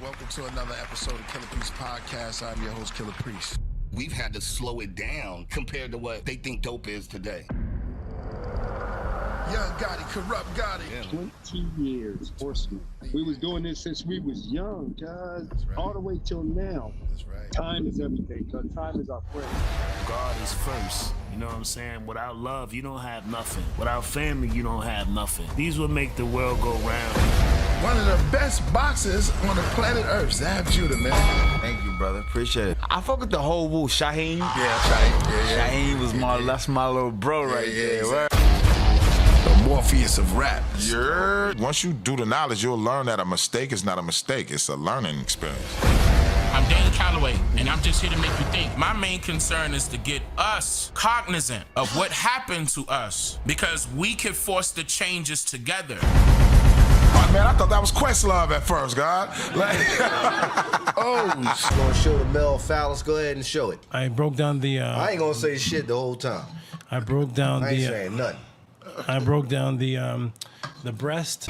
Welcome to another episode of Killah Priest Podcast. I'm your host, Killah Priest. We've had to slow it down compared to what they think dope is today. Young Gotti, corrupt Gotti. Yeah. 20 years, horseman. We was doing this since we was young, guys. Right. All the way till now. That's right. Time is everything, because time is our friend. God is first. You know what I'm saying? Without love, you don't have nothing. Without family, you don't have nothing. These will make the world go round. One of the best boxers on the planet Earth, Zab Judah, man. Thank you, brother. Appreciate it. I fuck with the whole woo. Shaheen. Yeah, Shaheen. Yeah. Shaheen was that's my little bro right there. Exactly. The Morpheus of rap. Yeah. Once you do the knowledge, you'll learn that a mistake is not a mistake. It's a learning experience. I'm Dan Calloway, and I'm just here to make you think. My main concern is to get us cognizant of what happened to us, because we can force the changes together. Oh, man, I thought that was Questlove at first, God. Oh, gonna show the male phallus. Go ahead and show it. I broke down the. I ain't gonna say shit the whole time. I broke down I ain't saying nothing. I broke down the breast.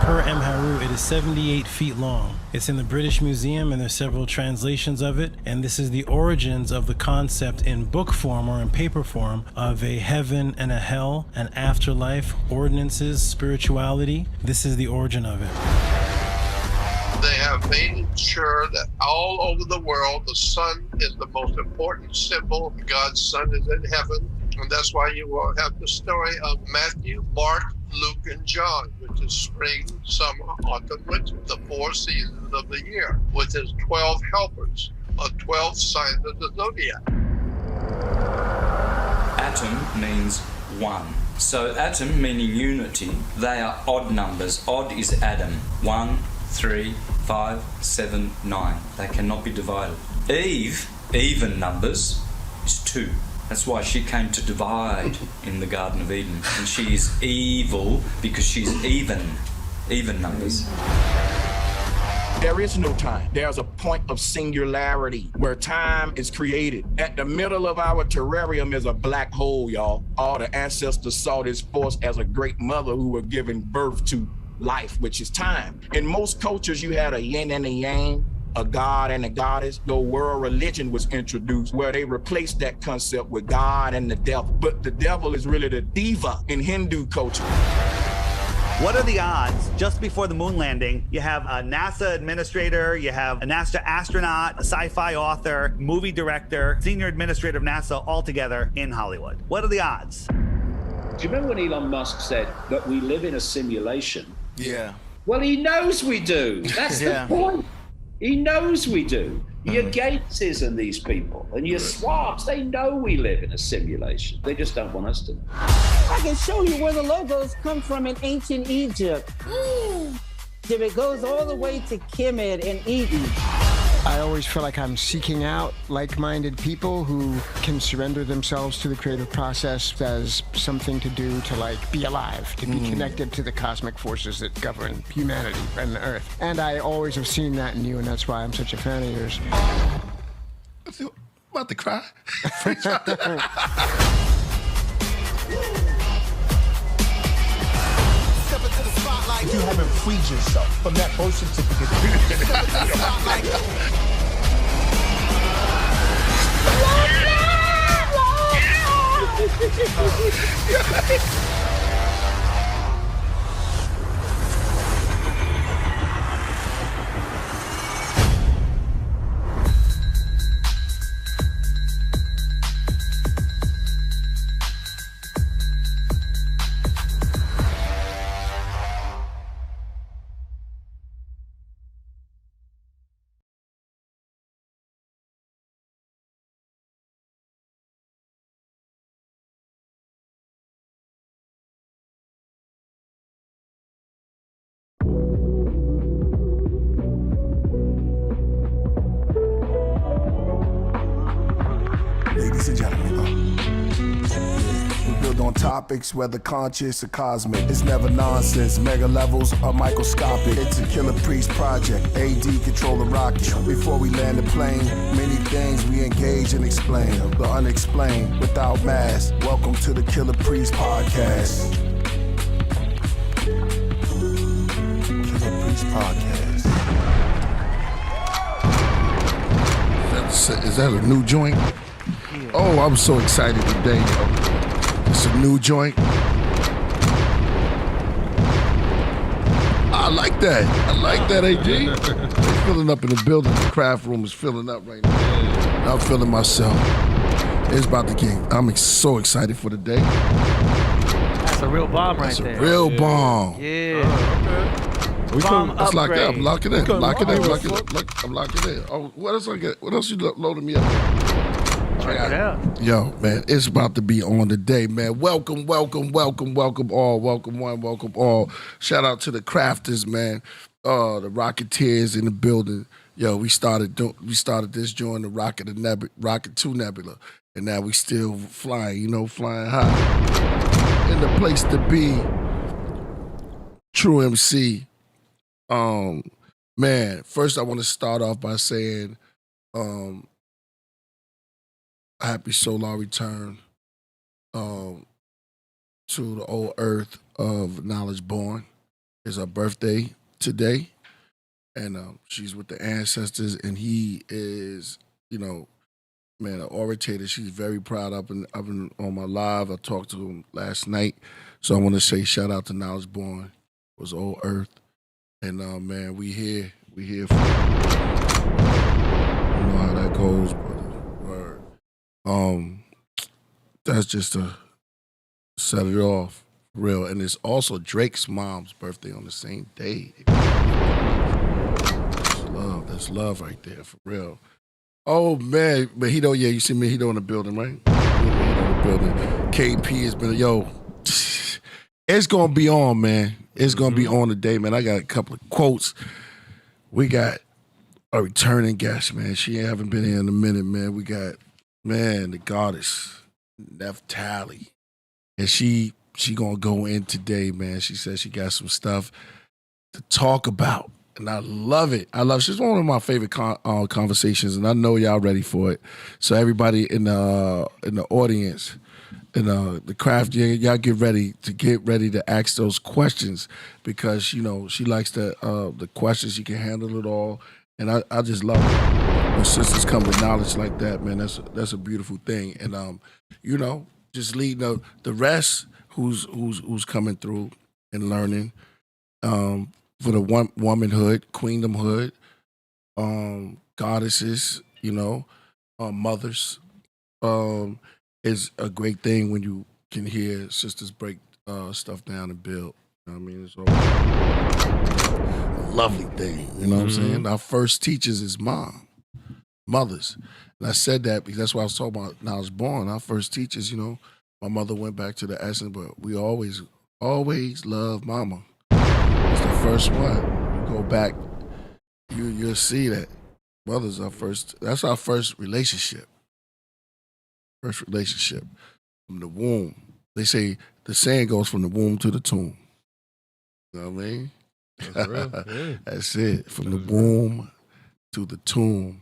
Per M. Haru, it is 78 feet long. It's in the British Museum, and there's several translations of it. And this is the origins of the concept in book form or in paper form of a heaven and a hell, an afterlife, ordinances, spirituality. This is the origin of it. They have made sure that all over the world, the sun is the most important symbol. God's sun is in heaven. And that's why you will have the story of Matthew, Mark, Luke, and John, which is spring, summer, autumn, winter, the 4 seasons of the year, with his 12 helpers, 12 signs of the zodiac. Atom means one. So atom meaning unity, they are odd numbers. Odd is Adam. 1, 3, 5, 7, 9. They cannot be divided. Eve, even numbers, is 2. That's why she came to divide in the Garden of Eden. And she is evil because she's even numbers. There is no time. There's a point of singularity where time is created. At the middle of our terrarium is a black hole, y'all. All the ancestors saw this force as a great mother who were giving birth to life, which is time. In most cultures, you had a yin and a yang, a god and a goddess. The world religion was introduced where they replaced that concept with God and the devil. But the devil is really the diva in Hindu culture. What are the odds just before the moon landing, you have a NASA administrator, you have a NASA astronaut, a sci-fi author, movie director, senior administrator of NASA all together in Hollywood? What are the odds? Do you remember when Elon Musk said that we live in a simulation? Yeah. Well, he knows we do. That's the point. He knows we do. Your Gateses and these people, and your swabs, they know we live in a simulation. They just don't want us to know. I can show you where the logos come from in ancient Egypt. It goes all the way to Kemet and Eden. I always feel like I'm seeking out like-minded people who can surrender themselves to the creative process as something to do to be alive, to be connected to the cosmic forces that govern humanity and the earth. And I always have seen that in you, and that's why I'm such a fan of yours. I'm about to cry. If you haven't freed yourself from that birth certificate, build on topics, whether conscious or cosmic. It's never nonsense, mega levels are microscopic. It's a Killah Priest project, AD control the rocket. Before we land the plane, many things we engage and explain. The unexplained, without mask. Welcome to the Killah Priest podcast. Killah Priest podcast. Is that a new joint? Oh, I'm so excited today, yo. It's a new joint. I like that. I like that, AG. They're filling up in the building. The craft room is filling up right now. I'm feeling myself. It's about to get. I'm so excited for the day. That's a real bomb right there. That's a real bomb. Yeah. Let's lock that. I'm locking in. I'm locking in. I'm locking in. Oh, what else I get? What else you loading me up? Check it out. Yo, man, it's about to be on today, man. Welcome all. Welcome one, welcome all. Shout out to the crafters, man. The Rocketeers in the building. Yo, we started this during the Rocket 2 Nebula, and now we still flying, flying high. In the place to be, True MC. Man, first I want to start off by saying, happy solar return to the old earth of knowledge born. It's her birthday today, and she's with the ancestors, and he is, man, an orator. She's very proud. I've been on my live. I talked to him last night, so I want to say shout out to knowledge born. It was old earth. And man, we here for you. You know how that goes, brother. Word. That's just to set it off, for real. And it's also Drake's mom's birthday on the same day. That's love right there, for real. Oh man, but he don't. Yeah, you see me. He don't in the building, right? He in the building. KP has been It's gonna be on, man. It's gonna be on today, man. I got a couple of quotes. We got a returning guest, man. She haven't been here in a minute, man. We got, man, the goddess, Naphtali. And she gonna go in today, man. She says she got some stuff to talk about. And I love it. She's one of my favorite conversations, and I know y'all ready for it. So everybody in the audience, and the craft, y'all get ready to ask those questions, because she likes the questions. She can handle it all, and I just love it when sisters come with knowledge like that, man. That's a beautiful thing, and just leading the rest who's coming through and learning for the womanhood, queendomhood, goddesses, mothers. Is a great thing when you can hear sisters break stuff down and build. You know what I mean? It's always a lovely thing. You know what I'm saying? Our first teachers is mothers. And I said that because that's what I was talking about when I was born. Our first teachers, my mother went back to the essence, but we always love mama. It's the first one. You go back, you'll see that mother's our first. That's our first relationship. First relationship from the womb. They say the saying goes from the womb to the tomb. You know what I mean? That's real. Yeah. That's it. From the womb to the tomb.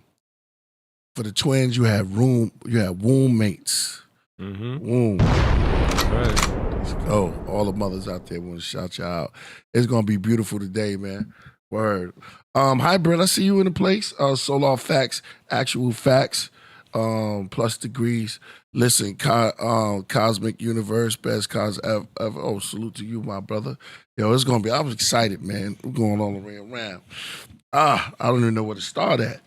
For the twins, you have womb mates. Womb. Right. Let's go. All the mothers out there want to shout you out. It's gonna be beautiful today, man. Word. Hi, Brent. I see you in the place. Solar facts, actual facts. Plus degrees. Listen, Cosmic Universe, best cause ever. Oh, salute to you, my brother. Yo, it's gonna be. I was excited, man. We're going all the way around. I don't even know where to start at.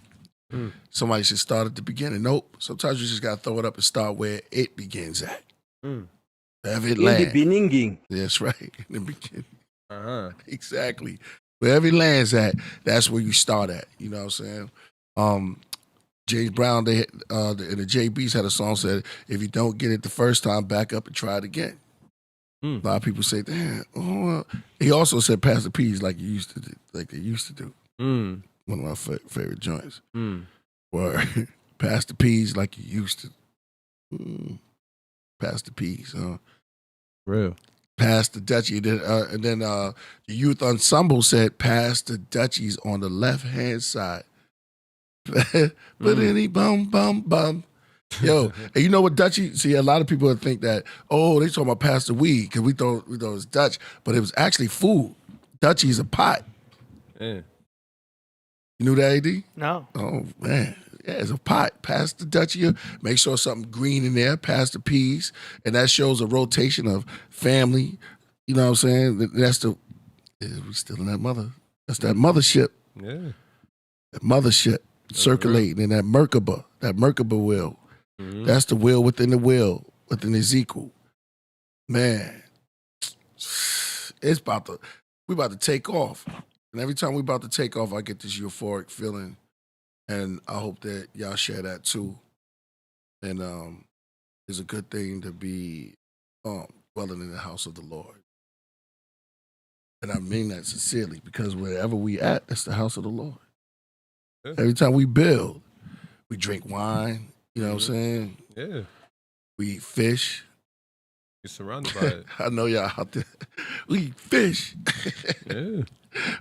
Somebody should start at the beginning. Nope. Sometimes you just gotta throw it up and start where it begins at. Wherever it lands. In the beginning. That's right. In the beginning. Exactly. Wherever it lands at, that's where you start at. You know what I'm saying? James Brown, the JBs had a song said, if you don't get it the first time, back up and try it again. A lot of people say, damn. He also said pass the peas like they used to do. One of my favorite joints. Word. Pass the peas like you used to. Pass the peas, huh? Real. Pass the Dutchie. And then the youth ensemble said, pass the Dutchies on the left-hand side. But any bum, bum, bum. Yo, and you know what Dutchie? See, a lot of people would think that, oh, they talking about pass the weed because we thought it was Dutch, but it was actually food. Dutchie is a pot. Yeah. You knew that, AD? No. Oh, man. Yeah, it's a pot. Pass the Dutchie. Make sure something green in there. Pass the peas. And that shows a rotation of family. You know what I'm saying? That's we still in that mother. That's that mothership. Yeah. That mothership circulating in that Merkaba wheel. Mm-hmm. That's the wheel within the wheel, within Ezekiel. Man, we about to take off. And every time we about to take off, I get this euphoric feeling. And I hope that y'all share that too. And it's a good thing to be dwelling in the house of the Lord. And I mean that sincerely, because wherever we at, that's the house of the Lord. Yeah. Every time we build, we drink wine, you know what I'm saying? Yeah. We eat fish. You're surrounded by it. I know y'all out there. We eat fish. Yeah.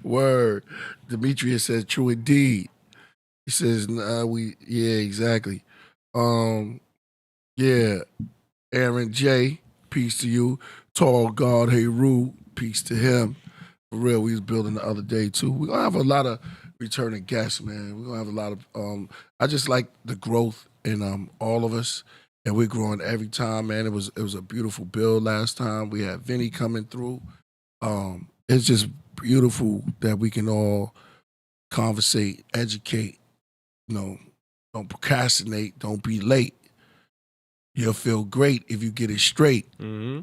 Word. Demetrius says, true indeed. He says, yeah, exactly. Yeah. Aaron J, peace to you. Tall God, hey, Rue, peace to him. For real, we was building the other day too. We're gonna have a lot of returning guests, man. We're gonna have a lot of I just like the growth in all of us. And we're growing every time, man. It was a beautiful build last time. We had Vinny coming through. It's just beautiful that we can all conversate, educate, don't procrastinate, don't be late. You'll feel great if you get it straight. Mm-hmm.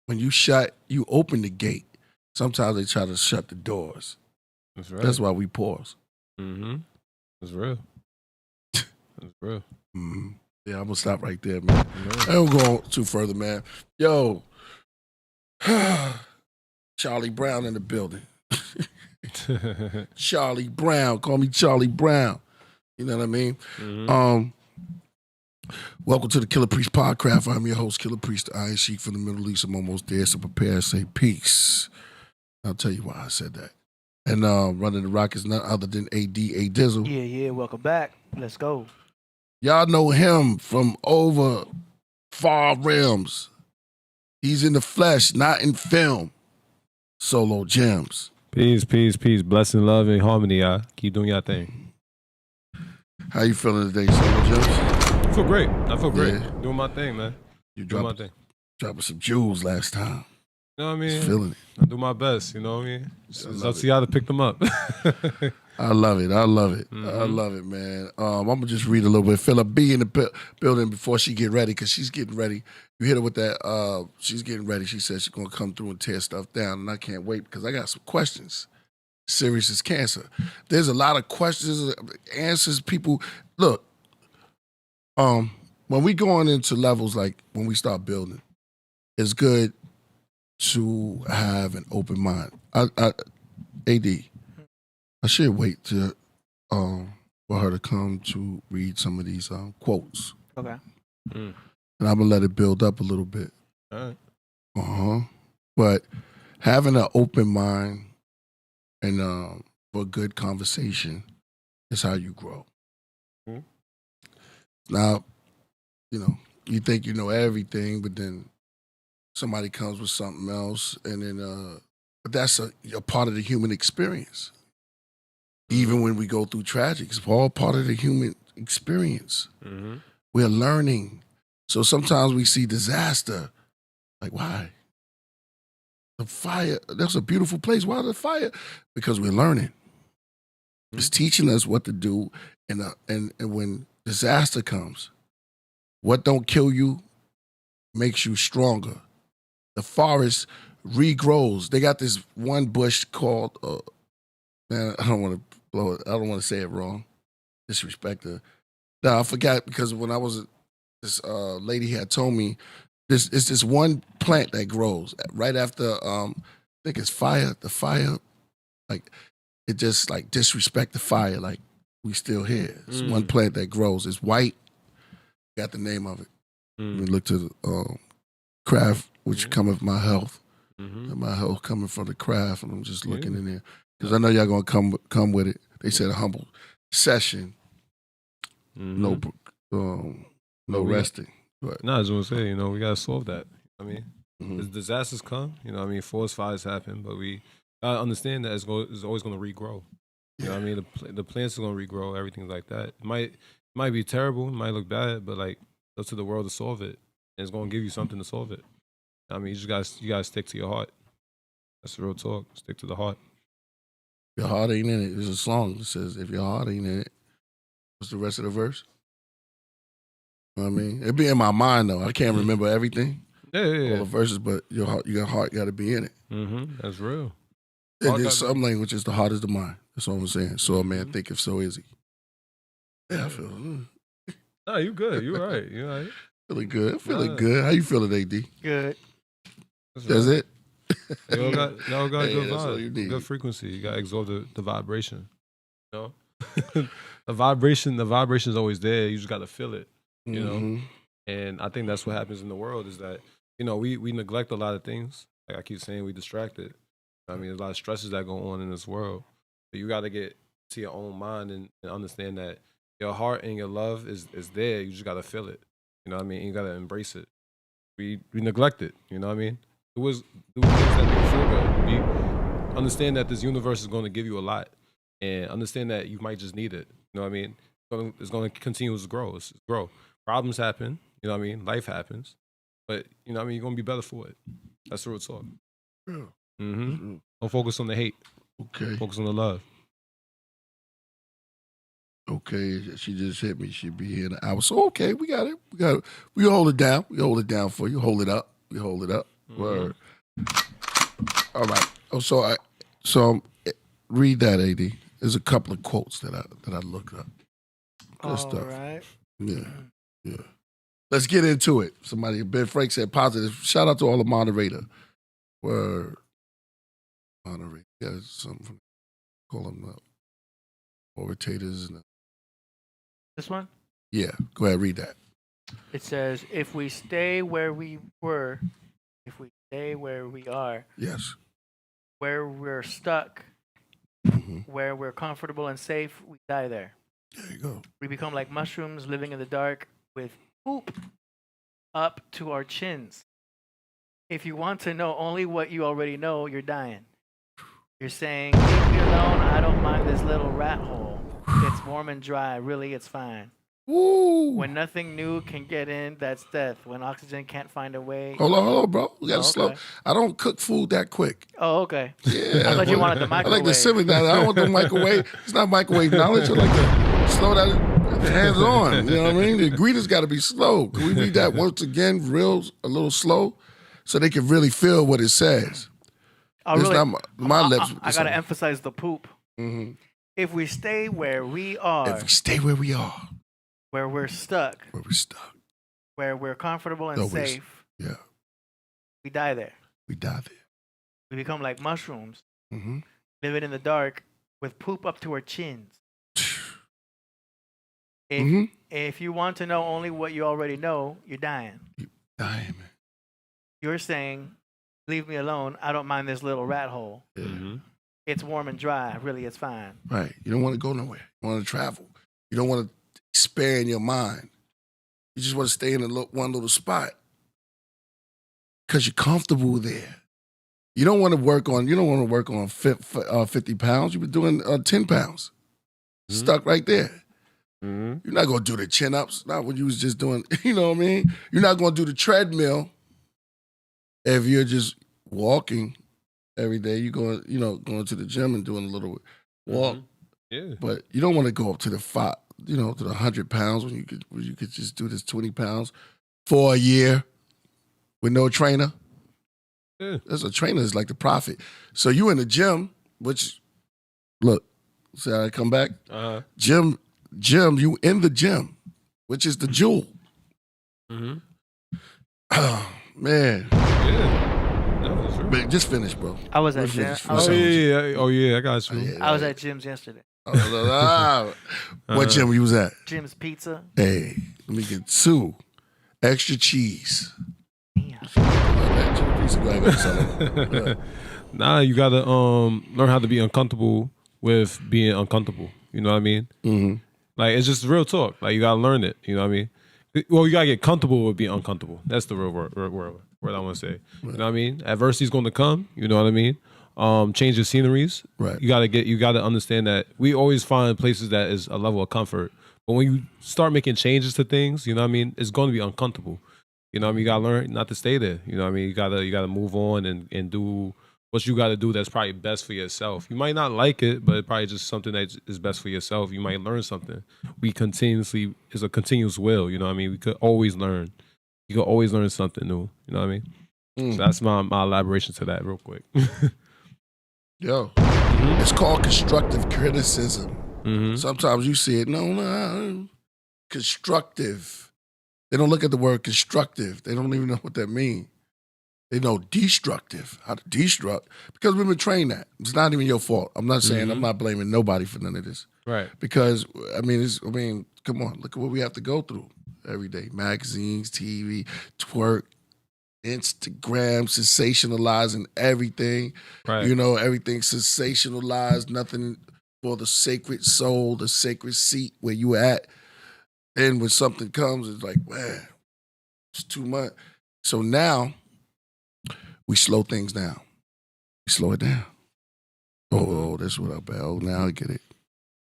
When you shut, you open the gate. Sometimes they try to shut the doors. That's right. That's why we pause. Mm-hmm. That's real. That's real. Mm-hmm. Yeah, I'm gonna stop right there, man. I don't go too further, man. Yo, Charlie Brown in the building. Charlie Brown, call me Charlie Brown. You know what I mean? Mm-hmm. Welcome to the Killah Priest Podcraft. I'm your host, Killah Priest, the Iron Sheik from the Middle East. I'm almost there, so prepare to say peace. I'll tell you why I said that. And running the rock is none other than AD A Dizzle. Yeah, welcome back. Let's go. Y'all know him from over far realms. He's in the flesh, not in film. Solo Gems. Peace. Blessing, love, and harmony, y'all. Keep doing your thing. How you feeling today, Solo Gems? I feel great. Yeah. Doing my thing, man. You dropping some jewels last time. You know what I mean? Just feeling it. I do my best, you know what I mean? It's up to y'all to pick them up. I love it. Mm-hmm. I love it, man. I'm going to just read a little bit. Philip B in the building before she get ready, because she's getting ready. You hit her with that. She's getting ready. She said she's going to come through and tear stuff down, and I can't wait because I got some questions. Serious as cancer. There's a lot of questions, answers, people. Look, when we go on into levels like when we start building, it's good to have an open mind. I should wait to for her to come to read some of these quotes. Okay. And I'm gonna let it build up a little bit. All right. But having an open mind and for a good conversation is how you grow. Mm-hmm. Now, you think you know everything, but then somebody comes with something else, and then but that's a part of the human experience. Even when we go through tragic, it's all part of the human experience. Mm-hmm. We're learning. So sometimes we see disaster. Like, why? The fire, that's a beautiful place. Why the fire? Because we're learning. Mm-hmm. It's teaching us what to do. And when disaster comes, what don't kill you makes you stronger. The forest regrows. They got this one bush called, man, I don't want to blow it. I don't want to say it wrong. Disrespect her. No, I forgot because when I was, this lady had told me, it's this one plant that grows right after, I think it's fire. The fire, like, it just like disrespect the fire. Like, we still here. It's one plant that grows. It's white. Got the name of it. We look to the craft, which cometh my health. And my health coming from the craft, and I'm just looking in there. Because I know y'all going to come with it. They said a humble session. No resting. But, No, I just want to say, we got to solve that. I mean, as disasters come, forest fires happen, but we got to understand that it's always going to regrow. You know what I mean? The plants are going to regrow, everything like that. It might be terrible, it might look bad, but like, it's up to the world to solve it. And it's going to give you something to solve it. I mean, you got to stick to your heart. That's the real talk. Stick to the heart. Your heart ain't in it. There's a song that says, if your heart ain't in it, what's the rest of the verse? You know what I mean? It be in my mind, though. I can't remember everything. Yeah. All the verses, but your heart got to be in it. That's real. And there's some languages, the heart is the mind. That's all I'm saying. So a man thinketh, so is he. Yeah, I feel. No, you good. You all right. You all right. Feeling good. Feeling good. How you feeling, AD? Good. That's it? You all got Hey, good that's all you vibe, need. good frequency. You got to absorb the vibration. You know? the vibration is always there. You just got to feel it. You know? And I think that's what happens in the world is that, we neglect a lot of things. Like I keep saying, we distracted. I mean, there's a lot of stresses that go on in this world. But you got to get to your own mind and understand that your heart and your love is there. You just got to feel it. You know what I mean? You got to embrace it. We neglect it. You know what I mean? Do things that make you feel good. Understand that this universe is going to give you a lot. And understand that you might just need it. You know what I mean? It's going to continue to grow. It's grow. Problems happen. You know what I mean? Life happens. But, you know what I mean? You're going to be better for it. That's the real talk. Yeah. Don't focus on the hate. Okay. Focus on the love. Okay, she just hit me. She'll be here in an hour. So, okay, we got it. We hold it down. We hold it down for you. Hold it up. We hold it up. Word. All right. So read that, AD. There's a couple of quotes that I looked up. Good stuff. Right. Yeah. Let's get into it. Ben Frank said positive. Shout out to all the moderator. Word. Moderator. Yeah, something from call them orators and This one? yeah. Go ahead, read that. It says, if we stay where we were, if we stay where we are, Yes. where we're stuck, where we're comfortable and safe, we die there. There you go. We become like mushrooms living in the dark with poop up to our chins. If you want to know only what you already know, you're dying. You're saying, leave me alone, I don't mind this little rat hole. It's warm and dry, really it's fine. Woo. When nothing new can get in, that's death. When oxygen can't find a way. Hold on, bro. We gotta slow. Okay. I don't cook food that quick. Oh, okay. Yeah. I thought you wanted the I microwave. like to simmer that. I don't want the microwave. It's not microwave knowledge. I like to slow that hands on. You know what I mean? The ingredients got to be slow. Can we read that once again, a little slow, so they can really feel what it says? It's not my lips. I gotta emphasize the poop. Mm-hmm. If we stay where we are. If we stay where we are. Where we're stuck. Where we're stuck. Where we're comfortable and safe. Yeah. We die there. We die there. We become like mushrooms. Mm-hmm. Living in the dark with poop up to our chins. If you want to know only what you already know, you're dying. You're dying, man. You're saying, leave me alone. I don't mind this little rat hole. Yeah. It's warm and dry. Really, it's fine. Right. You don't want to go nowhere. You want to travel. You don't want to expand your mind. You just want to stay in one little spot because you're comfortable there. You don't want to work on. 50 pounds. You've been doing 10 pounds. Stuck right there. Mm-hmm. You're not going to do the chin-ups. Not what you was just doing. You know what I mean? You're not going to do the treadmill if you're just walking every day. You're going to the gym and doing a little walk. Yeah. But you don't want to go up to the to the 100 pounds when you could just do this 20 pounds for a year with no trainer. Yeah. As a trainer is like the prophet. So you in the gym, which look, see how I come back? Gym, you in the gym, which is the jewel. Mm-hmm. Oh, man. Yeah. Man, just finish, bro. I was at gym. Oh yeah, I got you. I was at gyms yesterday. What gym you was at? Jim's Pizza. Hey, let me get 2 extra cheese. Yeah. Go ahead, son. Nah, you gotta learn how to be uncomfortable with being uncomfortable. You know what I mean? Mm-hmm. Like, it's just real talk. Like, you gotta learn it. You know what I mean? Well, you gotta get comfortable with being uncomfortable. That's the real word I want to say. Right. You know what I mean? Adversity's going to come. You know what I mean? Change your sceneries. Right. You gotta understand that we always find places that is a level of comfort. But when you start making changes to things, you know what I mean? It's going to be uncomfortable. You know what I mean? You gotta learn not to stay there. You know what I mean? You gotta move on and do what you gotta do that's probably best for yourself. You might not like it, but it's probably just something that is best for yourself. You might learn something. It's a continuous will, you know what I mean? We could always learn. You could always learn something new. You know what I mean? So that's my elaboration to that real quick. Yo, it's called constructive criticism. Sometimes you see it, no, constructive. They don't look at the word constructive. They don't even know what that means. They know destructive, how to destruct, because we've been trained that. It's not even your fault. I'm not saying, I'm not blaming nobody for none of this. Right. Because, come on, look at what we have to go through every day. Magazines, TV, twerk, Instagram, sensationalizing everything. Right. You know, everything sensationalized, nothing for the sacred soul, the sacred seat where you at. And when something comes, it's like, man, it's too much. So now, we slow things down. We slow it down. Oh, that's what I bet. Oh, now I get it.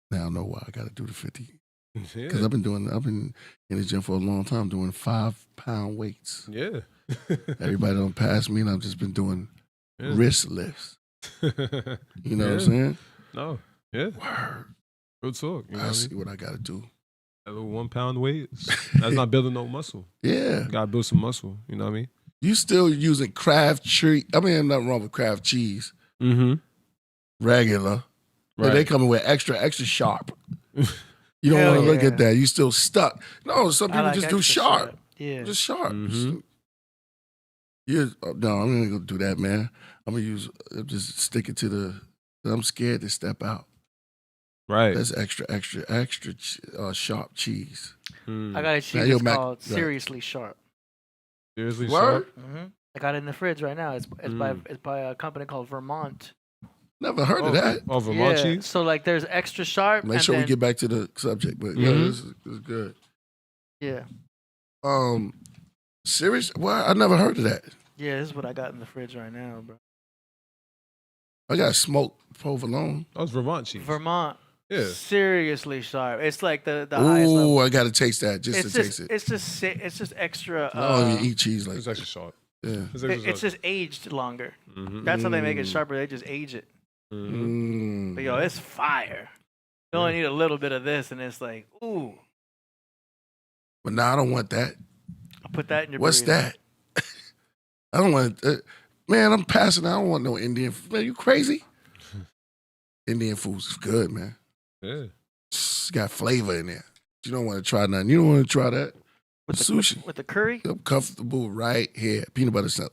Now I know why I got to do the 50. Because I've been in the gym for a long time doing 5-pound weights. Yeah. Everybody don't pass me, and I've just been doing wrist lifts. You know what I'm saying? No. Yeah. Word. Real talk. You know I see what I got to do. That little 1 pound weight, that's not building no muscle. Yeah. You got to build some muscle. You know what I mean? You still using Kraft cheese. I mean, nothing wrong with Kraft cheese. Mm-hmm. Regular. But Right. they coming with extra sharp. You don't want to look at that. You still stuck. No, some people like just do extra sharp. Yeah. Just sharp. Mm-hmm. No, I'm not going to do that, man. I'm just stick it to I'm scared to step out. Right. That's extra sharp cheese. I got a cheese that's called Seriously Sharp. Seriously Word? sharp? Mm-hmm. I got it in the fridge right now. It's by a company called Vermont. Never heard of that. Oh, Vermont Yeah. cheese? So like, there's extra sharp. Make and sure we then- get back to the subject, but yeah, this is good. Yeah. Serious? Well, I never heard of that. Yeah, this is what I got in the fridge right now, bro. I got smoked provolone. That was Vermont cheese. Vermont. Yeah. Seriously sharp. It's like the highest level. Ooh, I got to taste that just to taste it. It's just extra. I don't even eat cheese like It's extra sharp. Yeah. It's just aged longer. Mm-hmm. That's how they make it sharper. They just age it. Mm. But yo, it's fire. You only need a little bit of this, and it's like, ooh. But now I don't want that. I'll put that in your What's burrito. that? I don't want man, I'm passing. I don't want no Indian food. Man, you crazy? Indian food is good, man. Yeah. It's got flavor in there. You don't want to try nothing. You don't want to try that. With sushi. With the curry? I'm comfortable right here. Peanut butter salad.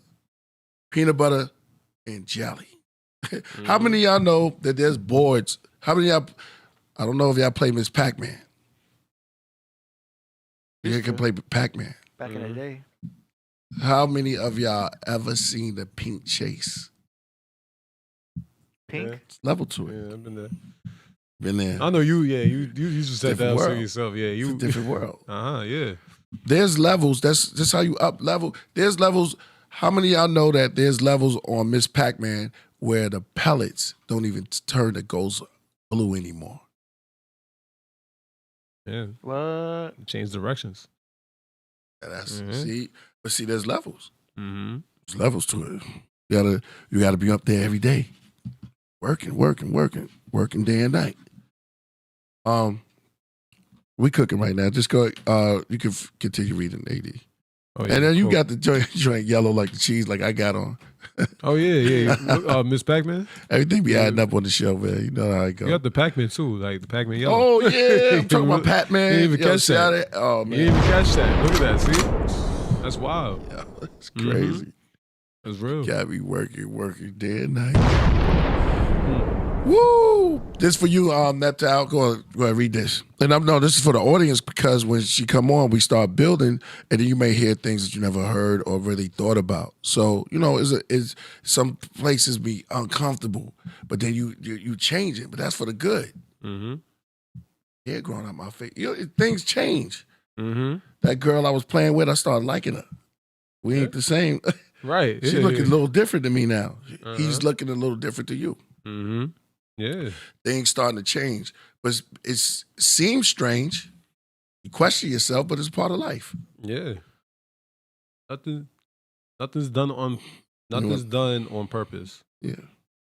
Peanut butter and jelly. How many of y'all know that there's boards? How many of y'all, I don't know if y'all play Miss Pac-Man. You can play Pac-Man. Back in the day. How many of y'all ever seen the Pink Chase? Pink? It's level to it. Yeah, I've been there. Been there. I know you, yeah. You just said Different that to world. yourself. Yeah, It's a different world. Yeah. There's levels. That's how you up level. There's levels. How many of y'all know that there's levels on Miss Pac-Man where the pellets don't even turn the ghost blue anymore? Yeah. What? Change directions. And that's see, there's levels. Mm-hmm. There's levels to it. You gotta be up there every day. Working day and night. We cooking right now. Just go. You can continue reading, AD. Oh, yeah, and then you cool. got the joint yellow like the cheese, like I got on. Oh yeah. Miss Pac-Man. Everything be adding up on the show, man. You know how it goes. You got the Pac-Man too, like the Pac-Man yellow. Oh yeah, I'm talking about Pac-Man. You didn't even Yo, catch see how that. Oh man, You didn't even catch that. Look at that. See, that's wild. Yeah, it's crazy. That's real. Got me working day and night. Woo! This for you, Naphtali. Go ahead, read this. And this is for the audience because when she come on, we start building, and then you may hear things that you never heard or really thought about. So is some places be uncomfortable, but then you change it. But that's for the good. Mm-hmm. Yeah, growing up my face, things change. Mm-hmm. That girl I was playing with, I started liking her. We ain't the same. Right. She's looking a little different to me now. He's looking a little different to you. Mm-hmm. Yeah. Things starting to change. But it seems strange. You question yourself, but it's part of life. Yeah. Nothing's done on purpose. Yeah.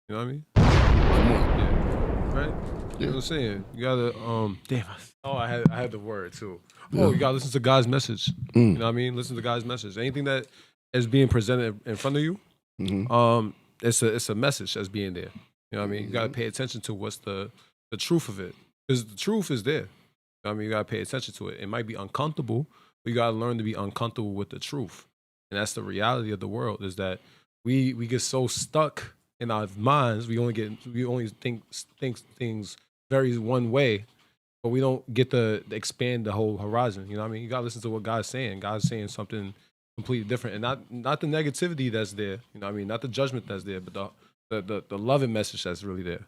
You know what I mean? Come on. Yeah. Right? You know what I'm saying? You gotta damn. I had the word too. Oh, you gotta listen to God's message. You know what I mean? Listen to God's message. Anything that is being presented in front of you, it's a message that's being there. You know what I mean? You gotta pay attention to what's the truth of it. Because the truth is there. You know what I mean? You gotta pay attention to it. It might be uncomfortable, but you gotta learn to be uncomfortable with the truth. And that's the reality of the world, is that we get so stuck in our minds, we only think things very one way, but we don't get to expand the whole horizon. You know what I mean? You gotta listen to what God's saying. God's saying something completely different, and not the negativity that's there. You know what I mean? Not the judgment that's there, but the loving message that's really there.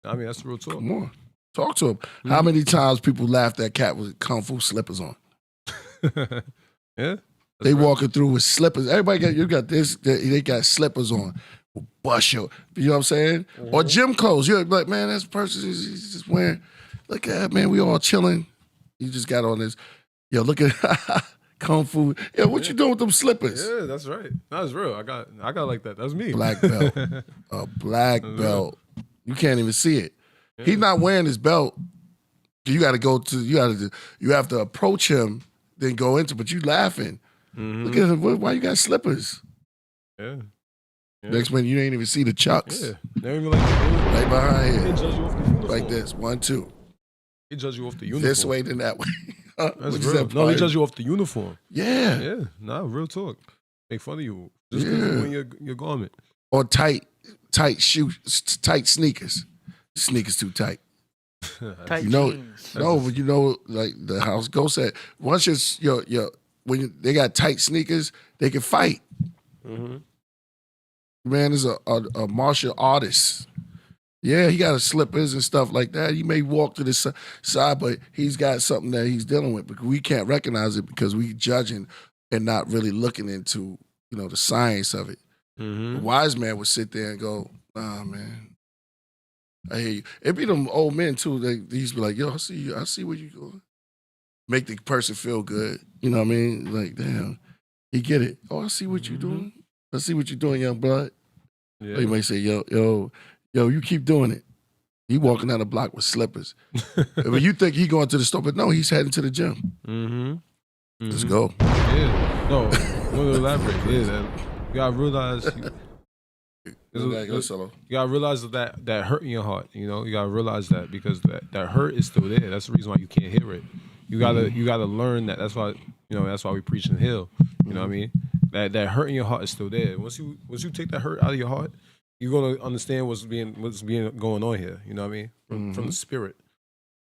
I mean, that's the real talk. Come on. Talk to him. How many times people laughed at cat with Kung Fu slippers on? Yeah. They walking through with slippers. Everybody you got this, they got slippers on. Bust you know what I'm saying? Or gym clothes. You're like, man, this person is just wearing, look at that, man, we all chilling. You just got on this, look at Kung Fu. What you doing with them slippers? Yeah, that's right. That's real. I got like that. That's me. Black belt. A black belt. You can't even see it. Yeah. He's not wearing his belt. You have to approach him, then go into, but you laughing. Mm-hmm. Look at him. Why you got slippers? Yeah. Next minute, you ain't even see the chucks. Yeah. Right behind here. Judge you off the uniform. Like this. 1, 2. He judge you off the uniform. This way, then that way. That's real. No, he judge you off the uniform. Yeah. Yeah. Nah, real talk. Make fun of you. Just because you wear your garment. Or tight shoes, tight sneakers. Sneakers too tight. Tight jeans. No, but like the house ghost said, once they got tight sneakers, they can fight. Mm-hmm. Man is a martial artist. Yeah, he got slippers and stuff like that. He may walk to the side, but he's got something that he's dealing with. Because we can't recognize it because we judging and not really looking into the science of it. Mm-hmm. A wise man would sit there and go, "Nah, man, I hear you." It be them old men too. They used to be like, "Yo, I see you. I see where you going." Make the person feel good. You know what I mean? Like, damn, he get it. Oh, I see what you're doing. I see what you're doing, young blood. Yeah. Or you might say, yo, you keep doing it. He walking down the block with slippers. But you think he going to the store, but no, he's heading to the gym. Mm-hmm. Let's go. Yeah. No, I'm going to elaborate. Yeah, you gotta realize. You gotta realize that hurt in your heart. You gotta realize that because that hurt is still there. That's the reason why you can't hear it. You gotta learn that. That's why we preach and heal. You know what I mean? That hurt in your heart is still there. Once you take that hurt out of your heart, you're gonna understand what's being going on here. You know what I mean? From the spirit.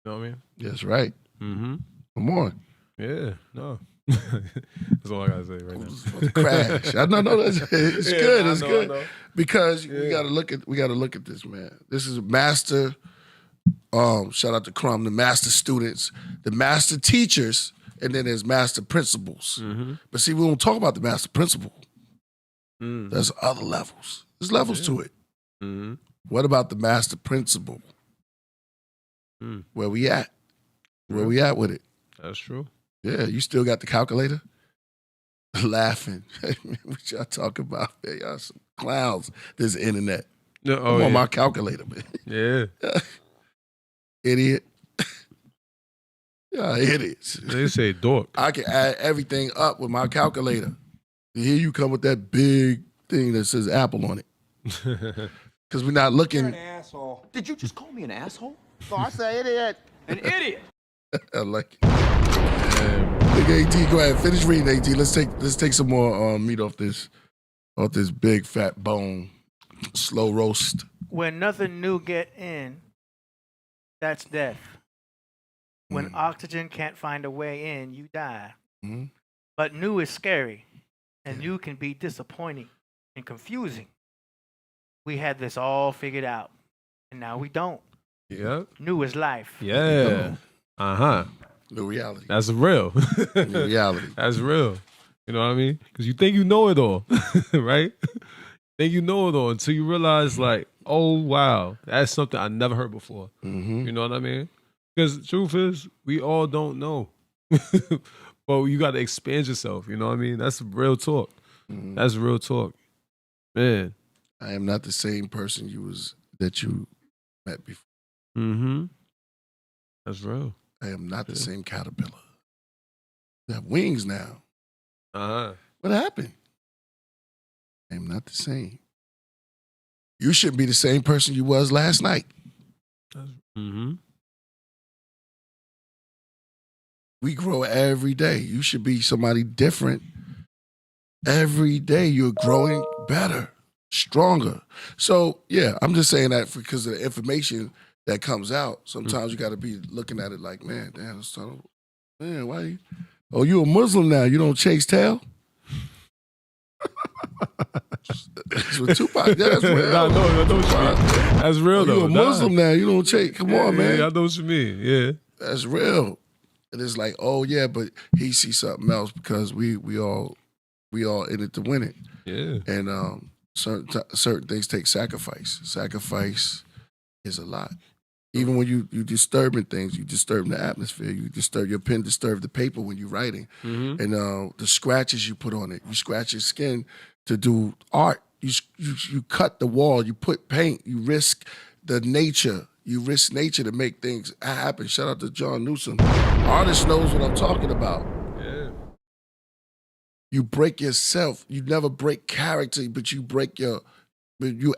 You know what I mean? That's right. Mm-hmm. Come on. Yeah. No. That's all I gotta say right now. Crash. I know it's good. It's good because we gotta look at this, man. This is a master. Shout out to Crumb, the master students, the master teachers, and then there's master principals. Mm-hmm. But see, we don't talk about the master principal. There's other levels. There's levels to it. Mm-hmm. What about the master principal? Where we at? Where we at with it? That's true. Yeah, you still got the calculator? Laughing. What y'all talking about, man? Y'all some clowns. This internet. I'm on my calculator, man. Yeah. Idiot. Yeah, idiots. They say dork. I can add everything up with my calculator. And here you come with that big thing that says Apple on it. Because we're not looking. You're an asshole. Did you just call me an asshole? No, I say idiot. An idiot. I like it. Big AT, go ahead, finish reading, AT. Let's take some more meat off this big fat bone. Slow roast. when nothing new get in, that's death. When oxygen can't find a way in, you die. But new is scary, and new can be disappointing and confusing. We had this all figured out, and now we don't. Yep. New is life. Yeah. Uh-huh. New reality. That's real. New reality. That's real. You know what I mean? Because you think you know it all, right? Think you know it all until you realize, like, oh, wow, that's something I never heard before. You know what I mean? Because the truth is, we all don't know. But you got to expand yourself. You know what I mean? That's real talk. That's real talk. Man. I am not the same person that you met before. That's real. I am not the same caterpillar. You have wings now. What happened? I am not the same. You shouldn't be the same person you was last night. We grow every day. You should be somebody different. Every day you're growing better, stronger. So, yeah, I'm just saying that because of the information that comes out. Sometimes you got to be looking at it like, man, damn, man, why you? Oh, you a Muslim now. You don't chase tail? That's what Tupac. Yeah, that's real. I know what you mean. That's real, though. You a Muslim now. You don't chase. Come on, man. Yeah, I know what you mean. Yeah. That's real. And it's like, oh, yeah, but he sees something else because we all in it to win it. Yeah. And certain things take sacrifice. Sacrifice is a lot. Even when you disturbing things, you disturb the atmosphere. You disturb your pen, disturb the paper when you're writing, and the scratches you put on it. You scratch your skin to do art. You cut the wall. You put paint. You risk the nature. You risk nature to make things happen. Shout out to John Newsom. Artist knows what I'm talking about. Yeah. You break yourself. You never break character, but you break you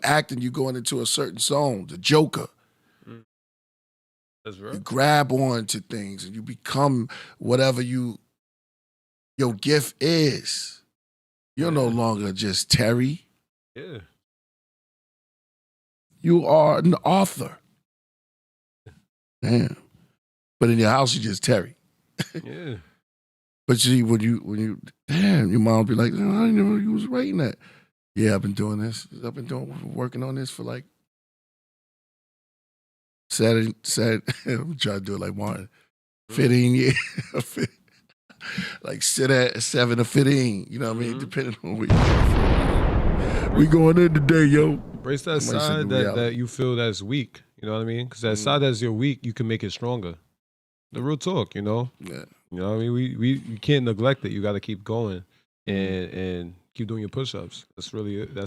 act and you going into a certain zone. The Joker. That's right. You grab on to things and you become whatever your gift is. You're no longer just Terry. Yeah. You are an author. Damn. But in your house, you're just Terry. Yeah. But see, when you damn, your mom be like, oh, I didn't know you was writing that. Yeah, I've been doing this. I've been working on this for like Saturday, I'm trying to do it like Martin. 15 years. Like sit at 7 or 15, you know what I mean? Depending on where you're from. We going in today, yo. Embrace that side that you feel that's weak, you know what I mean? Because that side that's your weak, you can make it stronger. The real talk, you know? Yeah. You know what I mean? We can't neglect it. You got to keep going and keep doing your push-ups. That's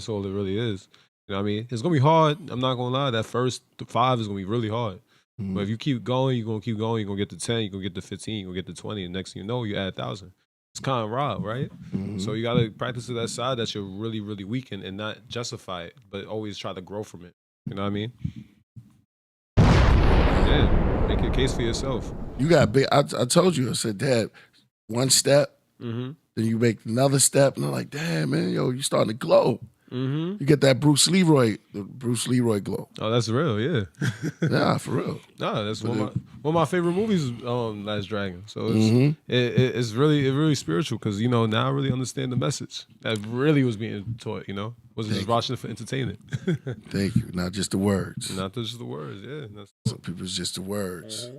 all it really is. You know what I mean? It's going to be hard. I'm not going to lie. That first 5 is going to be really hard. But if you keep going, you're going to keep going. You're going to get to 10. You're going to get to 15. You're going to get to 20. And next thing you know, you add 1,000. It's kind of raw, right? So you got to practice to that side that you're really, really weak in and not justify it, but always try to grow from it. You know what I mean? Yeah. Make a case for yourself. You got big. I told you, I said, Dad, one step, then you make another step, and I'm like, damn, man, yo, you starting to glow. You get that Bruce Leroy glow. Oh, that's real, yeah. Yeah, for real. No, that's one of my favorite movies, Last Dragon. So it's really spiritual because, you know, now I really understand the message that really was being taught, you know? Wasn't just watching it for entertainment. Thank you. Not just the words. Not just the words, yeah. Some people, it's just the words.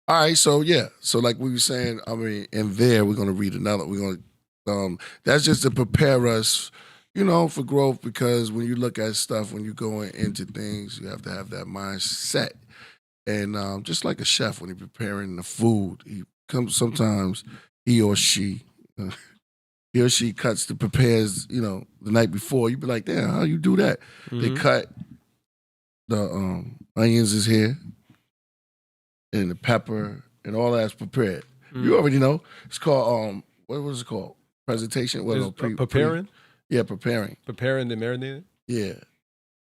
All right, so yeah. So like we were saying, I mean, in there, we're going to read another. We're going to, that's just to prepare us, you know, for growth, because when you look at stuff, when you're going into things, you have to have that mindset. And just like a chef, when he's preparing the food, sometimes he or she prepares, you know, the night before. You be like, damn, how you do that? They cut the onions is here and the pepper and all that's prepared. You already know. It's called, what was it called? Presentation? Preparing? Yeah, preparing. Preparing the marinating? Yeah.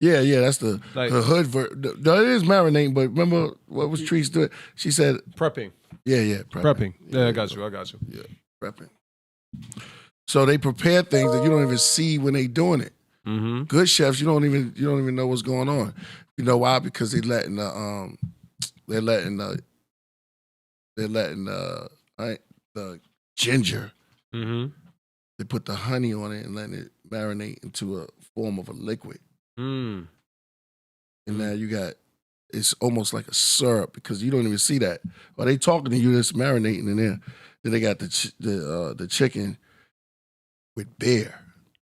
Yeah, that's the hood version. No, it is marinating, but remember what was Trees doing? She said... Prepping. Yeah, prepping. Yeah, I got you. Yeah, prepping. So they prepare things that you don't even see when they doing it. Mm-hmm. Good chefs, you don't even know what's going on. You know why? Because they're letting the ginger. Mm-hmm. They put the honey on it and letting it marinate into a form of a liquid. Mm. And now you got, it's almost like a syrup because you don't even see that. While they talking to you, it's marinating in there. Then they got the chicken with beer.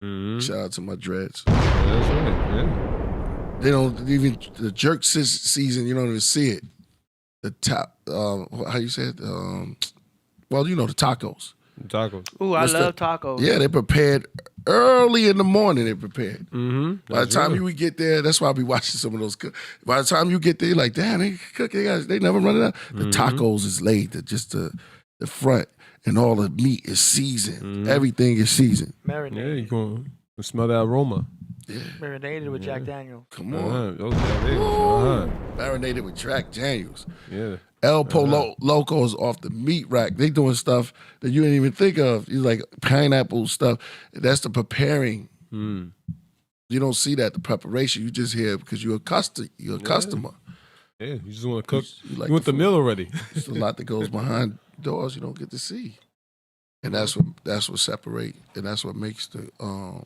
Mm-hmm. Shout out to my dreads. Yeah, that's right. Yeah. They don't even, the jerk season, you don't even see it. The top, how you say it? Well, you know, the tacos. Tacos. Ooh, I love tacos. Yeah, they prepared early in the morning. They prepared. Mm-hmm. By the time you would get there, that's why I be watching some of those. By the time you get there, you're like, damn, they cook. They never run it out. The tacos is laid. Just the front and all the meat is seasoned. Everything is seasoned. Marinated. Yeah, you going to smell that aroma. Yeah. Marinated with Jack Daniels. Come on. Marinated with Jack Daniels. Yeah. El Polo Locos off the meat rack. They doing stuff that you didn't even think of. You like pineapple stuff. That's the preparing. Mm. You don't see that, the preparation. You just hear because you're a customer. Yeah, you just want to cook. You like you want the meal already. There's a lot that goes behind doors you don't get to see. And that's what separate, and that's what makes the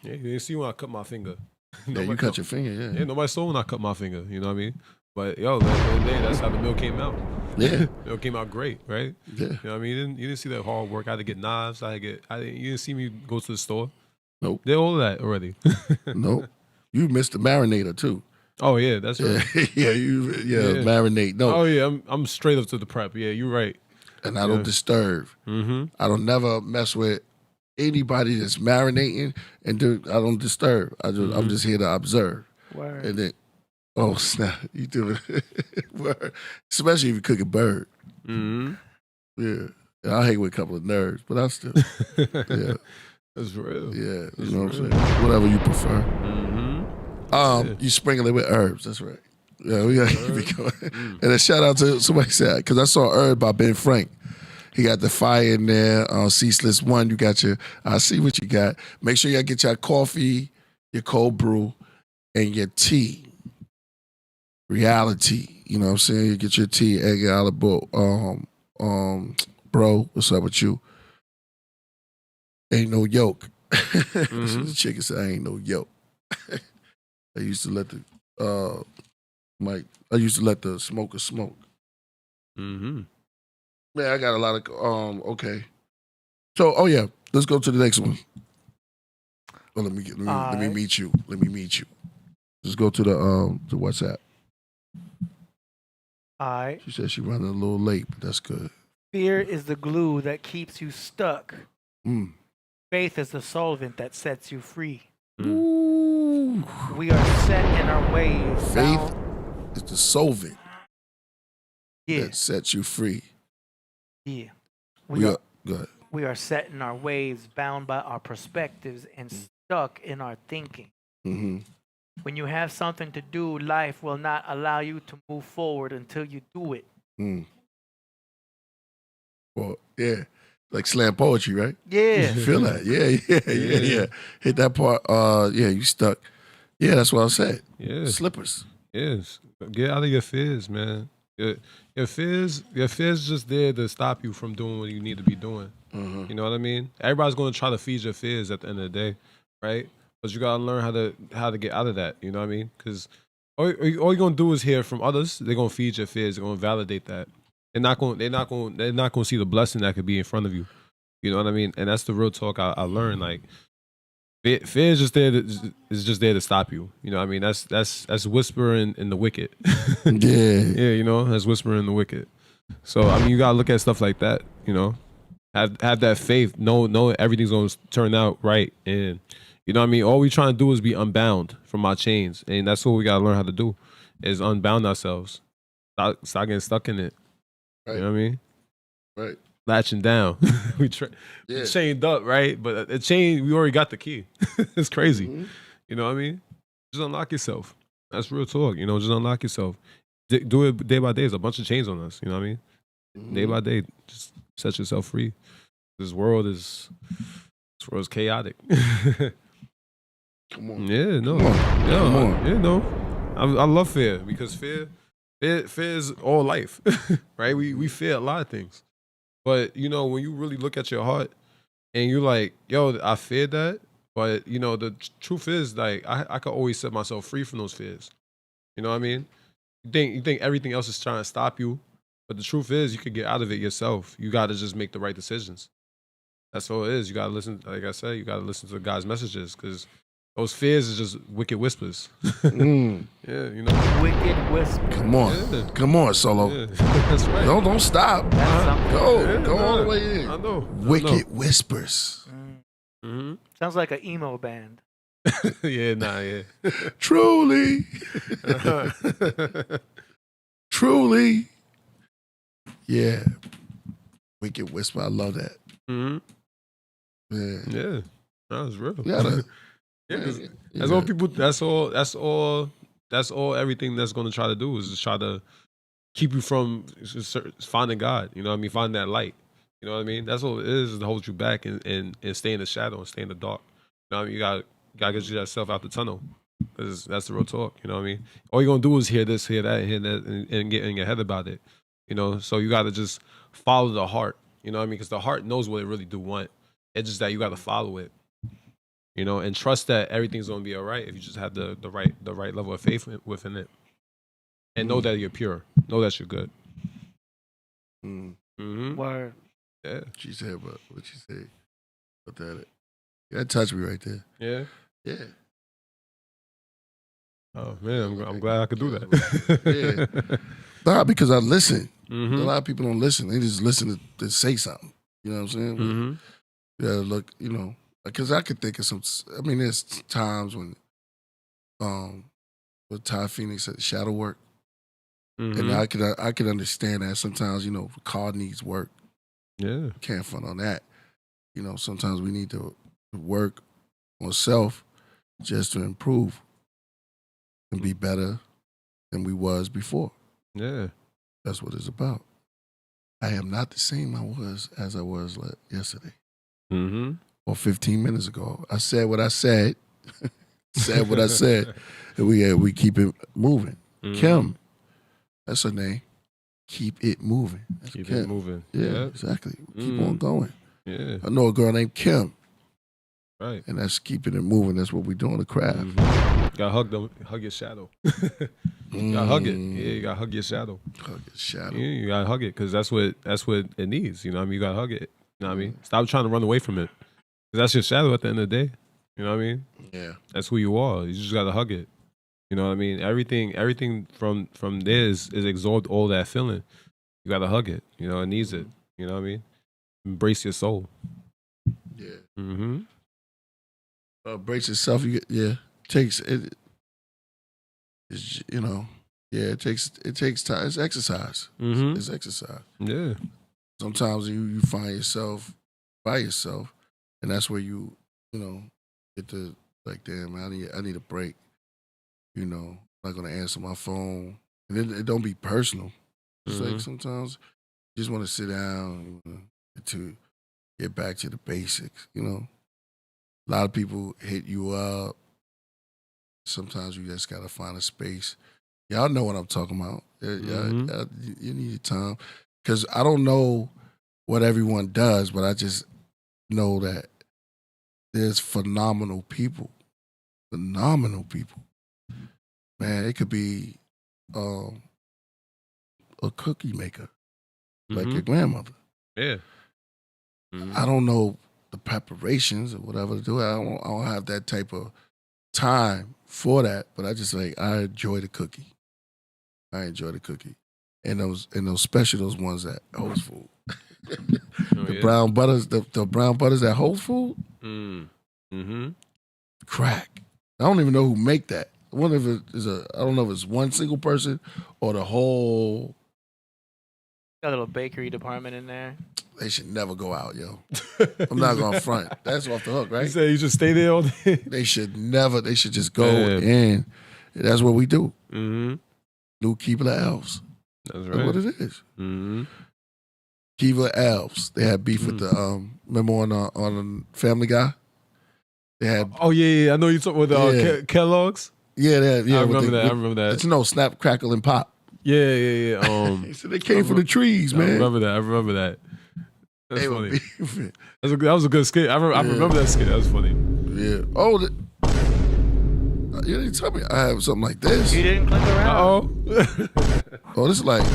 Yeah, you didn't see when I cut my finger. Yeah, you cut your finger, yeah. Yeah, nobody saw when I cut my finger, you know what I mean? But yo, at the end of the day, that's how the meal came out. Yeah. Meal came out great, right? Yeah. You know what I mean? You didn't see that hard work. I had to get knives. You didn't see me go to the store. Nope. Did all of that already. Nope. You missed the marinator too. Oh yeah, that's right. Yeah, marinate. No. Oh yeah, I'm straight up to the prep. Yeah, you're right. And I don't disturb. Mm-hmm. I don't never mess with anybody that's marinating and I don't disturb. I'm just here to observe. Word. And then, oh snap, you do it. Word. Especially if you cook a bird. Mm-hmm. Yeah. And I hang with a couple of nerds, but I still, yeah. That's real. Yeah, That's you know what I'm real. saying? Whatever you prefer. Mm-hmm. You sprinkle it with herbs. That's right. Yeah, we gotta keep it going. And a shout out to somebody said, because I saw Herb by Ben Frank. He got the fire in there. Ceaseless One. You got I see what you got. Make sure y'all get your coffee, your cold brew, and your tea. Reality. You know what I'm saying? You get your tea, egg olive bowl. Bro, what's up with you? Ain't no yolk. The chicken said, I ain't no yolk. I used to let the smoker smoke. Mm-hmm. Man, I got a lot of okay. So, yeah, let's go to the next one. Well, let me meet you. Let me meet you. Let's go to the WhatsApp. All right. She said she running a little late, but that's good. Fear is the glue that keeps you stuck. Mm. Faith is the solvent that sets you free. Ooh. We are set in our ways. Faith is the solvent Yeah. that sets you free. Yeah. Go ahead. We are set in our ways, bound by our perspectives, and stuck in our thinking. Mm-hmm. When you have something to do, life will not allow you to move forward until you do it. Mm. Well, yeah. Like slam poetry, right? Yeah. You feel that? Yeah. Hit that part. You stuck. Yeah, that's what I said. Yeah. Slippers. Yes. Get out of your fears, man. Your fears just there to stop you from doing what you need to be doing. Mm-hmm. You know what I mean? Everybody's gonna try to feed your fears at the end of the day, right? But you gotta learn how to get out of that. You know what I mean? Because all you're gonna do is hear from others. They're gonna feed your fears. They're gonna validate that. They're not gonna see the blessing that could be in front of you. You know what I mean? And that's the real talk I learned. Like fear is just there to stop you. You know what I mean? That's whispering in the wicked. Yeah. You know, that's whispering in the wicked. So I mean, you gotta look at stuff like that. You know, have that faith. Know everything's gonna turn out right. And you know what I mean? All we trying to do is be unbound from our chains, and that's what we gotta learn how to do, is unbound ourselves. Stop getting stuck in it. Right. You know what I mean? Right. Latching down. we chained up, right? But the chain, we already got the key. It's crazy. Mm-hmm. You know what I mean? Just unlock yourself. That's real talk. You know, just unlock yourself. Do it day by day. There's a bunch of chains on us. You know what I mean? Mm-hmm. Day by day, just set yourself free. This world is chaotic. Come on. Yeah, no. Come on. Yeah, Come on. Yeah, no. I love fear because fear is all life, right? We fear a lot of things. But, you know, when you really look at your heart and you're like, yo, I feared that. But, you know, the truth is, like, I could always set myself free from those fears. You know what I mean? You think everything else is trying to stop you. But the truth is, you could get out of it yourself. You got to just make the right decisions. That's all it is. You got to listen, like I said, you got to listen to God's messages because those fears is just wicked whispers. Yeah, you know. Wicked whispers. Come on. Yeah. Come on, Solo. Yeah. That's right. Don't stop. Go all the way in. I know. Wicked whispers. Mm-hmm. Sounds like an emo band. Yeah. Truly. Truly. Yeah. Wicked whisper. I love that. Mm-hmm. Yeah. That was real. Yeah. That's all people. That's all. Everything that's going to try to do is just try to keep you from finding God. You know what I mean? Finding that light. You know what I mean? That's all it is to hold you back and stay in the shadow and stay in the dark. You know what I mean? You gotta get yourself out the tunnel. Because that's the real talk. You know what I mean? All you're gonna do is hear this, hear that, and get in your head about it. You know, so you gotta just follow the heart. You know what I mean? Because the heart knows what it really do want. It's just that you gotta follow it. You know, and trust that everything's gonna be all right if you just have the right level of faith within it, and know that you're pure. Know that you're good. Mm-hmm. Word. Yeah. She said, but what she say? Put that. That touched me right there. Yeah. Yeah. Oh man, I'm glad I could do that. Yeah. Nah, because I listen. Mm-hmm. A lot of people don't listen. They just listen to say something. You know what I'm saying? Mm-hmm. Yeah, look, you know, because I could think of some. I mean, there's times when, with Ty Phoenix said shadow work, and I could understand that sometimes, you know, the car needs work. Yeah, can't front on that. You know, sometimes we need to work on self just to improve and be better than we was before. Yeah, that's what it's about. I am not the same as I was yesterday. Mm-hmm. Or 15 minutes ago. I said what I said. Said what I said. And we keep it moving. Mm-hmm. Kim, that's her name. Keep it moving. That's keep Kim. it moving. Yeah, exactly. Keep on going. Yeah. I know a girl named Kim. Right. And that's keeping it moving. That's what we do in the craft. Mm-hmm. Gotta hug your shadow. You gotta hug it. Yeah, you gotta hug your shadow. Hug your shadow. Yeah, you gotta hug it because that's what it needs. You know what I mean? You gotta hug it. You know what I mean? Stop trying to run away from it. Because that's your shadow at the end of the day. You know what I mean? Yeah. That's who you are. You just gotta hug it. You know what I mean? Everything from there is absorb all that feeling. You gotta hug it. You know, it needs it. You know what I mean? Embrace your soul. Yeah. Mm-hmm. Embrace yourself. Takes it. It's, you know, it takes time. It's exercise. Mm-hmm. It's exercise. Yeah. Sometimes you find yourself by yourself, and that's where you get to like, damn, I need a break. You know, I'm not gonna answer my phone, and it don't be personal. It's like sometimes you just want to sit down to get back to the basics. You know, a lot of people hit you up. Sometimes you just gotta find a space. Y'all know what I'm talking about. You need time, because I don't know what everyone does, but I just know that there's phenomenal people. Phenomenal people. Man, it could be a cookie maker, like your grandmother. Yeah. I don't know the preparations or whatever to do. I don't have that type of time for that, but I just I enjoy the cookie. I enjoy the cookie. And those especially those ones at Whole Foods. Brown butters, the brown butters at Whole Foods. Mm-hmm. Crack. I don't even know who make that. I wonder if it is I don't know if it's one single person or the whole. Got a little bakery department in there. They should never go out, yo. I'm not gonna front. That's off the hook, right? You say you just stay there all day? They should never. They should just go in. That's what we do. Mm-hmm. New Killah Elves. That's That's right. what it is. Mm-hmm. Killah Elves. They had beef with the remember on Family Guy? They had. Oh yeah. I know you talking with Kellogg's. Yeah, I remember that. It's snap, crackle, and pop. Yeah. So they came from the trees, man. I remember that. That's funny. That was a good skit. I remember that skit. That was funny. Yeah. Oh, you didn't tell me I have something like this. You didn't click around. Oh, this is like.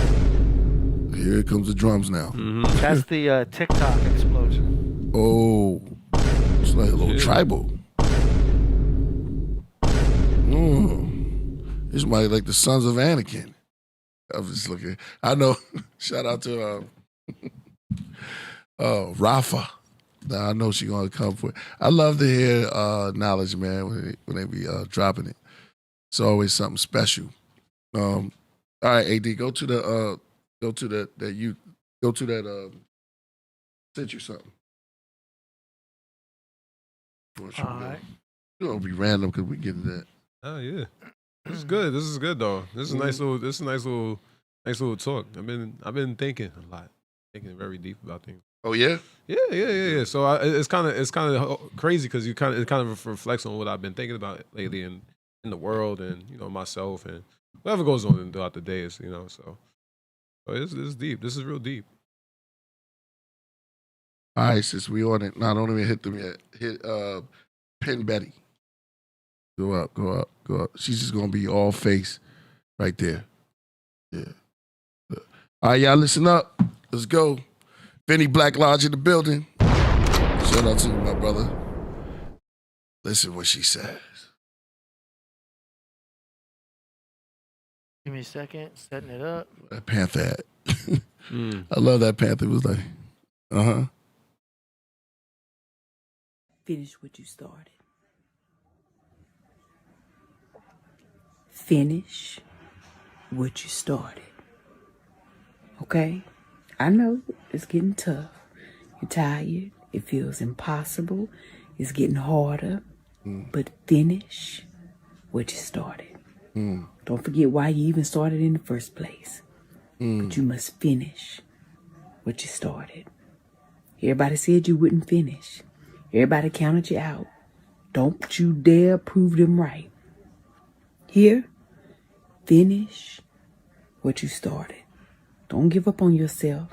Here comes the drums now. That's the TikTok explosion. Oh, it's like a little tribal. This might be like the Sons of Anakin. I was just looking. I know. Shout out to Rafa. Now I know she's gonna come for it. I love to hear knowledge, man, when they be dropping it. It's always something special. All right, AD, go to that sent you something. All right. It'll be random because we get into that. Oh yeah. This is good. This is good though. This is a nice little talk. I've been thinking a lot. Thinking very deep about things. Oh yeah? Yeah. So it's kind of crazy because it kind of reflects on what I've been thinking about lately in the world and myself and whatever goes on throughout the day is so it's deep. This is real deep. All right, since we on it, don't even hit them yet. Hit Pin Betty. Go up. She's just gonna be all face right there. Yeah. All right, y'all listen up. Let's go. Vinny Black Lodge in the building. Shout out to you, my brother. Listen what she says. Give me a second. Setting it up. That Panther hat. I love that Panther. It was like, Finish what you started. Finish what you started. Okay? I know it's getting tough. You're tired. It feels impossible. It's getting harder. But finish what you started. Don't forget why you even started in the first place. But you must finish what you started. Everybody said you wouldn't finish. Everybody counted you out. Don't you dare prove them right. Here, finish what you started. Don't give up on yourself.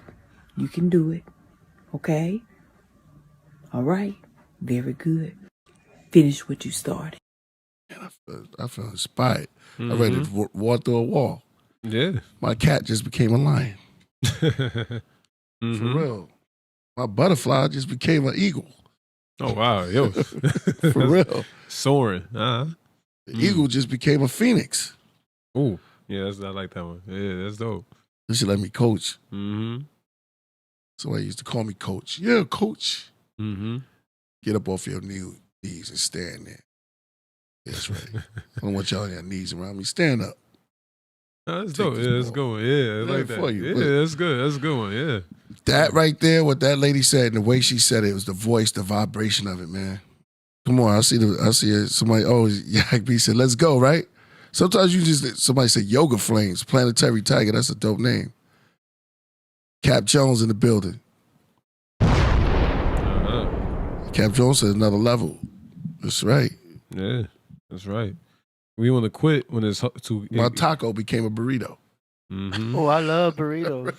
You can do it. Okay? All right. Very good. Finish what you started. I feel inspired. I'm ready to walk through a wall. Yeah. My cat just became a lion. For real. My butterfly just became an eagle. Oh, wow. Yo. For real. Soaring. The eagle just became a phoenix. Ooh. Yeah, I like that one. Yeah, that's dope. They should let me coach. Somebody used to call me coach. Yeah, coach. Get up off your knees and stand there. That's right. I don't want y'all on your knees around me. Stand up. That's dope. Yeah, that's good one. Yeah, I like that. For you. Yeah, that's good. That's a good one. Yeah. That right there, what that lady said, and the way she said it was the voice, the vibration of it, man. Come on, I see it. Somebody, Yage said, let's go, right? Sometimes somebody say yoga flames, planetary tiger. That's a dope name. Cap Jones in the building. Cap Jones said another level. That's right. Yeah, that's right. We want to quit when it's too. My taco became a burrito. Oh, I love burritos.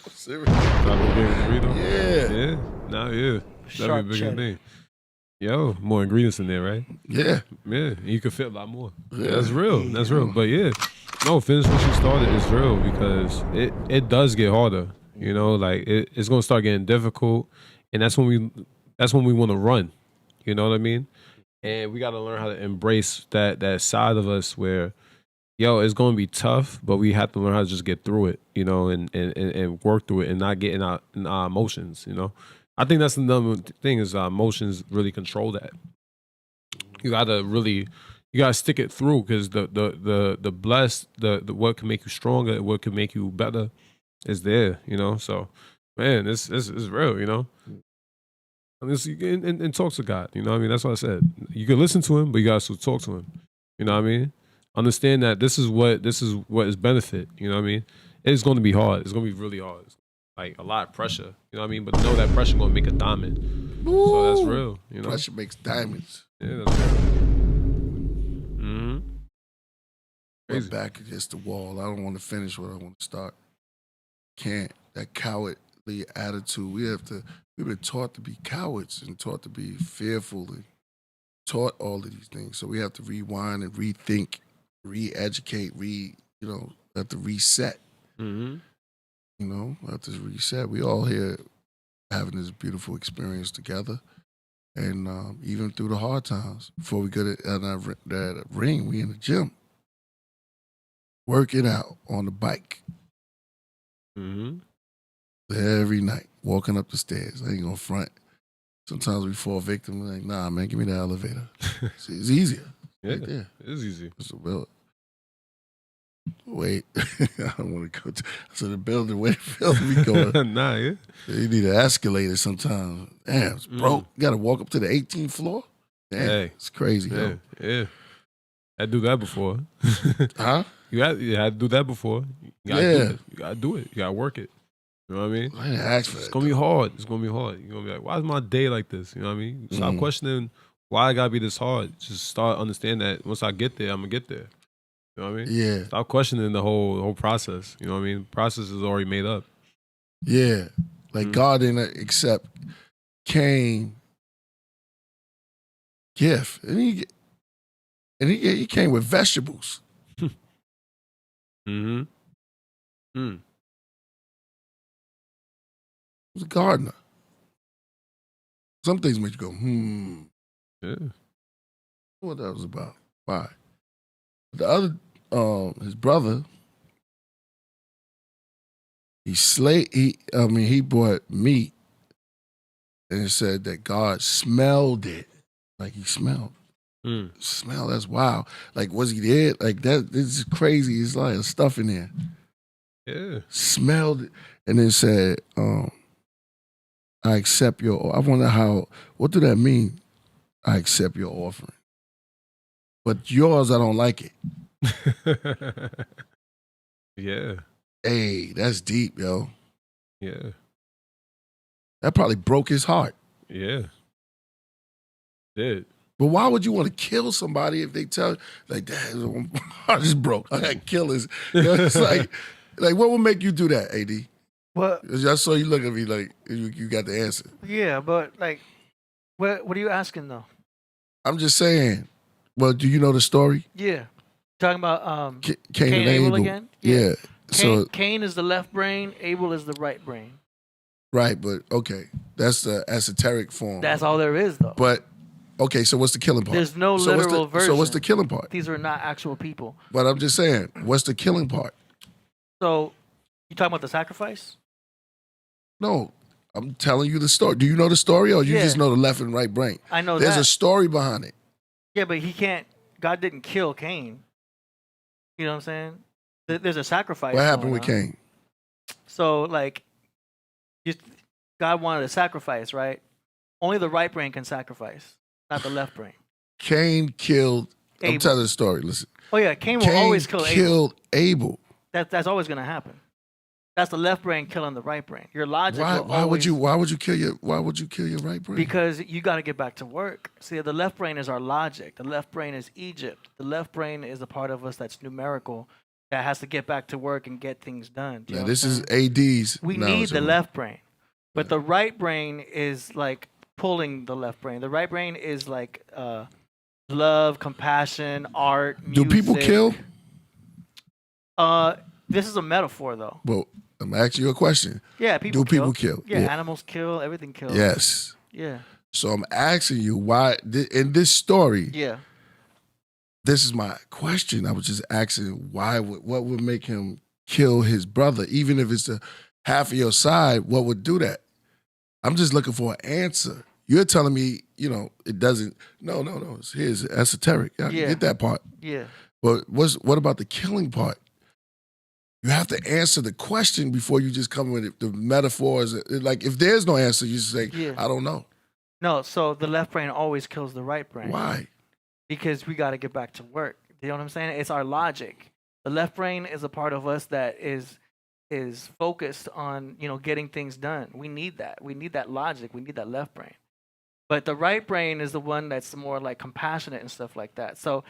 Taco became a burrito? Yeah. Yeah. That'd be a bigger thing. Yo, more ingredients in there, right? Yeah. Yeah, you can fit a lot more. Yeah. That's real. But yeah, no, finish what you started is real because it does get harder. Like it's gonna start getting difficult, and that's when we want to run. You know what I mean? And we got to learn how to embrace that side of us where, it's going to be tough, but we have to learn how to just get through it, and work through it and not get in our emotions, I think that's another thing is our emotions really control that. You got to stick it through because the blessed, the what can make you stronger, what can make you better is there, So, man, it's real, And talk to God. You know what I mean? That's what I said. You can listen to him, but you got to talk to him. You know what I mean? Understand that this is what is benefit. You know what I mean? It's going to be hard. It's going to be really hard. It's like a lot of pressure. You know what I mean? But know that pressure going to make a diamond. So that's real. Pressure makes diamonds. Yeah, that's right. Mm-hmm. We're back against the wall. I don't want to finish what I want to start. Can't. That cowardly attitude. We've been taught to be cowards and taught to be fearful and taught all of these things. So we have to rewind and rethink, re-educate, have to reset. Mm-hmm. Have to reset. We all here having this beautiful experience together. And even through the hard times, before we get at that ring, we in the gym. Working out on the bike. Mm-hmm. Every night, walking up the stairs. I ain't gonna front. Sometimes we fall victim. Like, nah, man, give me the elevator. It's easier. Yeah, right there. it is easy. It's a build. Wait, I don't want to go to the building. Where the hell we going? Nah, yeah. You need an escalator sometimes. Damn, it's broke. You got to walk up to the 18th floor? Damn, it's crazy, yo. Yeah. I do that before. Huh? You had to do that before. You gotta do it. You gotta work it. You know what I mean? I didn't ask for It's that. gonna be hard. It's gonna be hard. You're gonna be like, why is my day like this? You know what I mean? Stop questioning why it gotta be this hard. Just start understanding that once I get there, I'm gonna get there. You know what I mean? Yeah. Stop questioning the whole process. You know what I mean? The process is already made up. Yeah. Like God didn't accept Cain's gift. And he came with vegetables. Mm-hmm. He was a gardener. Some things make you go, Yeah. What that was about. Why? The other, his brother, he brought meat and it said that God smelled it. Like he smelled. Smell, that's wild. Like, was he there? Like, this is crazy. It's like stuff in there. Yeah. Smelled it. And then said, I accept I wonder what do that mean? I accept your offering. But yours, I don't like it. Yeah. Hey, that's deep, yo. Yeah. That probably broke his heart. Yeah. Did. But why would you want to kill somebody if they tell you, like, Dad, my heart is broke. I got to kill this. It's like, what would make you do that, AD? What? I saw you look at me like you got the answer. Yeah, but like, what are you asking though? I'm just saying. Well, do you know the story? Yeah, talking about Cain and Abel again. Yeah. Cain is the left brain. Abel is the right brain. Right, but okay, that's the esoteric form. That's all there is, though. But okay, so what's the killing part? There's no literal version. So what's the killing part? These are not actual people. But I'm just saying, what's the killing part? So you talking about the sacrifice? No, I'm telling you the story. Do you know the story, or you just know the left and right brain? I know There's that. a story behind it. Yeah, but he can't. God didn't kill Cain. You know what I'm saying? There's a sacrifice. What happened with on. Cain? So, like, God wanted a sacrifice, right? Only the right brain can sacrifice, not the left brain. Cain killed. Abel. I'm telling the story. Listen. Oh yeah, Cain will always kill Abel. Killed Abel. That's always going to happen. That's the left brain killing the right brain. Your logic. Why would you kill your right brain? Because you got to get back to work. See, the left brain is our logic. The left brain is Egypt. The left brain is a part of us that's numerical, that has to get back to work and get things done. Yeah, this is AD's. We need the left brain, but the right brain is like pulling the left brain. The right brain is like love, compassion, art, music. Do people kill? This is a metaphor, though. Well, I'm asking you a question. Yeah, people Do people kill? Yeah, animals kill. Everything kills. Yes. Yeah. So I'm asking you why in this story. Yeah. This is my question. I was just asking what would make him kill his brother, even if it's the half of your side. What would do that? I'm just looking for an answer. You're telling me, it doesn't. No. It's esoteric. I can get that part. Yeah. But what about the killing part? You have to answer the question before you just come with the metaphors. Like, if there's no answer, you just say, I don't know. No, so the left brain always kills the right brain. Why? Because we got to get back to work. You know what I'm saying? It's our logic. The left brain is a part of us that is focused on, getting things done. We need that. We need that logic. We need that left brain. But the right brain is the one that's more like compassionate and stuff like that. So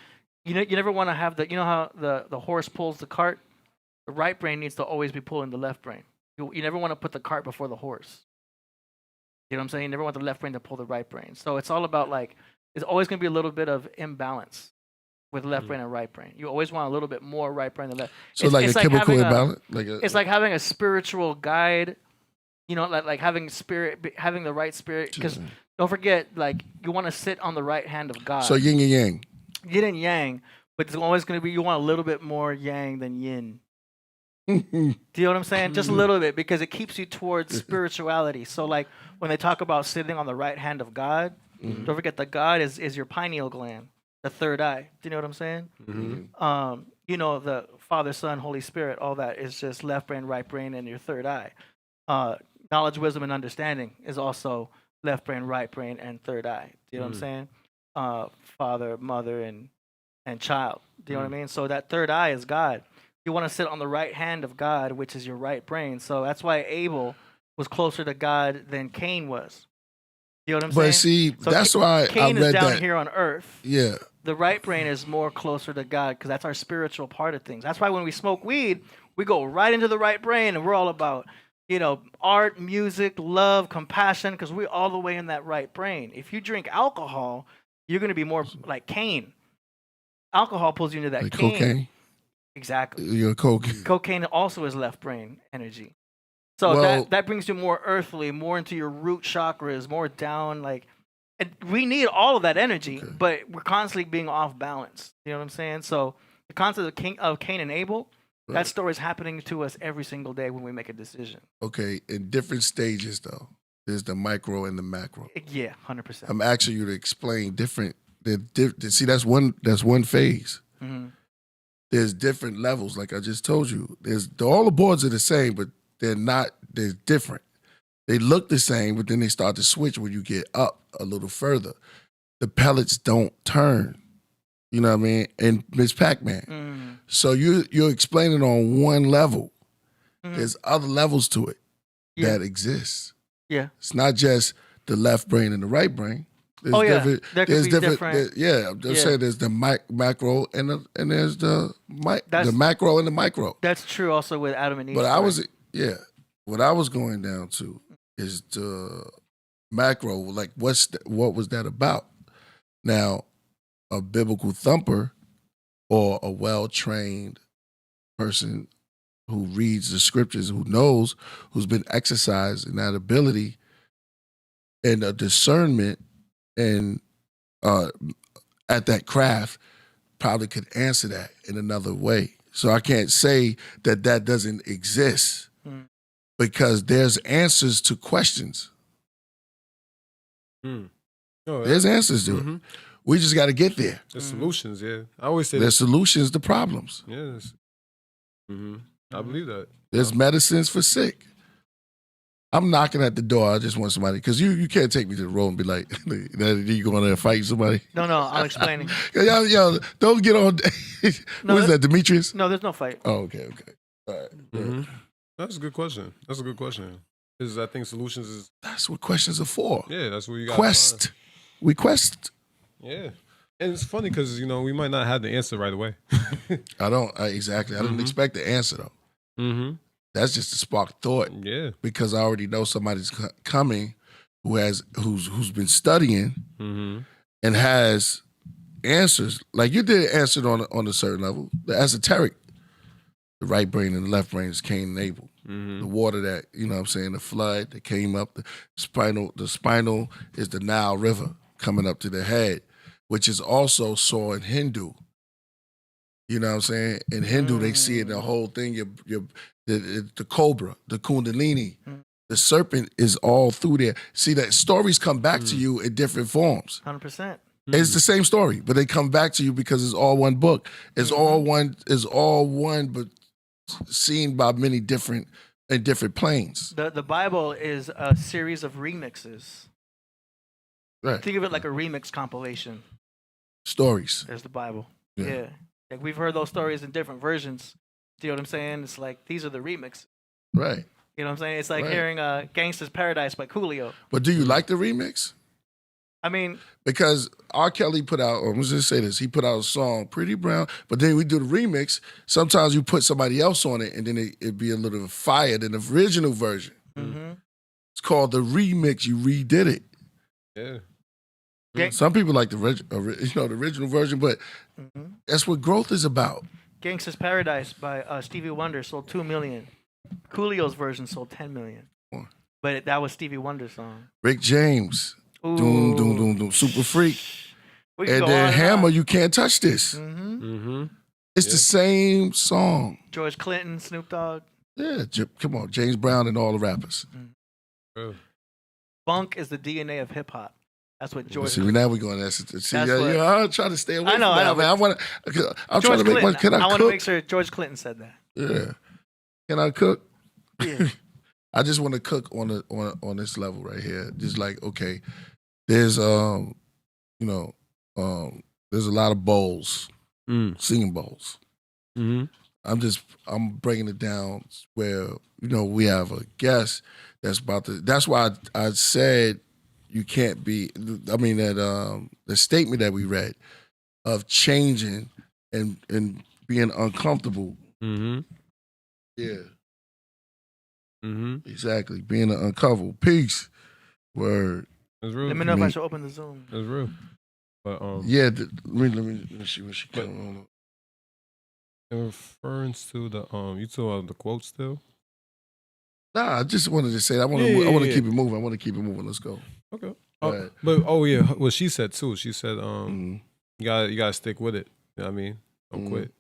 you never want to have you know how the horse pulls the cart? The right brain needs to always be pulling the left brain. You never want to put the cart before the horse. You know what I'm saying? You never want the left brain to pull the right brain. So it's all about like, there's always going to be a little bit of imbalance with left brain and right brain. You always want a little bit more right brain than left. So it's like a chemical imbalance? It's like having a spiritual guide, you know, like having having the right spirit. Because don't forget, like, you want to sit on the right hand of God. So yin and yang. Yin and yang, but it's always going to be, you want a little bit more yang than yin. Do you know what I'm saying? Just a little bit, because it keeps you towards spirituality. So like when they talk about sitting on the right hand of God, don't forget that God is your pineal gland, the third eye. Do you know what I'm saying? You know, the Father, Son, Holy Spirit, all that is just left brain, right brain, and your third eye. Knowledge, wisdom, and understanding is also left brain, right brain, and third eye. Do you know what I'm saying? Father, mother, and child. Do you know what I mean? So that third eye is God. You want to sit on the right hand of God, which is your right brain. So that's why Abel was closer to God than Cain was. You know what I'm saying? But see, so that's why Cain I read is down that. here on earth. Yeah. The right brain is more closer to God because that's our spiritual part of things. That's why when we smoke weed, we go right into the right brain and we're all about, you know, art, music, love, compassion, because we're all the way in that right brain. If you drink alcohol, you're going to be more like Cain. Alcohol pulls you into that Like Cain. cocaine? Exactly. You're cocaine. Cocaine also is left brain energy. So Well- that brings you more earthly, more into your root chakras, more down. Like, and we need all of that energy, but we're constantly being off balance. You know what I'm saying? So the concept of Cain and Abel, that story is happening to us every single day when we make a decision. Okay, in different stages though. There's the micro and the macro. Yeah, 100%. I'm asking you to explain different. See, that's one phase. Mhm. There's different levels, like I just told you. All the boards are the same, but they're not. They're different. They look the same, but then they start to switch when you get up a little further. The pellets don't turn. You know what I mean? And Miss Pac-Man. So you're explaining on one level. There's other levels to it that exist. Yeah. It's not just the left brain and the right brain. There's Oh, yeah. different, There could there's be different. different- I'm just saying there's the macro and there's the macro and the micro. That's true also with Adam and Eve. But what I was going down to is the macro. Like, what was that about? Now, a biblical thumper or a well-trained person who reads the scriptures, who knows, who's been exercised in that ability and a discernment and at that craft, probably could answer that in another way. So I can't say that doesn't exist because there's answers to questions. There's answers to it. We just got to get there. There's solutions, yeah. I always say There's solutions to problems. Yes. I believe that. There's medicines for sick. I'm knocking at the door. I just want somebody, because you can't take me to the road and be like, you going there and fight somebody? No, I'm explaining. Yo, don't get on. No, What is that, Demetrius? No, there's no fight. Oh, okay. All right. That's a good question. Because I think solutions is... That's what questions are for. Yeah, that's what you got. Quest. We quest. Yeah. And it's funny because, we might not have the answer right away. Exactly. I didn't expect the answer, though. That's just a spark thought. Yeah. Because I already know somebody's coming who's been studying and has answers. Like you did answer it on a certain level. The esoteric, the right brain and the left brain is Cain and Abel. The water that, the flood that came up, the spinal is the Nile River coming up to the head, which is also saw in Hindu. You know what I'm saying? In Hindu, they see it, the whole thing, the cobra, the kundalini, the serpent is all through there. See, that stories come back to you in different forms. 100%. It's the same story, but they come back to you because it's all one book. It's all one, but seen by many different planes. The Bible is a series of remixes. Right. Think of it like a remix compilation. Stories. There's the Bible. Yeah. Yeah. Like we've heard those stories in different versions. Do you know what I'm saying? It's like these are the remixes. Right. You know what I'm saying? It's like Right. hearing Gangsta's Paradise by Coolio. But do you like the remix? I mean, because R. Kelly put out, or let's just say this, he put out a song, Pretty Brown, but then we do the remix. Sometimes you put somebody else on it, and then it'd be a little fire than the original version. It's called the remix. You redid it. Yeah. Some people like the original version, but that's what growth is about. Gangsta's Paradise by Stevie Wonder sold 2 million. Coolio's version sold 10 million. But that was Stevie Wonder's song. Rick James, Doom, Doom, Doom, Doom, Super Freak. We can And go then on and Hammer, on. You Can't Touch This. It's the same song. George Clinton, Snoop Dogg. Yeah, come on, James Brown and all the rappers. Funk is the DNA of hip hop. That's what George. See, now we're going. See, That's what- I'm trying to stay away I know, from that. I know, Man. I'm George trying to make one. Clinton, Can I want to cook? make sure George Clinton said that. Yeah. Can I cook? Yeah. I just want to cook on this level right here. Just like, okay, there's there's a lot of bowls, singing bowls. I'm bringing it down where we have a guest that's about to. That's why I said you can't be. I mean that the statement that we read of changing and being uncomfortable. Yeah. Exactly. Being uncomfortable. Peace. Word. That's real. Let me know if I should open the Zoom. That's real. But yeah. Let me see what she coming on. In reference to the you saw the quote still. Nah, I just wanted to say that. I want to keep it moving. I want to keep it moving. Let's go. Okay. Right. But what she said too. She said you gotta stick with it. You know what I mean? Don't quit.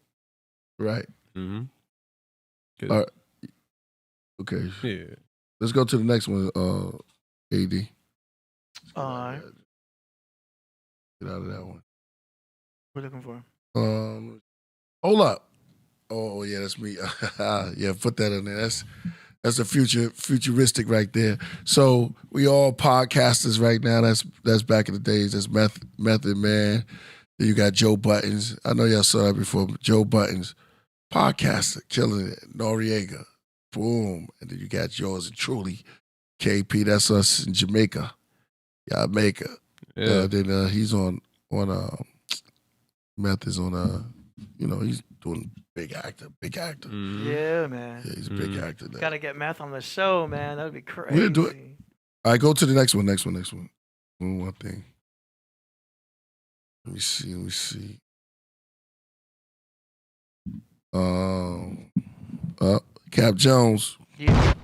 Right. All right. Okay. Yeah. Let's go to the next one. AD. All right. Get out of that one. We're looking for. Hold up. Oh yeah, that's me. Yeah, put that in there. That's a futuristic right there. So we all podcasters right now. That's back in the days. That's Method Man. Then you got Joe Buttons. I know y'all saw that before. Joe Buttons, podcaster, killing it. Noriega, boom. And then you got yours and truly, KP. That's us in Jamaica. Jamaica. Yeah. Then he's on Meth is on he's doing big actor. Yeah, man. Yeah, he's a big actor now. Gotta get Meth on the show, man. That would be crazy. We'll do it. All right, go to the next one. One more thing. Let me see. Cap Jones. Yeah.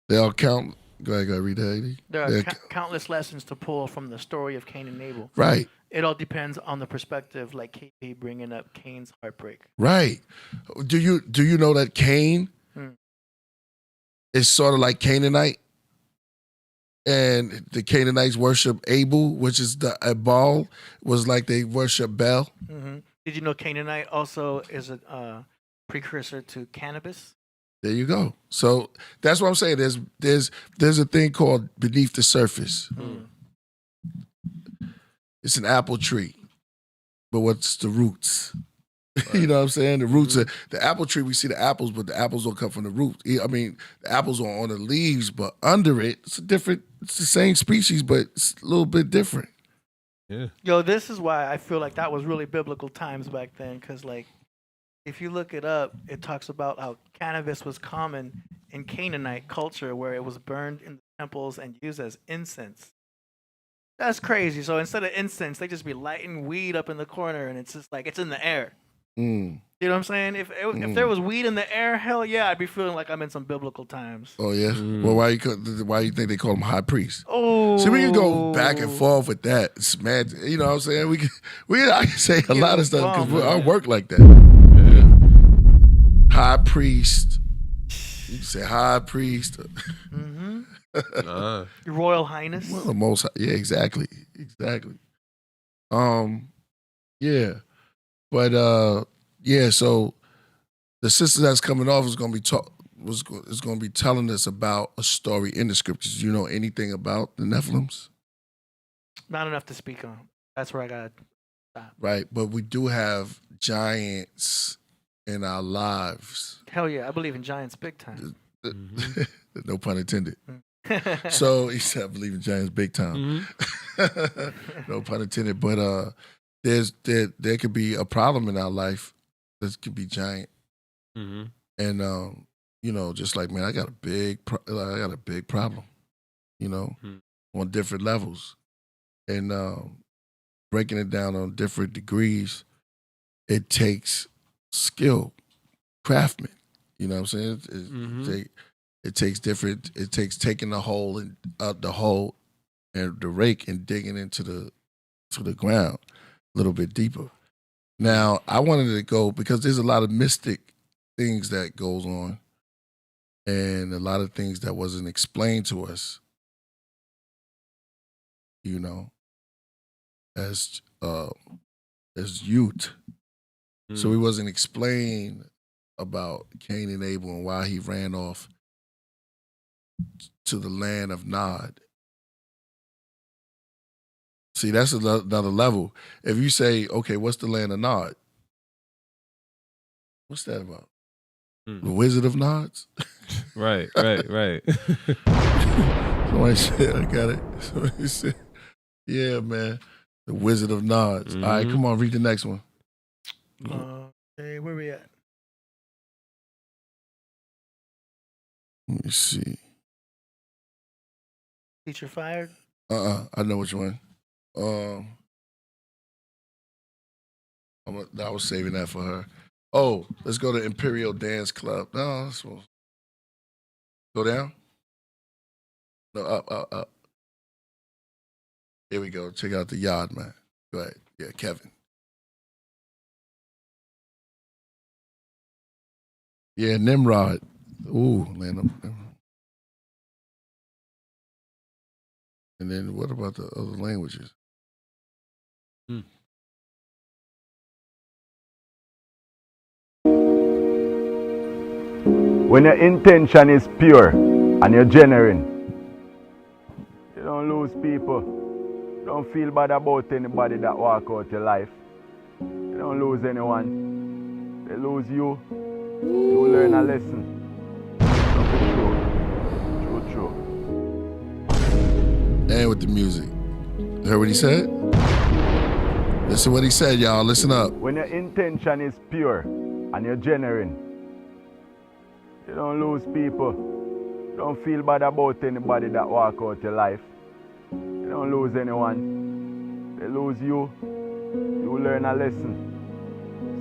They all count. Go ahead, read that, AD. There are countless lessons to pull from the story of Cain and Abel. Right. It all depends on the perspective, like KP bringing up Cain's heartbreak. Right. Do you know that Cain is sort of like Canaanite? And the Canaanites worship Abel, which is the Baal, was like they worship Bel. Did you know Canaanite also is a precursor to cannabis? There you go. So that's what I'm saying. There's a thing called beneath the surface. It's an apple tree, but what's the roots? You know what I'm saying? The roots are the apple tree. We see the apples, but the apples don't come from the root. I mean, the apples are on the leaves, but under it, it's the same species, but it's a little bit different. Yeah. Yo, this is why I feel like that was really biblical times back then, because like, if you look it up, it talks about how cannabis was common in Canaanite culture, where it was burned in the temples and used as incense. That's crazy. So instead of incense, they just be lighting weed up in the corner, and it's just like it's in the air. You know what I'm saying? If there was weed in the air, hell yeah, I'd be feeling like I'm in some biblical times. Oh yeah. Well, why you think they call him high priest? Oh, see, we can go back and forth with that. It's mad. You know what I'm saying? I can say a lot of stuff because I work like that. Yeah. High priest. You can say high priest. Your Royal Highness. Well, the most. Yeah, exactly. Yeah. But yeah, so the sister that's coming off is going to be telling us about a story in the scriptures. Do you know anything about the Nephilims? Not enough to speak on. That's where I got to stop. Right, but we do have giants in our lives. Hell yeah, I believe in giants big time. No pun intended. So he said, I believe in giants big time. No pun intended. But there could be a problem in our life that could be giant. And you know, just like, man, I got a big problem, you know, on different levels. And breaking it down on different degrees, it takes skill, craftsman. You know what I'm saying? It takes taking the hole and the rake and digging into the ground a little bit deeper. Now, I wanted to go because there's a lot of mystic things that goes on and a lot of things that wasn't explained to us, you know, as youth. So he wasn't explained about Cain and Abel and why he ran off to the land of Nod. See, that's another level. If you say, okay, what's the land of Nod? What's that about? The Wizard of Nods? Right. Somebody said, I got it. Somebody said, yeah, man, the Wizard of Nods. All right, come on, read the next one. Hey, where we at? Let me see. Teacher fired? I know which one. I was saving that for her. Oh, let's go to Imperial Dance Club. No, let's go down. No, up. Here we go. Check out the yard, man. Go ahead. Yeah, Kevin. Yeah, Nimrod. Ooh, land of Nimrod. And then what about the other languages? When your intention is pure and you're genuine, you don't lose people. You don't feel bad about anybody that walk out your life. You don't lose anyone. They lose you. You learn a lesson. True. And with the music. You heard what he said? Listen what he said, y'all. Listen up. When your intention is pure and you're genuine, you don't lose people. You don't feel bad about anybody that walk out your life. You don't lose anyone. They lose you. You learn a lesson.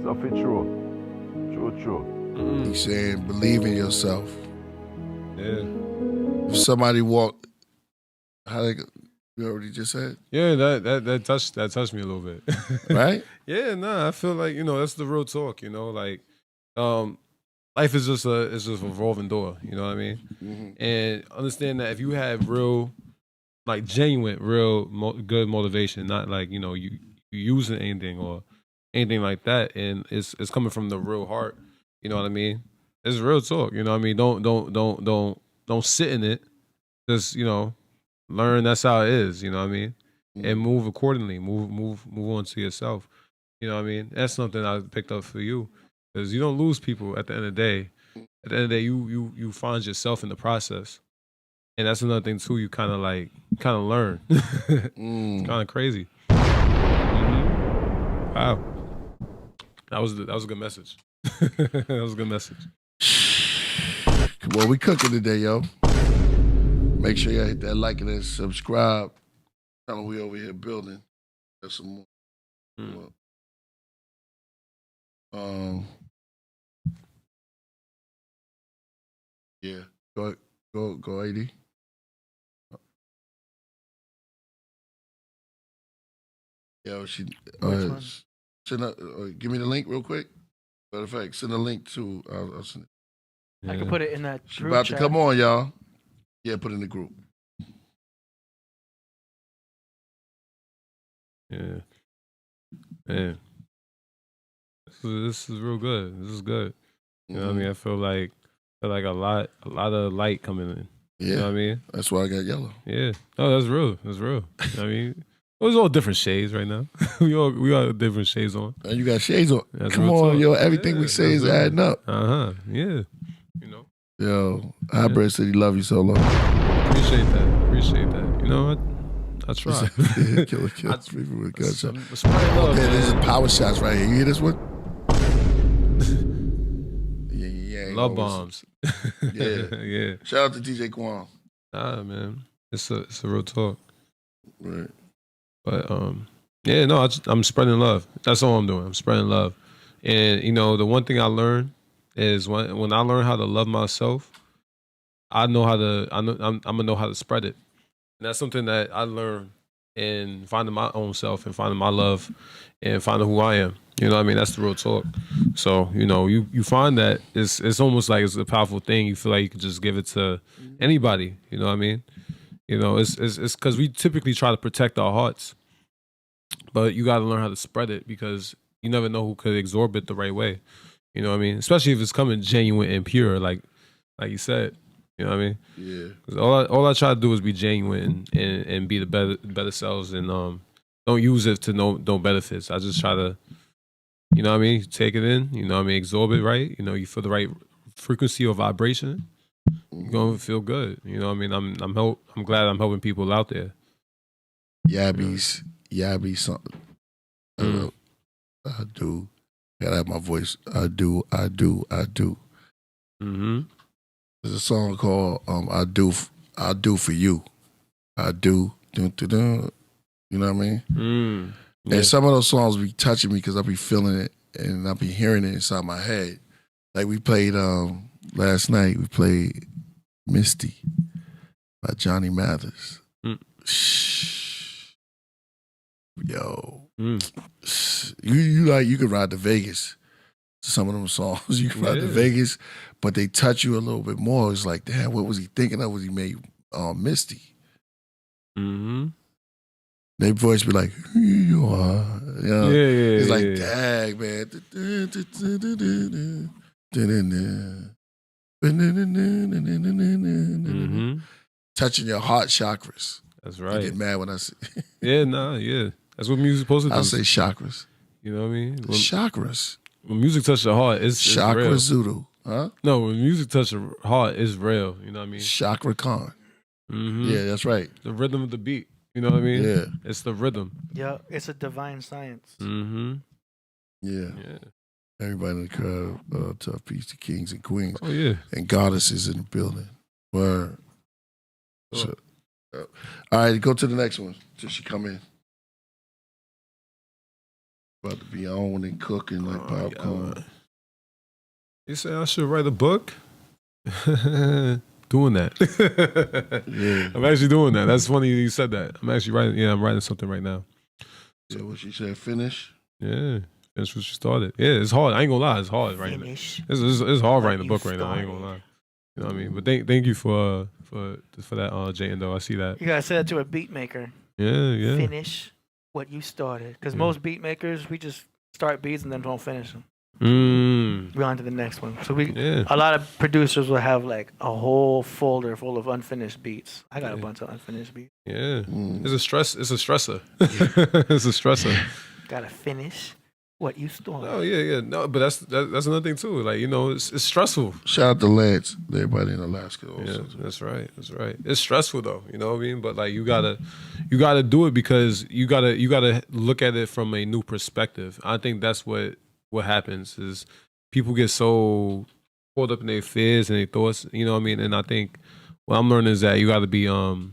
So for true. He's saying, believe in yourself. Yeah. If somebody walked, you already just said? Yeah, that touched me a little bit. Right? Yeah, I feel like, you know, that's the real talk, you know, like life is just a revolving door, you know what I mean? And understand that if you have real, like genuine, good motivation, not like, you know, you using anything or anything like that, and it's coming from the real heart, you know what I mean? It's real talk, you know what I mean? Don't sit in it. Just, you know, learn that's how it is, you know what I mean? And move accordingly. Move on to yourself. You know what I mean? That's something I picked up for you. Because you don't lose people at the end of the day. At the end of the day, you find yourself in the process. And that's another thing too, you kinda learn. It's kinda crazy. Wow. That was a good message. That was a good message. Well, we cooking today, yo. Make sure y'all hit that like and then subscribe. Tell them we over here building. There's some more. Yeah. Go, AD. Yo, give me the link real quick. Matter of fact, send a link to. I'll send it. I can put it in that She's group about chat. to come on, y'all. Yeah, put it in the group. Yeah. Man. This is real good. This is good. You know what I mean? I feel like a lot of light coming in. Yeah. You know what I mean? That's why I got yellow. Yeah. Oh, that's real. That's real. You know what I mean? It's all different shades right now. we all different shades on. And you got shades on. That's Come real on, talk. yo. Everything we say is adding up. Yeah. You know. Yo, Hybrid said he love you so long. Appreciate Appreciate that. You know what? I try. Killah kills people with gunshot. Spread love, Okay, there's man. power shots right here. You hear this one? yeah. Love bombs. Yeah. Yeah. Shout out to DJ Kwon. Ah, man. It's a real talk. Right. But yeah, no, I'm spreading love. That's all I'm doing. I'm spreading love. And you know, the one thing I learned is when I learn how to love myself, I'm gonna know how to spread it. And that's something that I learned in finding my own self and finding my love and finding who I am. You know what I mean? That's the real talk. So, you know, you find that it's almost like it's a powerful thing. You feel like you can just give it to anybody. You know what I mean? You know, it's because we typically try to protect our hearts, but you got to learn how to spread it because you never know who could absorb it the right way. You know what I mean? Especially if it's coming genuine and pure, like you said. You know what I mean? Yeah. Because all I try to do is be genuine and be the better selves and don't use it to no benefits. I just try to, you know what I mean, take it in. You know what I mean, absorb it right. You know, you feel the right frequency or vibration. You're gonna feel good. You know what I mean? I'm glad I'm helping people out there. Yabby's something. I do. Gotta have my voice. I do. Mm-hmm. There's a song called I do for you. I do. Dun, dun, dun. You know what I mean? Yeah. And some of those songs be touching me because I be feeling it and I be hearing it inside my head. Like we played last night. We played Misty by Johnny Mathis. Yo, you could ride to Vegas to some of them songs. You can ride to Vegas, but they touch you a little bit more. It's like, damn, what was he thinking of? Was he made Misty? Mm-hmm. Their voice be like, here you are. You know? Yeah. It's like, dang, man. Touching your heart chakras. That's right. I get mad when I say Yeah. That's what music's supposed to do. I'll say chakras. You know what I mean? Chakras. When music touches your heart, it's Chakra real. Zulu. Huh? No, when music touches your heart, it's real. You know what I mean? Chakra Khan. Mm-hmm. Yeah, that's right. The rhythm of the beat. You know what I mean? Yeah. It's the rhythm. Yeah, it's a divine science. Mm-hmm. Yeah. Everybody in the crowd, tough piece to kings and queens. Oh, yeah. And goddesses in the building. Word. So, all right, go to the next one till she come in. About to be on and cooking like popcorn. You say I should write a book? Doing that. Yeah. I'm actually doing that. That's funny you said that. I'm actually writing. Yeah, I'm writing something right now. So what she said, finish? Yeah. Finish what you started. Yeah, it's hard. I ain't gonna lie. It's hard writing it. It's hard writing a book right now. I ain't gonna lie. You know what I mean? But thank you for that, Jay and though. I see that. You gotta say that to a beat maker. Yeah. Finish what you started. Because most beat makers, we just start beats and then don't finish them. We're on to the next one. So a lot of producers will have like a whole folder full of unfinished beats. I got a bunch of unfinished beats. Yeah. It's a stressor. It's a stressor. Gotta finish what you started. Oh yeah. No, but that's another thing too. Like, you know, it's stressful. Shout out to Lance, everybody in Alaska also. Yeah, that's right. It's stressful though, you know what I mean? But like you gotta do it because you gotta look at it from a new perspective. I think that's what happens is people get so caught up in their fears and their thoughts, you know what I mean? And I think what I'm learning is that you gotta be you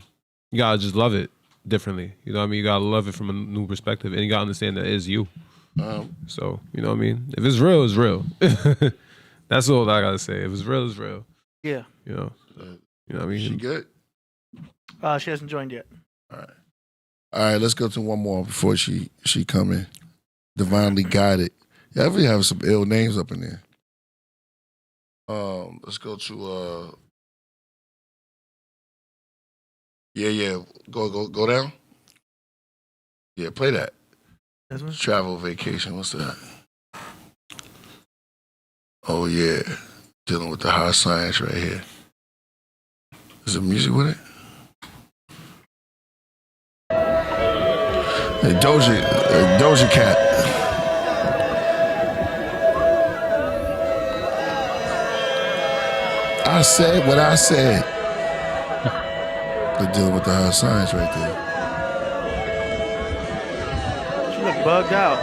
gotta just love it differently. You know what I mean? You gotta love it from a new perspective and you gotta understand that it's you. So, you know what I mean? If it's real, it's real. That's all I gotta say. If it's real, it's real. Yeah. You know what I mean? She good? She hasn't joined yet. All right, let's go to one more before she come in. Divinely Guided. Yeah, I really have some ill names up in there. Let's go to Go down. Yeah, play that. Travel vacation. What's that? Oh yeah, dealing with the high science right here. Is there music with it? Hey, Doja Cat. I said what I said. They're dealing with the high science right there. She look bugged out.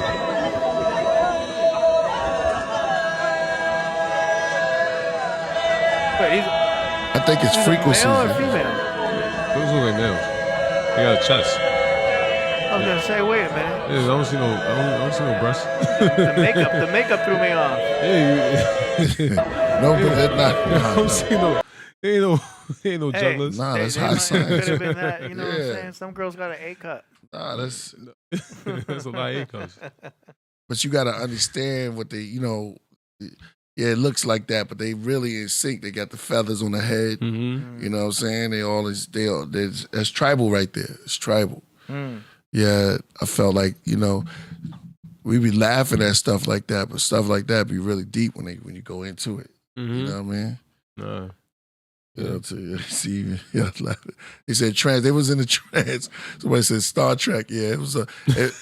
Wait, I think it's frequencies. male or female? Those look like males. They got a chest. I was gonna say, wait a minute. Yeah, I don't see no breasts. The makeup threw me off. No, but they're not. I don't see no. Ain't no jugglers. Nah, that's high Could science. have been that. You know what I'm saying? Some girls got an A cut. Nah, that's That's a lot of A cups. But you got to understand what they, yeah, it looks like that, but they really in sync. They got the feathers on the head. Mm-hmm. You know what I'm saying? That's tribal right there. It's tribal. Yeah, I felt like, we be laughing at stuff like that, but stuff like that be really deep when you go into it. Mm-hmm. You know what I mean? Nah. See, they said trans. They was in the trans. Somebody said Star Trek. Yeah, it was it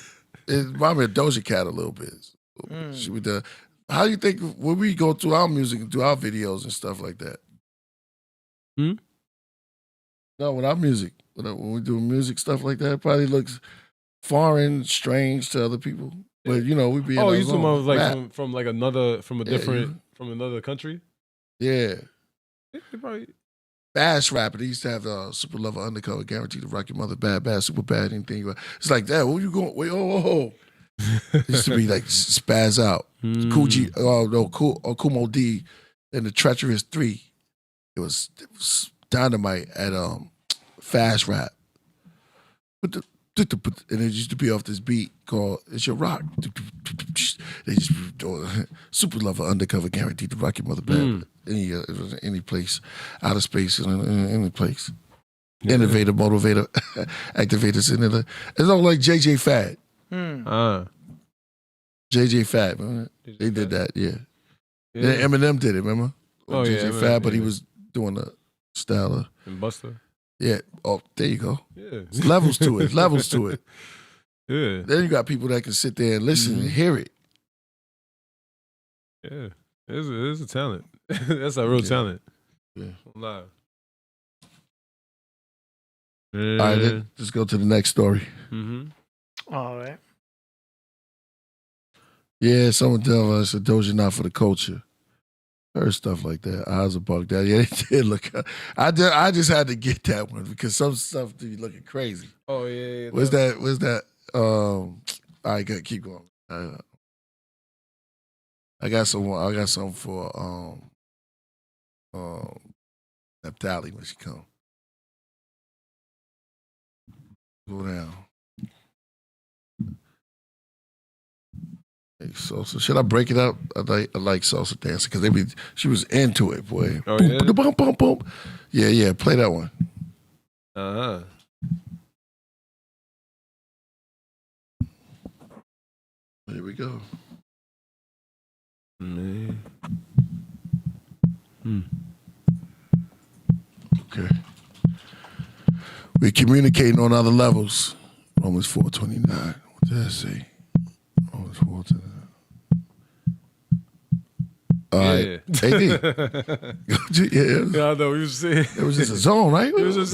reminded me of Doja Cat a little bit. How do you think when we go through our music and do our videos and stuff like that? No, with our music, when we do music stuff like that, it probably looks foreign, strange to other people. But we be. Oh, you talking about like from another country? Yeah. They probably. Fast rapper. They used to have super lover undercover, guaranteed to rock your mother, bad, super bad, anything you want. It's like that. Where you going? Wait, oh. It used to be like spaz out. Coogee, Kumo D and the Treacherous 3. It was dynamite at fast rap. And it used to be off this beat called It's Your Rock. They just super lover undercover, guaranteed to rock your mother bad. Any place, outer space, any place. Yeah. Innovator, motivator, activators in it. It's all like JJ Fad. JJ Fad, man. They did that, yeah. Then Eminem did it, remember? Oh, JJ Fad, but he was doing the style of. And Buster. Yeah. Oh, there you go. Yeah. It's levels to it. Levels to it. Yeah. Then you got people that can sit there and listen and hear it. Yeah. It's a talent. That's a real talent. Yeah. Live. All right, let's go to the next story. All right. Yeah, someone tell us a Doja not for the culture. Heard stuff like that. Eyes are bugged out. Yeah, they did look. I just had to get that one because some stuff be looking crazy. Oh yeah. Where's that? All right, good. Keep going. I got some for Naphtali when she come. Go down. Hey, salsa. Should I break it up? I like salsa dancing because she was into it, boy. Oh, boom, yeah? boom, boom, boom. Yeah. Play that one. Here we go. Okay. We're communicating on other levels. Romans 4:29. What did I say? Romans 4:29. All right. AD. Yeah, I know. We was saying. It was just a zone, right? It was just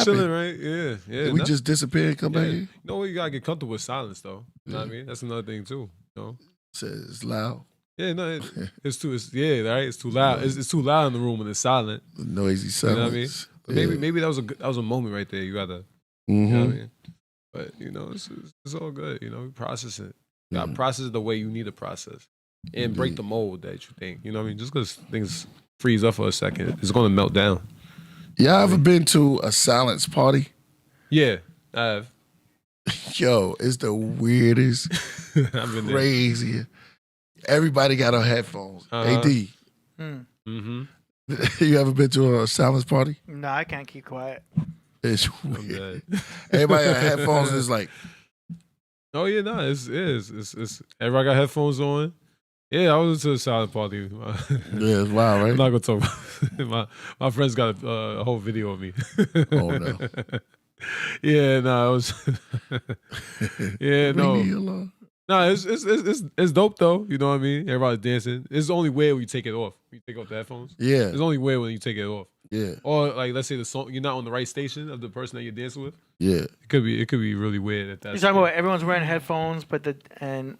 chilling, right? Yeah. Did we just disappear and come back here? You know, you gotta get comfortable with silence, though. You know what I mean? That's another thing too. Says it's loud. Yeah, no, it's too loud. It's too loud in the room when it's silent. The noisy silence. You know what I mean? Maybe that was a moment right there. You gotta, you know what I mean? But it's all good. We process it. You gotta process it the way you need to process, and break the mold that you think. You know what I mean? Just because things freeze up for a second, it's gonna melt down. Y'all ever been to a silence party? Yeah, I have. Yo, it's the weirdest, crazy. Everybody got on headphones. AD. You ever been to a silence party? No, I can't keep quiet. It's weird. Everybody got headphones. It's like, oh yeah, no, it's everybody got headphones on. Yeah, I was to a silent party. Yeah, it's wild, right? I'm not gonna talk about my friends got a whole video of me. Oh no. Yeah, no, it was. Yeah, no. No, it's dope though. You know what I mean? Everybody's dancing. It's the only way when you take it off. You take off the headphones. Yeah. It's the only way when you take it off. Yeah. Or like, let's say the song, you're not on the right station of the person that you're dancing with. Yeah. It could be really weird if that's. You're talking about everyone's wearing headphones, and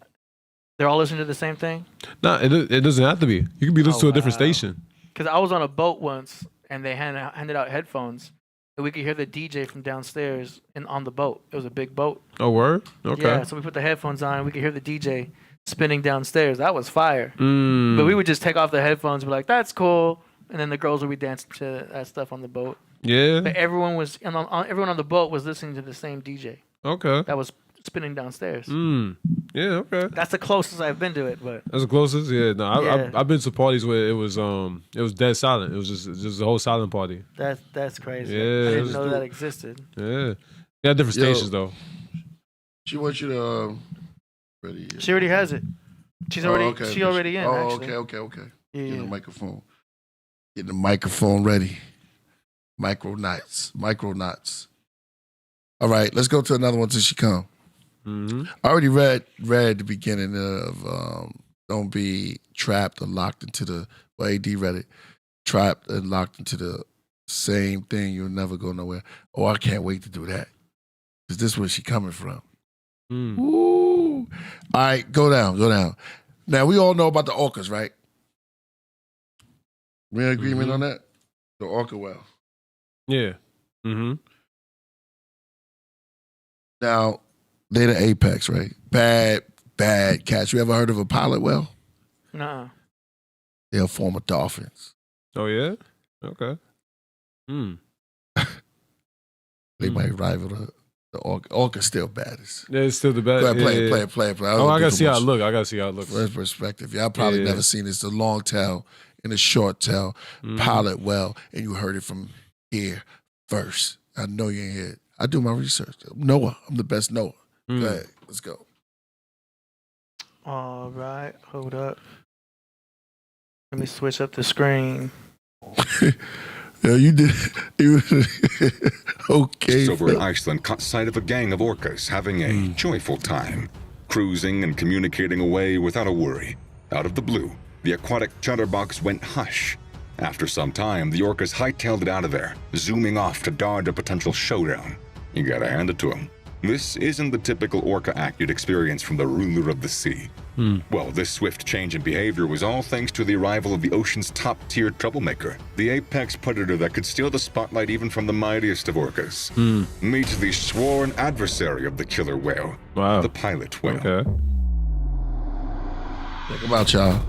they're all listening to the same thing? No, it doesn't have to be. You could be listening to a different station. Because I was on a boat once, and they handed out headphones, and we could hear the DJ from downstairs on the boat. It was a big boat. Oh, word? Okay. Yeah, so we put the headphones on, and we could hear the DJ spinning downstairs. That was fire. Mm. But we would just take off the headphones and be like, that's cool. And then the girls would be dancing to that stuff on the boat. Yeah. But everyone on the boat was listening to the same DJ. Okay. That was spinning downstairs. Yeah, okay. That's the closest I've been to it, but That's the closest. Yeah, no, Yeah. I've been to parties where it was dead silent. It was just a whole silent party. that's crazy. Yeah, I didn't it's know dope. that existed. Yeah, they have different Yo. stations though. She wants you to ready. She already has it. She's already okay. she already in. Oh, actually. okay. Yeah, Get yeah. the microphone. Get the microphone ready. Micronauts. All right, let's go to another one till she come. Mm-hmm. I already read the beginning of don't be trapped or locked into the. Well, AD read it. Trapped and locked into the same thing. You'll never go nowhere. Oh, I can't wait to do that. Because this is where she coming from. Woo. All right, go down. Now, we all know about the orcas, right? We in agreement on that? The orca well. Yeah. Mm-hmm. Now, they're the apex, right? Bad cats. You ever heard of a pilot whale? Nuh-uh. They're a form of dolphins. Oh yeah. Okay. They might rival the orca. Orca's still baddest. Yeah, it's still the best. Go ahead, play yeah, it, play it. Oh, I gotta see how it look. I gotta see how it looks. First perspective. Y'all probably Yeah. never seen this. The long tail and the short tail pilot whale, and you heard it from here first. I know you ain't hear it. I do my research. Noah. I'm the best Noah. Go ahead. Let's go. All right, hold up. Let me switch up the screen. Yeah, you did. Okay. Over in Iceland, caught sight of a gang of orcas having a joyful time, cruising and communicating away without a worry. Out of the blue, the aquatic chatterbox went hush. After some time, the orcas hightailed it out of there, zooming off to dodge a potential showdown. You gotta hand it to them. This isn't the typical orca act you'd experience from the ruler of the sea. Well, this swift change in behavior was all thanks to the arrival of the ocean's top-tier troublemaker, the apex predator that could steal the spotlight even from the mightiest of orcas. Meet the sworn adversary of the killer whale, the pilot whale. Okay. Think about y'all.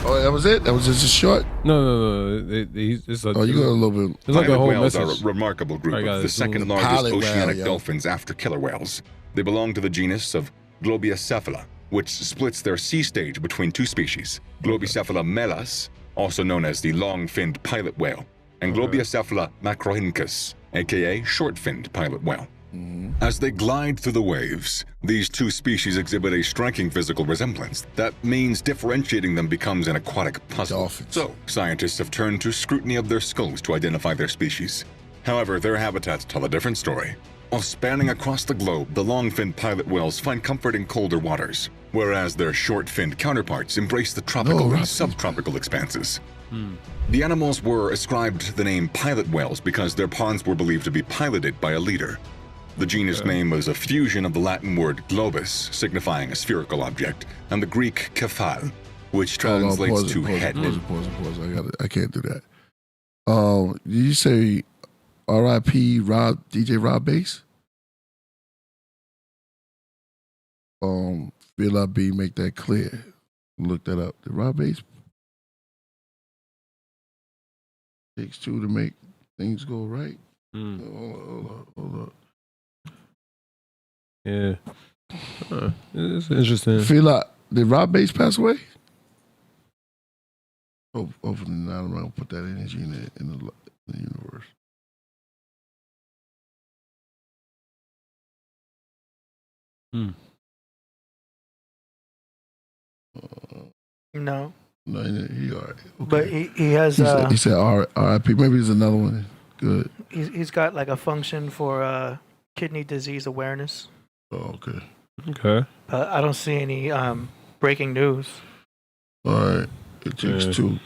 Oh, that was it? That was just a short? No. It's like, you got a little bit. It's like a Pilot whole whales message. are a remarkable group I got of the it. second largest Pilot whale, oceanic yo. dolphins after killer whales. They belong to the genus of Globiacephala, which splits their sea stage between two species, Globicephala melas, also known as the long-finned pilot whale, and Globiacephala macrohynchus, aka short-finned pilot whale. As they glide through the waves, these two species exhibit a striking physical resemblance. That means differentiating them becomes an aquatic puzzle. So, scientists have turned to scrutiny of their skulls to identify their species. However, their habitats tell a different story. While spanning across the globe, the long-finned pilot whales find comfort in colder waters, whereas their short-finned counterparts embrace the tropical and subtropical expanses. The animals were ascribed the name pilot whales because their ponds were believed to be piloted by a leader. The genus name was a fusion of the Latin word globus, signifying a spherical object, and the Greek kephal, which translates to head. Pause. I can't do that. Did you say R.I.P. DJ Rob Bass? Feel I be make that clear. Look that up. Did Rob Bass takes two to make things go right? Hold up. Yeah. It's interesting. Feel like did Rob Bass pass away? Hopefully not. I'm not gonna put that energy in the universe. No. No, he all right. Okay. But he has. He said R.I.P. Maybe there's another one. Good. He's got like a function for kidney disease awareness. Oh, okay. Okay. I don't see any breaking news. All right. It takes two.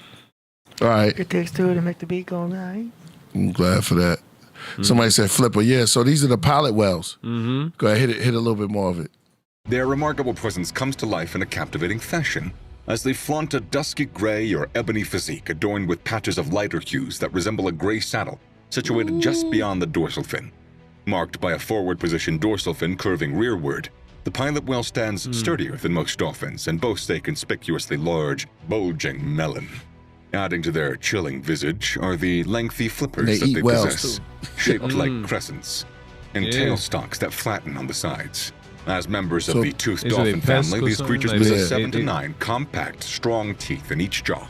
All right. It takes two to make the beat go right. I'm glad for that. Somebody said flipper. Yeah, so these are the pilot whales. Mm-hmm. Go ahead, hit a little bit more of it. Their remarkable presence comes to life in a captivating fashion as they flaunt a dusky gray or ebony physique adorned with patches of lighter hues that resemble a gray saddle situated just beyond the dorsal fin. Marked by a forward-positioned dorsal fin curving rearward, the pilot whale stands sturdier than most dolphins and boasts a conspicuously large, bulging melon. Adding to their chilling visage are the lengthy flippers that they possess, shaped like crescents, and tail stalks that flatten on the sides. As members of the toothed dolphin family, these creatures possess 7 to 9 compact, strong teeth in each jaw.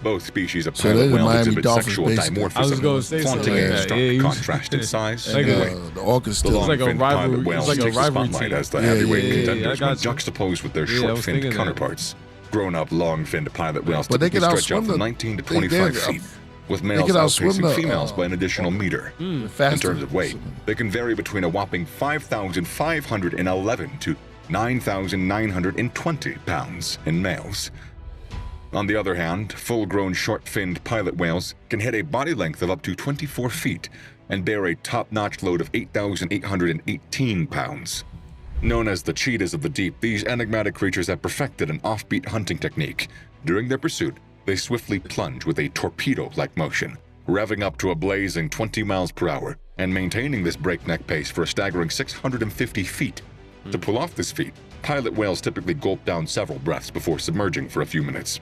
Both species of pilot whale exhibit sexual dimorphism, flaunting a stark contrast in size and weight. The orcas The still long-finned pilot whales take the spotlight as the heavyweight contenders when juxtaposed with their short-finned counterparts. Grown-up long-finned pilot whales typically stretch out from 19 to 25 feet, with males outpacing females by an additional meter. In terms of weight, they can vary between a whopping 5,511 to 9,920 pounds in males. On the other hand, full-grown short-finned pilot whales can hit a body length of up to 24 feet and bear a top-notch load of 8,818 pounds. Known as the cheetahs of the deep, these enigmatic creatures have perfected an offbeat hunting technique. During their pursuit, they swiftly plunge with a torpedo-like motion, revving up to a blazing 20 miles per hour and maintaining this breakneck pace for a staggering 650 feet. To pull off this feat, pilot whales typically gulp down several breaths before submerging for a few minutes.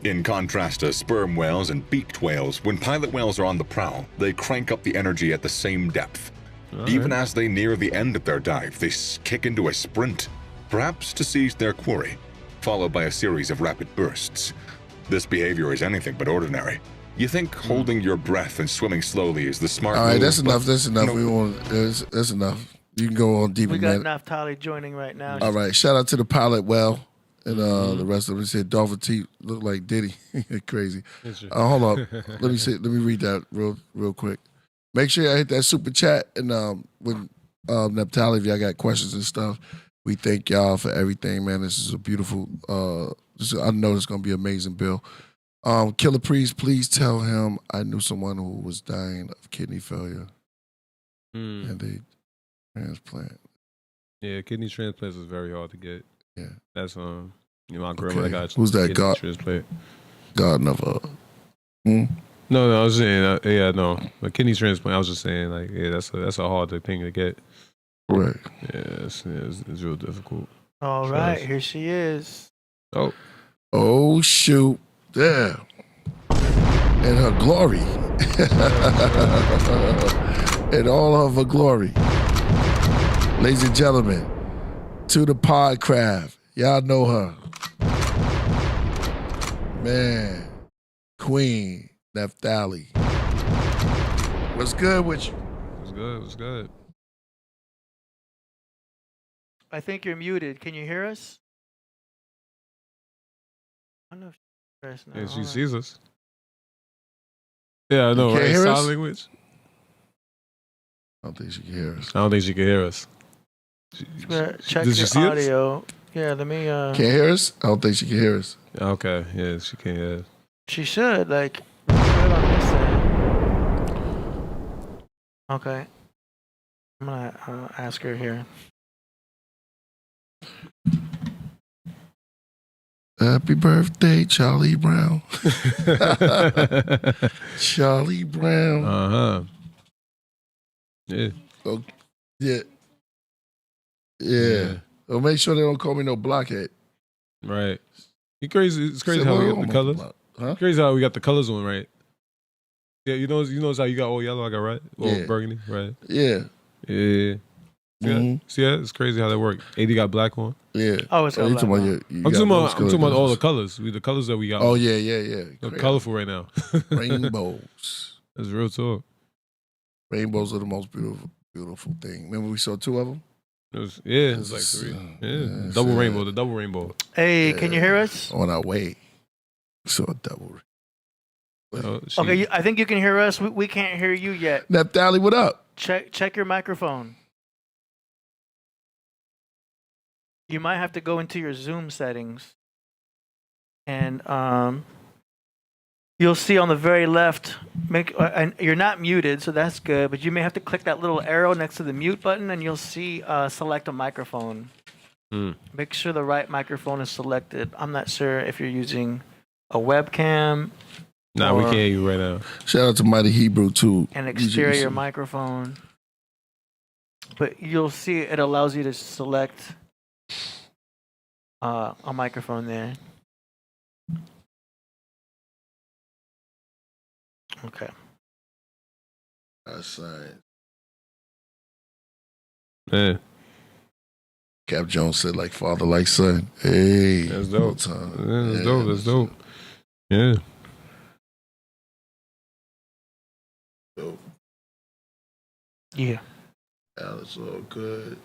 In contrast to sperm whales and beaked whales, when pilot whales are on the prowl, they crank up the energy at the same depth. Even as they near the end of their dive, they kick into a sprint, perhaps to seize their quarry, followed by a series of rapid bursts. This behavior is anything but ordinary. You think holding your breath and swimming slowly is the smart All right, move, that's enough. but That's enough. no. We want. That's enough. You can go on deeper. We got man. Naphtali joining right now. All right. Shout out to the pilot whale and the rest of them. Said dolphin teeth look like Diddy. Crazy. Hold on. Let me see. Let me read that real quick. Make sure y'all hit that super chat and with Naphtali if y'all got questions and stuff. We thank y'all for everything, man. This is a beautiful. I know it's gonna be amazing, Bill. Killah Priest, please tell him I knew someone who was dying of kidney failure and they transplant. Yeah, kidney transplants is very hard to get. Yeah, that's my grandmother got. Who's that? kidney God transplant. God never. No, I was saying, a kidney transplant. I was just saying, like, yeah, that's a hard thing to get. Right. Yeah, it's real difficult. All right, here she is. Oh shoot! Damn. In her glory, in all of her glory, ladies and gentlemen, to the Podcraft. Y'all know her, man. Queen Naphtali. What's good with you? What's good? I think you're muted. Can you hear us? I don't know if she's pressed now. Yeah, she Hold on. sees us. Yeah, I know, You can't right? hear Sign us? language. I don't think she can hear us. I don't think she can hear us. Check Did she your see us? audio. Yeah, let me. Can't hear us? I don't think she can hear us. Okay, yeah, she can't hear us. She should like. Good on this end. Okay. I'm gonna ask her here. Happy birthday, Charlie Brown. Charlie Brown. Yeah. Oh, yeah. Yeah. Well, make sure they don't call me no blockhead. Right. You crazy? It's crazy Say, how we well, got the I'm colors. block- Huh? Crazy how we got the colors on, right? Yeah, you know how you got all yellow, I got right, all Yeah. burgundy, right? Yeah. Yeah. See that? It's crazy how that works. AD got black on. Yeah. Oh, it's got you black talking about on. you I'm got talking rose about colored all glasses. the colors. The colors that we got. Oh, on. yeah. They're colorful right now. Rainbows. That's real talk. Rainbows are the most beautiful thing. Remember we saw two of them? It's like three. Yeah, double rainbow. The double rainbow. Hey, can you hear us? On our way. So a double. Okay, I think you can hear us. We can't hear you yet. Naphtali, what up? Check your microphone. You might have to go into your Zoom settings and You'll see on the very left, and you're not muted, so that's good, but you may have to click that little arrow next to the mute button, and you'll see select a microphone. Make sure the right microphone is selected. I'm not sure if you're using a webcam. Nah, we can't hear you right now. Shout out to Mighty Hebrew, too. An exterior microphone. But you'll see it allows you to select a microphone there. Okay. That's right. Man. Cap Jones said, like father, like son. Hey. That's dope. That's dope. That's dope. Yeah. Dope. Yeah. That's all good.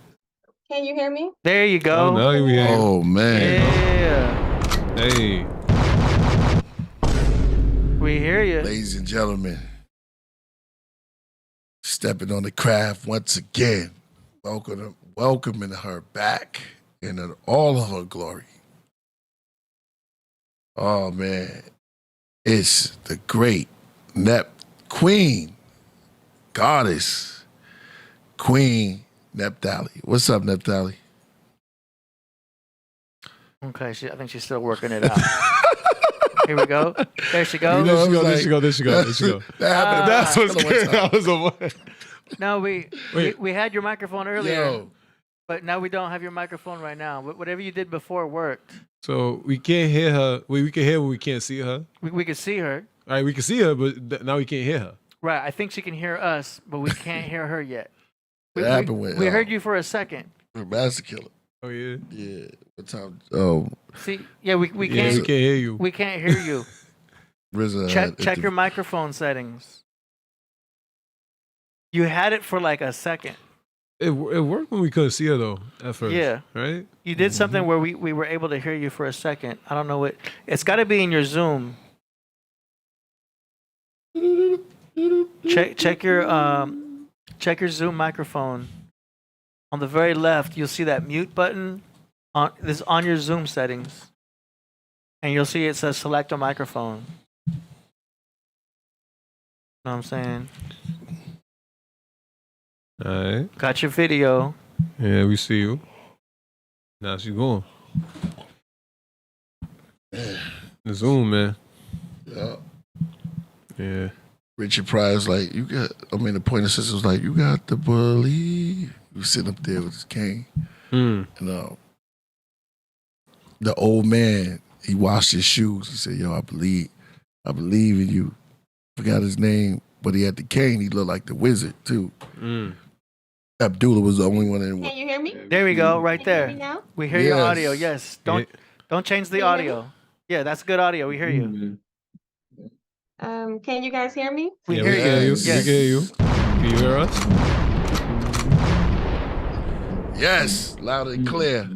Can you hear me? There you go. Oh, now we hear you. Oh, man. Yeah. Hey. We hear you. Ladies and gentlemen, stepping on the craft once again. Welcoming her back in all of her glory. Oh, man. It's the great Queen, Goddess, Queen Naphtali. What's up, Naphtali? Okay, I think she's still working it out. Here we go. There she goes. There she go. That's what's good. That was a No, we had your microphone earlier, but now we don't have your microphone right now. But whatever you did before worked. So we can't hear her. We can hear when we can't see her. We can see her. All right, we can see her, but now we can't hear her. Right. I think she can hear us, but we can't hear her yet. We heard you for a second. Master Killer. Oh yeah. Yeah. What time? Oh. See, yeah, we can't. We can't hear you. We can't hear you. RZA check your microphone settings. You had it for like a second. It worked when we couldn't see her though at first. Yeah. Right. You did something where we were able to hear you for a second. I don't know what. It's got to be in your Zoom. Check your Zoom microphone. On the very left, you'll see that mute button on your Zoom settings. And you'll see it says select a microphone. Know what I'm saying? All right. Got your video. Yeah, we see you. Now she's going. The Zoom, man. Yeah. Yeah. Richard Pryor's like, the Pointer Sisters was like, you got to believe. He was sitting up there with his cane. And the old man, he washed his shoes. He said, yo, I believe in you. Forgot his name, but he had the cane. He looked like the wizard, too. Abdullah was the only one in. Can you hear me? There we go, right there. Can you hear me now? We hear your audio, yes. Don't change the audio. Yeah, that's good audio. We hear you. Can you guys hear me? We hear you. Yes. We can hear you. Can you hear us? Yes, loud and clear.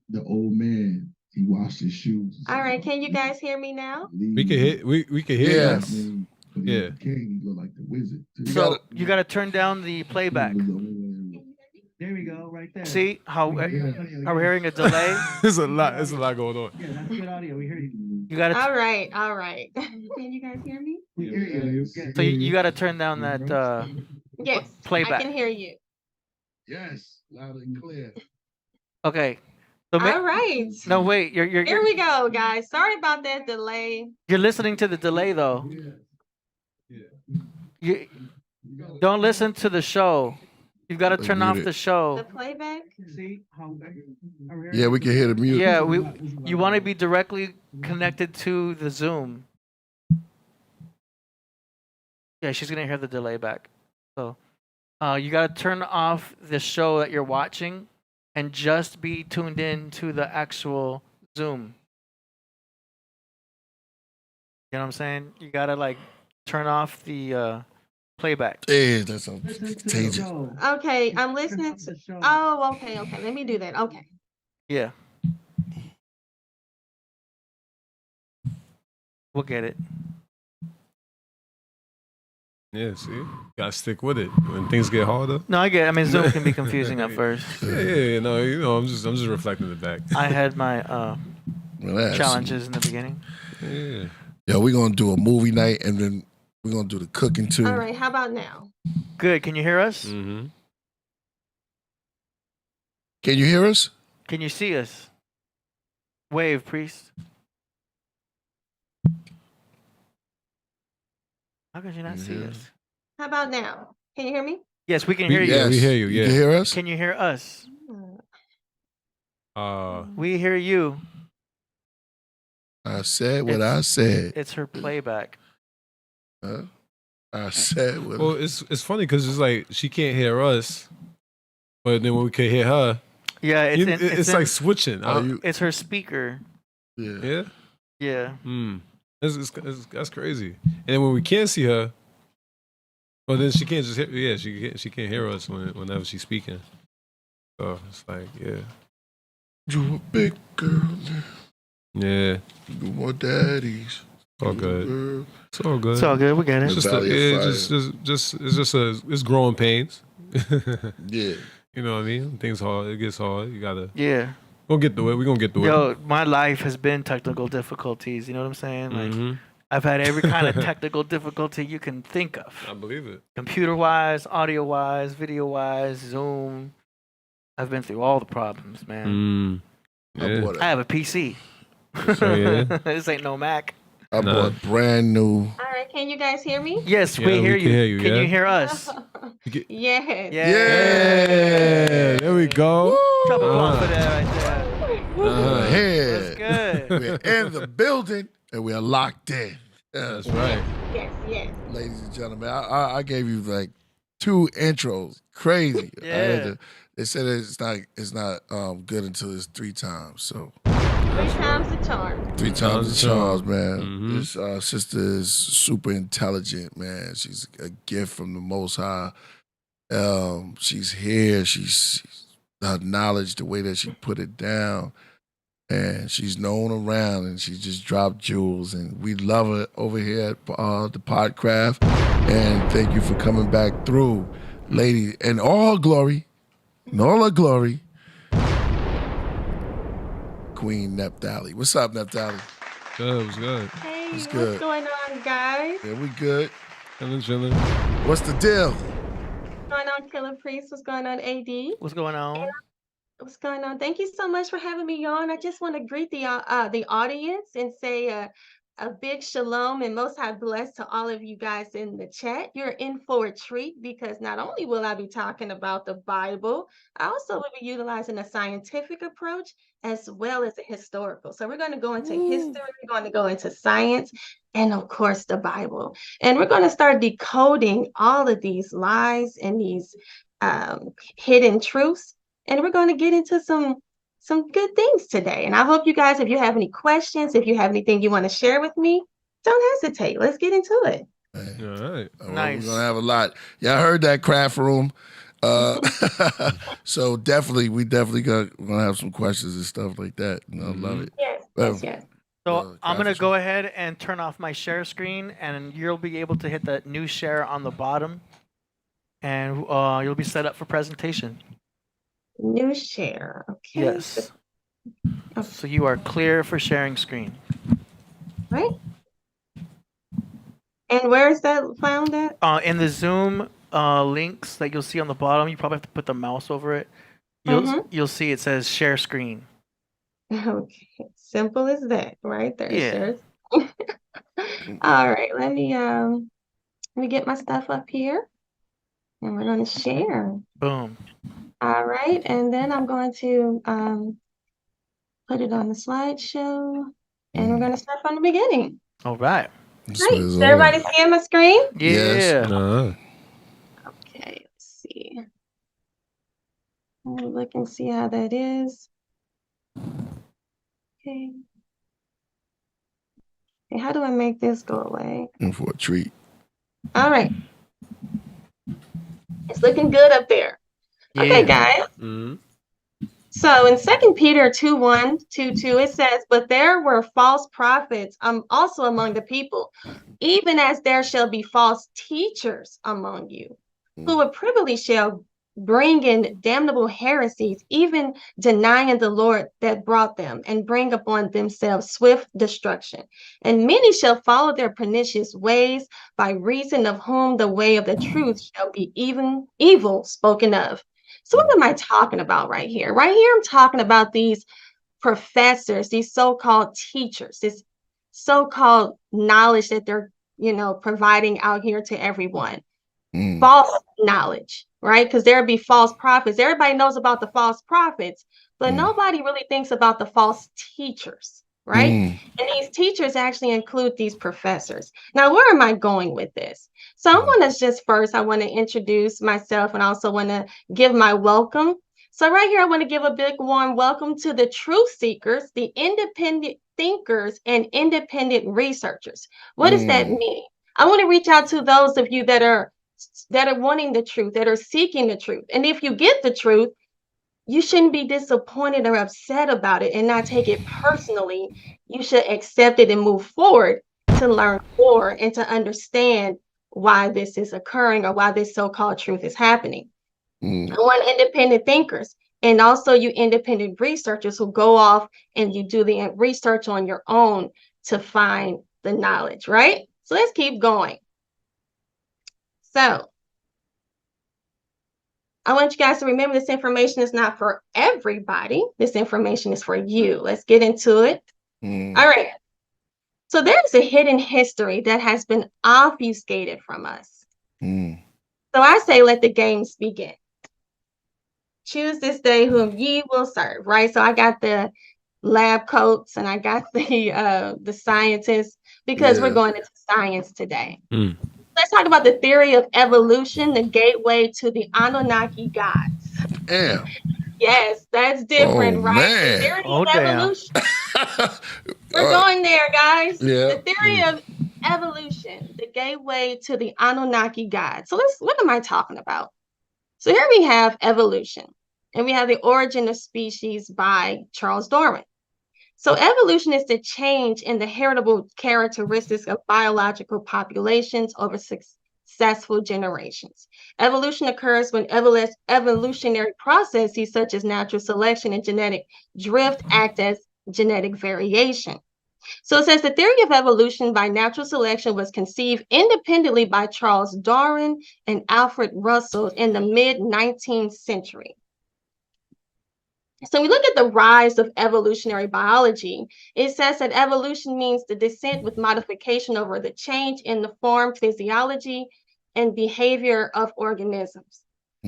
The old man, he washed his shoes. All right, can you guys hear me now? We can hear. We can hear. Yes. You. Yeah. He looked like the wizard. So you got to turn down the playback. There we go, right there. See how we're hearing a delay? There's a lot going on. Yeah, that's good audio. We hear you. You got to. All right. Can you guys hear me? We hear you. So you got to turn down that yes, playback. I can hear you. Yes, loud and clear. Okay. So all right. No, wait. You're Here we go, guys. Sorry about that delay. You're listening to the delay, though. You don't listen to the show. You've got to turn off the show. The playback? See how yeah, we can hear the music. Yeah, you want to be directly connected to the Zoom. Yeah, she's going to hear the delay back. So you got to turn off the show that you're watching and just be tuned in to the actual Zoom. You know what I'm saying? You got to turn off the playback. Yeah, that's contagious. Okay, I'm listening to. Oh, okay. Let me do that. Okay. Yeah. We'll get it. Yeah, see? Gotta stick with it when things get harder. No, I get it. I mean, Zoom can be confusing at first. Yeah, no, I'm just reflecting it back. I had my challenges in the beginning. Yeah. Yo, we're gonna do a movie night and then we're gonna do the cooking too. All right, how about now? Good. Can you hear us? Mm-hmm. Can you hear us? Can you see us? Wave, priest. How could you not see us? How about now? Can you hear me? Yes, we can hear you. Yeah, we hear you. You Yeah. can hear us? Can you hear us? Hmm. We hear you. I said what I said. It's her playback. Huh? I said what. Well, it's funny because it's like she can't hear us, but then when we can hear her, Yeah, it's like switching. It's her speaker. Yeah. Yeah. That's crazy. And then when we can't see her, well, then she can't just hear. Yeah, she can't hear us whenever she's speaking. So it's like, yeah. You a big girl now. Yeah. You want daddies. All good. It's all good. It's all good. We get it. It's it's growing pains. Yeah. You know what I mean? Things hard. It gets hard. You gotta. Yeah. We're gonna get through it. Yo, my life has been technical difficulties. You know what I'm saying? Like, I've had every kind of technical difficulty you can think of. I believe it. Computer-wise, audio-wise, video-wise, Zoom. I've been through all the problems, man. Yeah. I have a PC. So, yeah. This ain't no Mac. I bought brand new. All right, can you guys hear me? Yes, Yeah, we hear we can you. hear you, Can yeah. you hear us? Yes. Yeah. There we go. Drop a ball for that right there. Here. That's good. We're in the building and we're locked in. That's right. Yes, yes. Ladies and gentlemen, I gave you like 2 intros. Crazy. Yeah. They said it's not good until it's 3 times. So 3 times the charm. 3 times the charms, man. This sister is super intelligent, man. She's a gift from the Most High. She's here. She's her knowledge, the way that she put it down, and she's known around, and she just dropped jewels, and we love her over here at the Podcraft. And thank you for coming back through, lady, and all glory, and all her glory. Queen Naphtali. What's up, Naphtali? Good. It was good. Hey, It's what's good. going on, guys? Yeah, we good. Chilling. What's the deal? What's going on, Killah Priest? What's going on, AD? What's going on? What's going on? Thank you so much for having me on. I just want to greet the audience and say a big shalom and most high bless to all of you guys in the chat. You're in for a treat because not only will I be talking about the Bible, I also will be utilizing a scientific approach as well as a historical. So we're going to go into history, we're going to go into science, and of course the Bible. And we're going to start decoding all of these lies and these hidden truths. And we're going to get into some good things today. And I hope you guys, if you have any questions, if you have anything you want to share with me, don't hesitate. Let's get into it. All right. Nice. We're gonna have a lot. Y'all heard that craft room. So we definitely gonna have some questions and stuff like that. And I love it. Yes. So I'm going to go ahead and turn off my share screen, and you'll be able to hit the new share on the bottom, and you'll be set up for presentation. New share. Okay. Yes. So you are clear for sharing screen. Right. And where is that found at? In the Zoom links that you'll see on the bottom, you probably have to put the mouse over it. You'll see it says share screen. Okay. Simple as that, right there. Yeah. Shares. All right. Let me get my stuff up here, and we're going to share. Boom. All right, and then I'm going to put it on the slideshow, and we're going to start from the beginning. All right. Right, is everybody seeing my screen? Yeah. Yes. Okay, let's see. Let me look and see how that is. Okay. Okay, how do I make this go away? In for a treat. All right. It's looking good up there. Okay, guys. So in 2 Peter 2:1-2:2, it says, "But there were false prophets also among the people, even as there shall be false teachers among you, who would privily shall bringing damnable heresies, even denying the Lord that brought them, and bring upon themselves swift destruction. And many shall follow their pernicious ways, by reason of whom the way of the truth shall be even evil spoken of. So what am I talking about right here? Right here, I'm talking about these professors, these so-called teachers, this so-called knowledge that they're, providing out here to everyone. False knowledge, right? Because there'll be false prophets. Everybody knows about the false prophets, but nobody really thinks about the false teachers, right? And these teachers actually include these professors. Now, where am I going with this? So I want to I want to introduce myself, and also want to give my welcome. So right here, I want to give a big warm welcome to the truth seekers, the independent thinkers, and independent researchers. What does that mean? I want to reach out to those of you that are wanting the truth, that are seeking the truth. And if you get the truth, you shouldn't be disappointed or upset about it and not take it personally. You should accept it and move forward to learn more and to understand why this is occurring, or why this so-called truth is happening. I want independent thinkers, and also you independent researchers who go off and you do the research on your own to find the knowledge, right? So let's keep going. So I want you guys to remember, this information is not for everybody. This information is for you. Let's get into it. All right. So there's a hidden history that has been obfuscated from us. So I say, let the games begin. Choose this day whom ye will serve, right? So I got the lab coats and I got the scientists, because we're going into science today. Let's talk about the theory of evolution, the gateway to the Anunnaki gods. Damn. Yes, that's different, right? Man. The theory of evolution. We're going there, guys. Yeah. The theory of evolution, the gateway to the Anunnaki gods. So what am I talking about? So here we have evolution, and we have the origin of species by Charles Darwin. So evolution is the change in the heritable characteristics of biological populations over successful generations. Evolution occurs when evolutionary processes such as natural selection and genetic drift act as genetic variation. So it says the theory of evolution by natural selection was conceived independently by Charles Darwin and Alfred Russell in the mid-19th century. So we look at the rise of evolutionary biology. It says that evolution means the descent with modification over the change in the form, physiology, and behavior of organisms.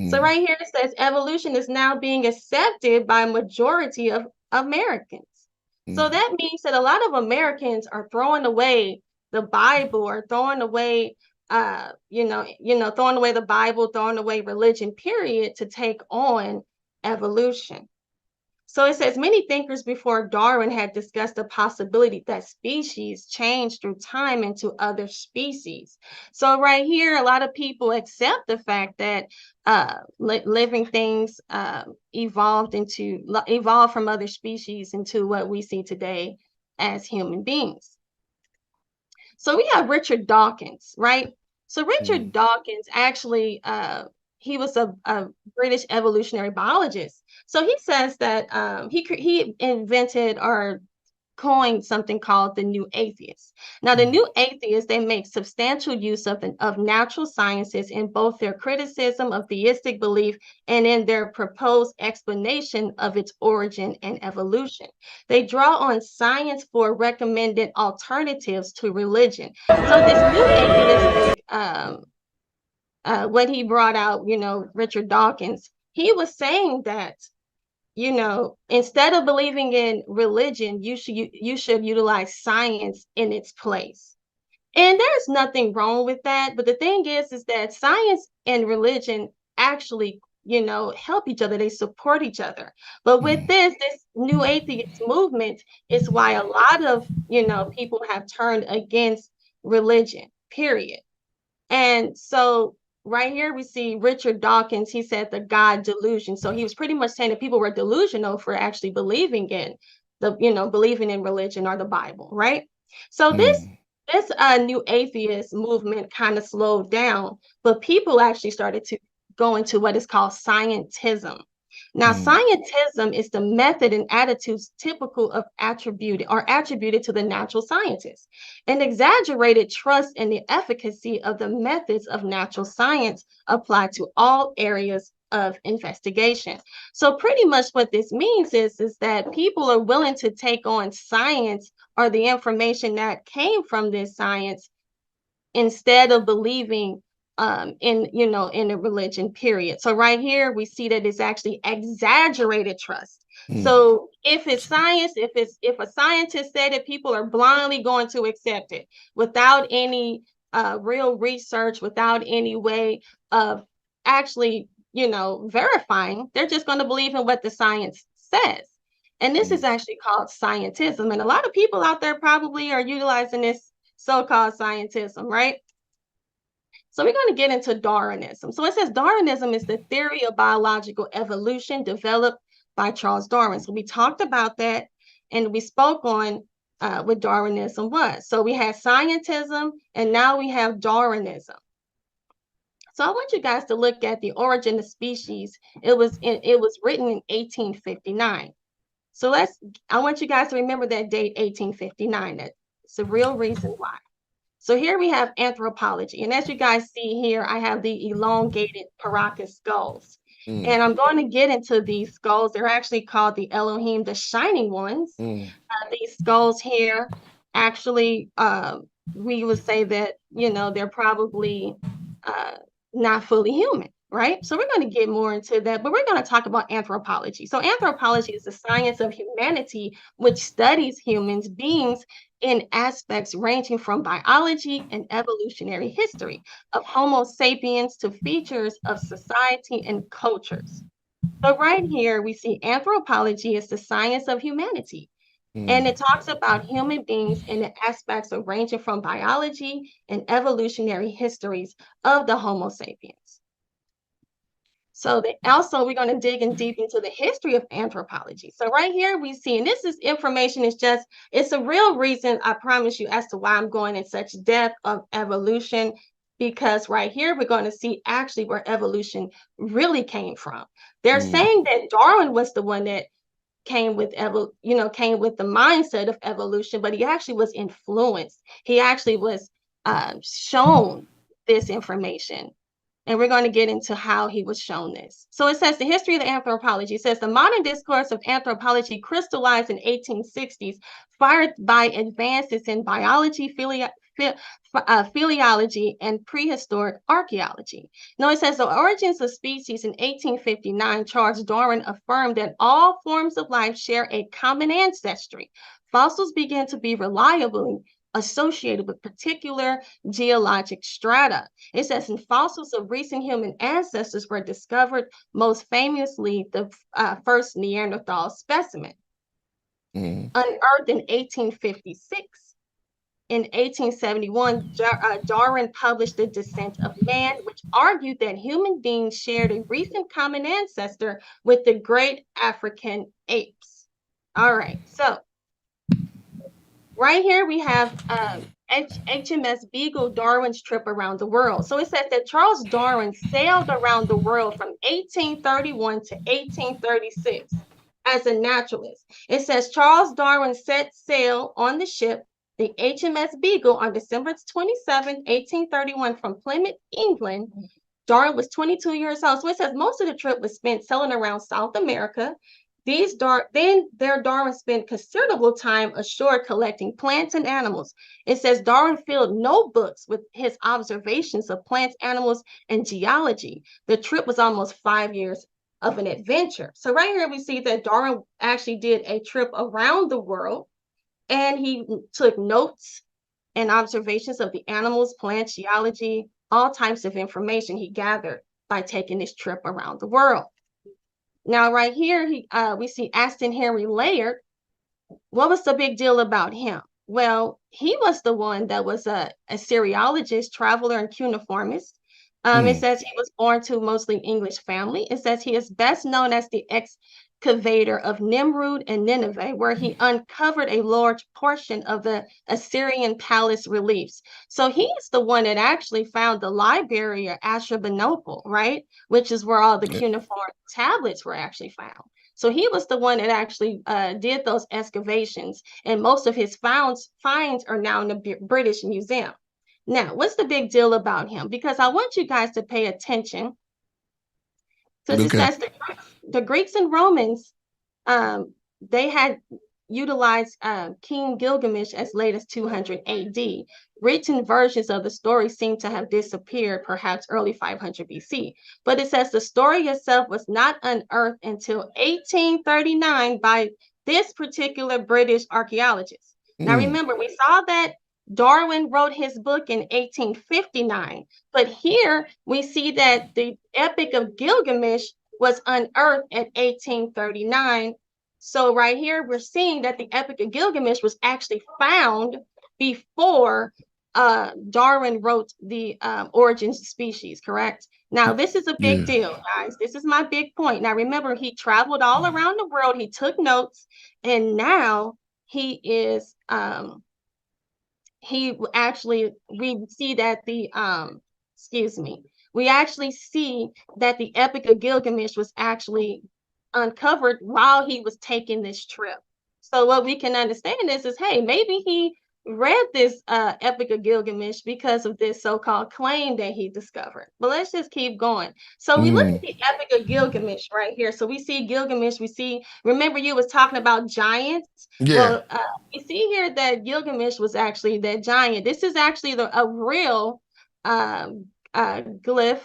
So right here it says evolution is now being accepted by a majority of Americans. So that means that a lot of Americans are throwing away the Bible, or throwing away, throwing away the Bible, throwing away religion, period, to take on evolution. So it says many thinkers before Darwin had discussed the possibility that species change through time into other species. So right here, a lot of people accept the fact that living things evolved from other species into what we see today as human beings. So we have Richard Dawkins, right? So Richard Dawkins actually, he was a British evolutionary biologist. So he says that he invented or coined something called the New Atheists. Now, the New Atheists, they make substantial use of natural sciences in both their criticism of theistic belief and in their proposed explanation of its origin and evolution. They draw on science for recommended alternatives to religion. So this New Atheistic, what he brought out, Richard Dawkins, he was saying that, instead of believing in religion, you should utilize science in its place. And there's nothing wrong with that. But the thing is that science and religion actually, help each other. They support each other. But with this New Atheist movement is why a lot of, people have turned against religion, period. And so right here we see Richard Dawkins. He said the God delusion. So he was pretty much saying that people were delusional for actually believing in believing in religion or the Bible, right? So this New Atheist movement kind of slowed down, but people actually started to go into what is called scientism. Now, scientism is the method and attitudes typical of attributed to the natural scientists. An exaggerated trust in the efficacy of the methods of natural science applied to all areas of investigation. So pretty much what this means is that people are willing to take on science or the information that came from this science instead of believing in a religion, period. So right here we see that it's actually exaggerated trust. So if it's science, if a scientist said it, people are blindly going to accept it without any real research, without any way of actually verifying. They're just going to believe in what the science says. And this is actually called scientism. And a lot of people out there probably are utilizing this so-called scientism, right? So we're going to get into Darwinism. So it says Darwinism is the theory of biological evolution developed by Charles Darwin. So we talked about that, and we spoke on what Darwinism was. So we had scientism, and now we have Darwinism. So I want you guys to look at the origin of species. It was written in 1859. So I want you guys to remember that date, 1859. That's the real reason why. So here we have anthropology. And as you guys see here, I have the elongated Paracas skulls. And I'm going to get into these skulls. They're actually called the Elohim, the shining ones. These skulls here, actually, we would say that, they're probably not fully human, right? So we're going to get more into that, but we're going to talk about anthropology. So anthropology is the science of humanity, which studies humans beings in aspects ranging from biology and evolutionary history of Homo sapiens to features of society and cultures. So right here, we see anthropology is the science of humanity. And it talks about human beings in the aspects of ranging from biology and evolutionary histories of the Homo sapiens. So also we're going to dig in deep into the history of anthropology. So right here we see, and this is information, it's a real reason, I promise you, as to why I'm going in such depth of evolution, because right here we're going to see actually where evolution really came from. They're saying that Darwin was the one that came with the mindset of evolution, but he actually was influenced. He actually was shown this information. And we're going to get into how he was shown this. So it says the history of the anthropology. It says the modern discourse of anthropology crystallized in 1860s, fired by advances in biology, phylology, and prehistoric archaeology. Now it says the origins of species in 1859, Charles Darwin affirmed that all forms of life share a common ancestry. Fossils began to be reliably associated with particular geologic strata. It says in fossils of recent human ancestors were discovered, most famously the first Neanderthal specimen, unearthed in 1856. In 1871, Darwin published The Descent of Man, which argued that human beings shared a recent common ancestor with the great African apes. All right, so right here we have HMS Beagle, Darwin's trip around the world. So it says that Charles Darwin sailed around the world from 1831 to 1836 as a naturalist. It says Charles Darwin set sail on the ship, the HMS Beagle, on December 27, 1831 from Plymouth, England. Darwin was 22 years old. So it says most of the trip was spent sailing around South America. Darwin spent considerable time ashore collecting plants and animals. It says Darwin filled notebooks with his observations of plants, animals, and geology. The trip was almost 5 years of an adventure. So right here we see that Darwin actually did a trip around the world, and he took notes and observations of the animals, plants, geology, all types of information he gathered by taking this trip around the world. Now, right here, we see Aston Henry Layard. What was the big deal about him? Well, he was the one that was a cereologist, traveler, and cuneiformist. It says he was born to mostly English family. It says he is best known as the excavator of Nimrud and Nineveh, where he uncovered a large portion of the Assyrian palace reliefs. So he's the one that actually found the library of Ashurbanipal, right? Which is where all the cuneiform tablets were actually found. So he was the one that actually did those excavations, and most of his finds are now in the British Museum. Now, what's the big deal about him? Because I want you guys to pay attention. Because it says the Greeks and Romans, they had utilized King Gilgamesh as late as 200 AD. Written versions of the story seem to have disappeared, perhaps early 500 BC. But it says the story itself was not unearthed until 1839 by this particular British archaeologist. Now, remember, we saw that Darwin wrote his book in 1859, but here we see that the Epic of Gilgamesh was unearthed at 1839. So right here, we're seeing that the Epic of Gilgamesh was actually found before Darwin wrote the Origins of Species, correct? Now, this is a big deal, guys. This is my big point. Now, remember, he traveled all around the world. He took notes, and now he is... we see that the we actually see that the Epic of Gilgamesh was actually uncovered while he was taking this trip. So what we can understand is hey, maybe he read this Epic of Gilgamesh because of this so-called claim that he discovered. But let's just keep going. So we look at the Epic of Gilgamesh right here. So we see Gilgamesh, remember you was talking about giants? Yeah. Well, we see here that Gilgamesh was actually that giant. This is actually a real glyph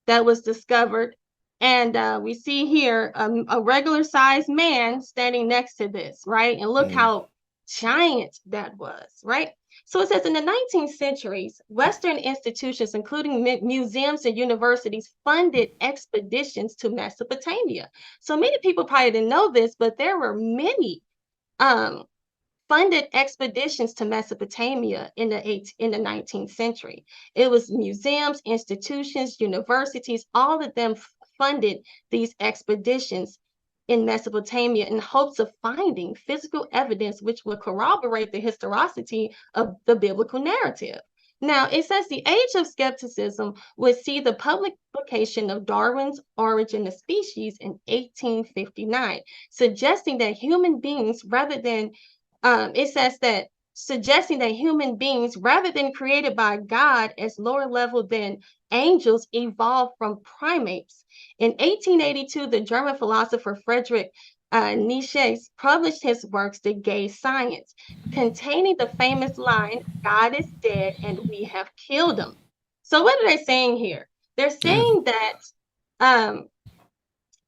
that was discovered. And we see here a regular sized man standing next to this, right? And look how giant that was, right? So it says in the 19th centuries, Western institutions, including museums and universities, funded expeditions to Mesopotamia. So many people probably didn't know this, but there were many funded expeditions to Mesopotamia in the 19th century. It was museums, institutions, universities, all of them funded these expeditions in Mesopotamia in hopes of finding physical evidence which would corroborate the historicity of the biblical narrative. Now, it says the age of skepticism would see the publication of Darwin's Origin of Species in 1859, suggesting that human beings, rather than created by God as lower level than angels, evolved from primates. In 1882, the German philosopher Friedrich Nietzsche published his works, The Gay Science, containing the famous line, "God is dead and we have killed him." So what are they saying here? They're saying that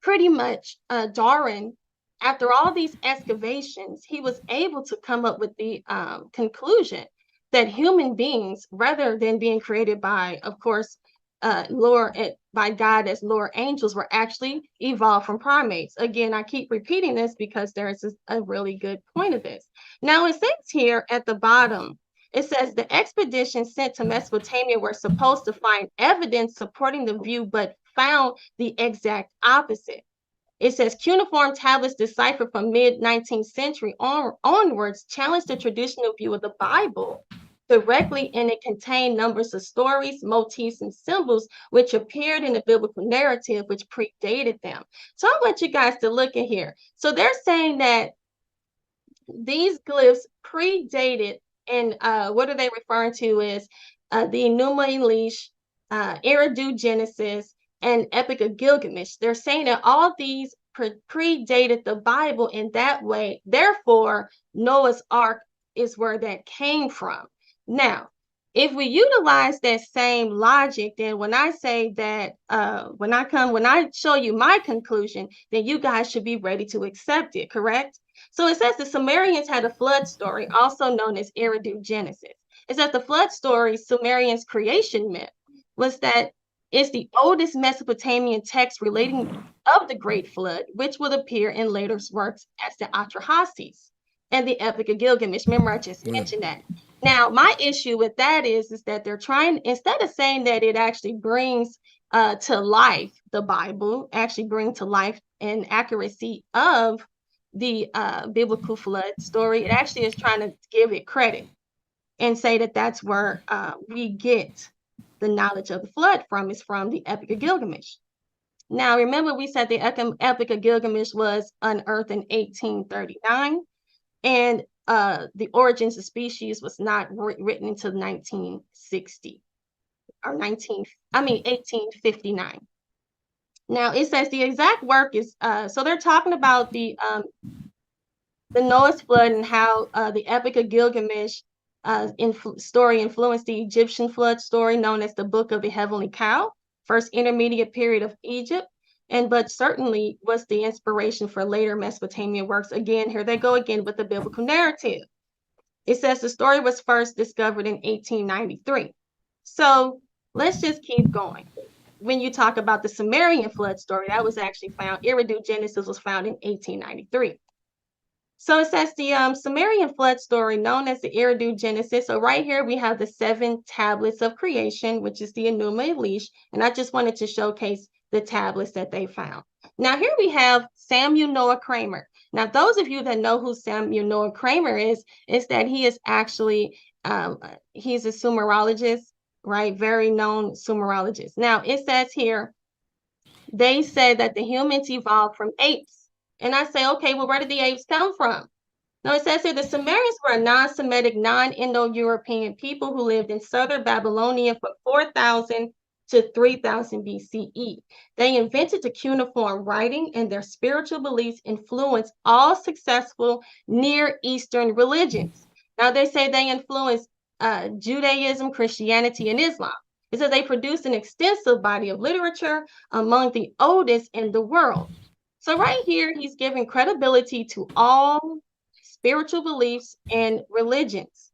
pretty much Darwin, after all these excavations, he was able to come up with the conclusion that human beings, rather than being created by, of course, by God as lower angels, were actually evolved from primates. Again, I keep repeating this because there is a really good point of this. Now, it says here at the bottom, it says the expedition sent to Mesopotamia were supposed to find evidence supporting the view, but found the exact opposite. It says cuneiform tablets deciphered from mid-19th century onwards challenged the traditional view of the Bible directly, and it contained numbers of stories, motifs, and symbols which appeared in the biblical narrative which predated them. So I want you guys to look at here. So they're saying that these glyphs predated, and what are they referring to is the Enuma Elish, Eridu Genesis, and Epic of Gilgamesh. They're saying that all these predated the Bible in that way. Therefore, Noah's Ark is where that came from. Now, if we utilize that same logic, then when I say that, when I show you my conclusion, then you guys should be ready to accept it, correct? So it says the Sumerians had a flood story, also known as Eridu Genesis. It says the flood story, Sumerians' creation myth, was that it's the oldest Mesopotamian text relating of the Great Flood, which would appear in later works as the Atrahasis and the Epic of Gilgamesh. Remember, I just mentioned that. Now, my issue with that is that they're trying, instead of saying that it actually brings to life the Bible, actually bring to life and accuracy of the biblical flood story. It actually is trying to give it credit and say that that's where we get the knowledge of the flood from, is from the Epic of Gilgamesh. Now, remember, we said the Epic of Gilgamesh was unearthed in 1839, and the Origins of Species was not written until 1960 or 1859. Now, it says the exact work is, so they're talking about the Noah's flood and how the Epic of Gilgamesh story influenced the Egyptian flood story known as the Book of the Heavenly Cow, first intermediate period of Egypt, but certainly was the inspiration for later Mesopotamian works. Again, here they go again with the biblical narrative. It says the story was first discovered in 1893. So let's just keep going. When you talk about the Sumerian flood story, that was actually found, Eridu Genesis was found in 1893. So it says the Sumerian flood story known as the Eridu Genesis. So right here we have the 7 tablets of creation, which is the Enuma Elish. And I just wanted to showcase the tablets that they found. Now here we have Samuel Noah Kramer. Now those of you that know who Samuel Noah Kramer is that he is actually, he's a Sumerologist, right? Very known Sumerologist. Now it says here, they said that the humans evolved from apes. And I say, okay, well, where did the apes come from? Now it says here the Sumerians were a non-Semitic, non-Indo-European people who lived in southern Babylonia from 4000 to 3000 BCE. They invented the cuneiform writing, and their spiritual beliefs influenced all successful Near Eastern religions. Now they say they influenced Judaism, Christianity, and Islam. It says they produced an extensive body of literature, among the oldest in the world. So right here, he's giving credibility to all spiritual beliefs and religions.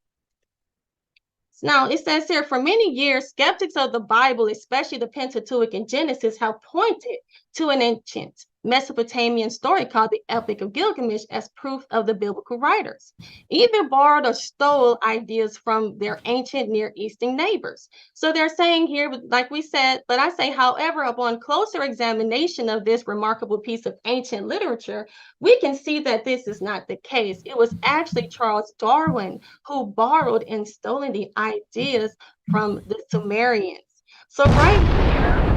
Now, it says here, for many years, skeptics of the Bible, especially the Pentateuch and Genesis, have pointed to an ancient Mesopotamian story called the Epic of Gilgamesh as proof of the biblical writers, either borrowed or stole ideas from their ancient Near Eastern neighbors. So they're saying here, like we said, but I say, however, upon closer examination of this remarkable piece of ancient literature, we can see that this is not the case. It was actually Charles Darwin who borrowed and stolen the ideas from the Sumerians. So right here,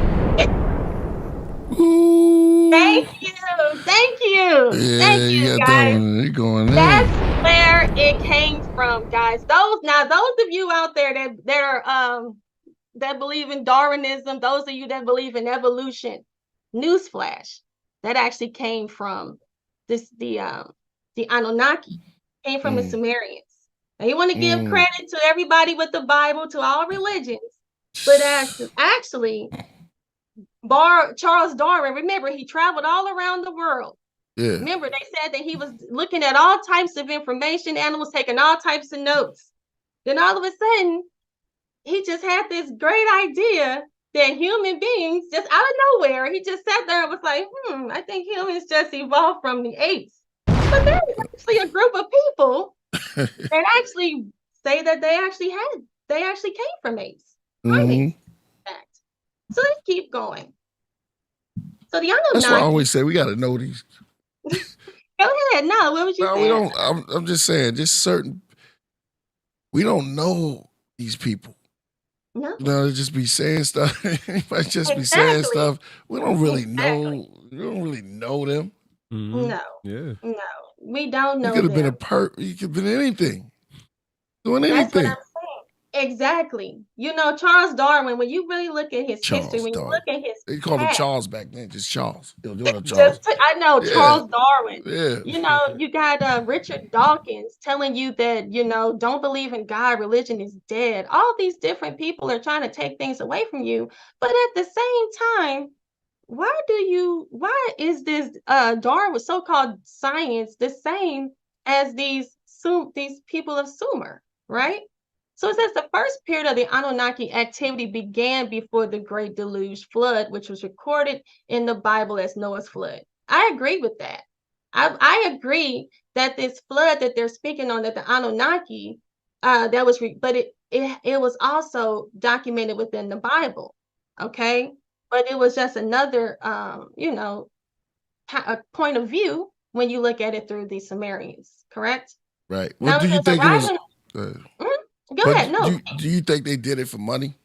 thank you. Yeah, Thank you, guys. You're going in. That's where it came from, guys. Those of you out there that are that believe in Darwinism, those of you that believe in evolution, newsflash, that actually came from the Anunnaki, came from the Sumerians. Now you want to give credit to everybody with the Bible, to all religions, but actually Charles Darwin, remember, he traveled all around the world. Yeah. Remember, they said that he was looking at all types of information, animals, taking all types of notes. Then all of a sudden, he just had this great idea that human beings, just out of nowhere, he just sat there and was like, I think humans just evolved from the apes. But there was actually a group of people that actually say that they actually came from apes. So let's keep going. So the Anunnaki. That's why I always say we got to know these. Go ahead. No, what was you saying? We don't. I'm just saying, just certain. We don't know these people. No. You know, they just be saying stuff. Anybody just be saying stuff. We don't really know. We don't really know them. Mm-hmm. No. Yeah. No, we don't know. You could have been you could have been anything. Doing anything. That's what I'm saying. Exactly. You know, Charles Darwin, when you really look at his history, when you look at his they called him Charles back then, just Charles. Charles. I know, yeah. Charles Darwin. Yeah. You know, you got Richard Dawkins telling you that, you know, don't believe in God, religion is dead. All these different people are trying to take things away from you. But at the same time, why is this Darwin so-called science the same as these people of Sumer, right? So it says the first period of the Anunnaki activity began before the Great Deluge flood, which was recorded in the Bible as Noah's flood. I agree with that. I agree that this flood that they're speaking on, that the Anunnaki, but it was also documented within the Bible, okay? But it was just another, point of view when you look at it through the Sumerians, correct? Right. Now Well, do it you says think it was? arriving. Go but ahead. No. do you think they did it for money?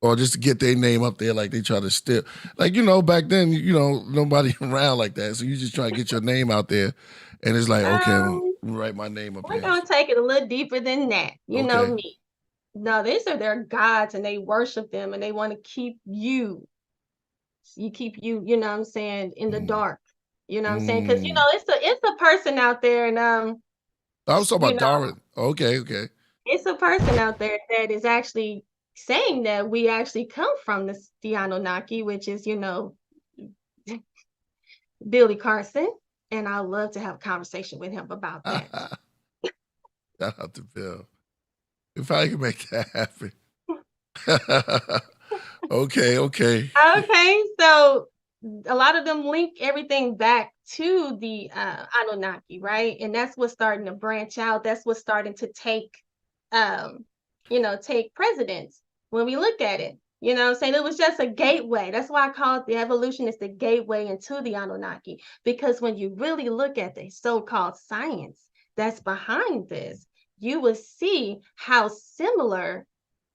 Or just to get their name up there, like they try to steal, like back then, nobody around like that, so you just try to get your name out there, and it's like, okay, I'm gonna write my name up We're here. gonna take it a little deeper than that. You know Okay. me. No, these are their gods, and they worship them, and they want to keep you. You know what I'm saying, in the dark. You know what I'm saying? Because it's a person out there, and I was talking about Darwin. Okay. it's a person out there that is actually saying that we actually come from the Anunnaki, which is, Billy Carson, and I'd love to have a conversation with him about that. Shout out to Bill. If I can make that happen. Okay. Okay, so a lot of them link everything back to the Anunnaki, right? And that's what's starting to branch out. That's what's starting to take precedence when we look at it. You know what I'm saying? It was just a gateway. That's why I call it the evolution is the gateway into the Anunnaki. Because when you really look at the so-called science that's behind this, you will see how similar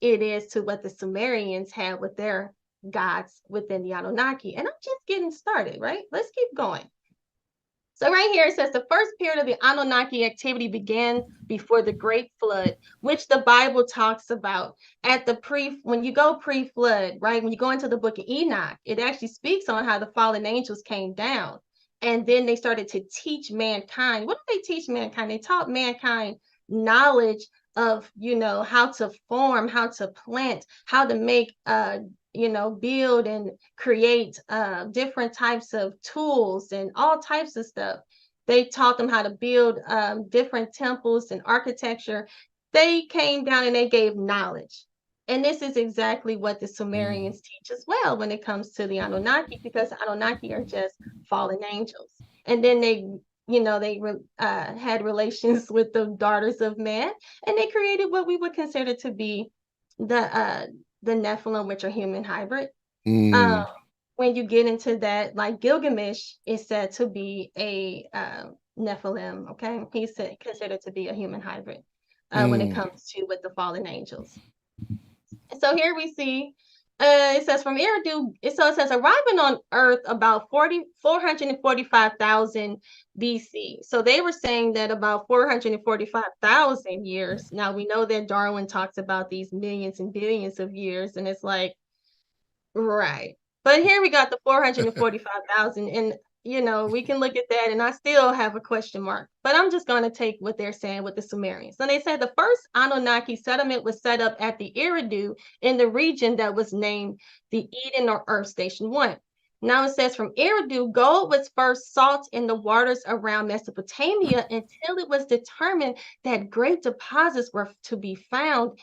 it is to what the Sumerians had with their gods within the Anunnaki. And I'm just getting started, right? Let's keep going. So right here, it says the first period of the Anunnaki activity began before the Great Flood, which the Bible talks about when you go pre-flood, right? When you go into the book of Enoch, it actually speaks on how the fallen angels came down. And then they started to teach mankind. What did they teach mankind? They taught mankind knowledge of, how to form, how to plant, how to make, build and create different types of tools and all types of stuff. They taught them how to build different temples and architecture. They came down and they gave knowledge. And this is exactly what the Sumerians teach as well when it comes to the Anunnaki, because the Anunnaki are just fallen angels. And then they had relations with the daughters of man, and they created what we would consider to be the Nephilim, which are human hybrid. When you get into that, like Gilgamesh is said to be a Nephilim. Okay, he's considered to be a human hybrid when it comes to with the fallen angels. So here we see. It says from Eridu, it says arriving on Earth about 445,000 BC. So they were saying that about 445,000 years. Now we know that Darwin talks about these millions and billions of years, and it's like, right. But here we got the 445,000, and we can look at that, and I still have a question mark. But I'm just going to take what they're saying with the Sumerians. So they said the first Anunnaki settlement was set up at the Eridu in the region that was named the Eden or Earth Station 1. Now it says from Eridu, gold was first sought in the waters around Mesopotamia until it was determined that great deposits were to be found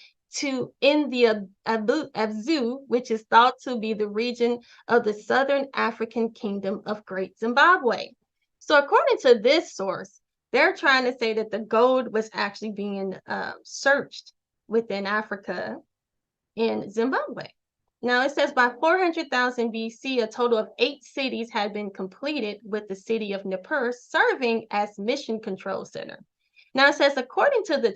in the Abzu, which is thought to be the region of the southern African kingdom of Great Zimbabwe. So according to this source, they're trying to say that the gold was actually being searched within Africa in Zimbabwe. Now it says by 400,000 BC, a total of 8 cities had been completed, with the city of Nippur serving as mission control center. Now it says, according to the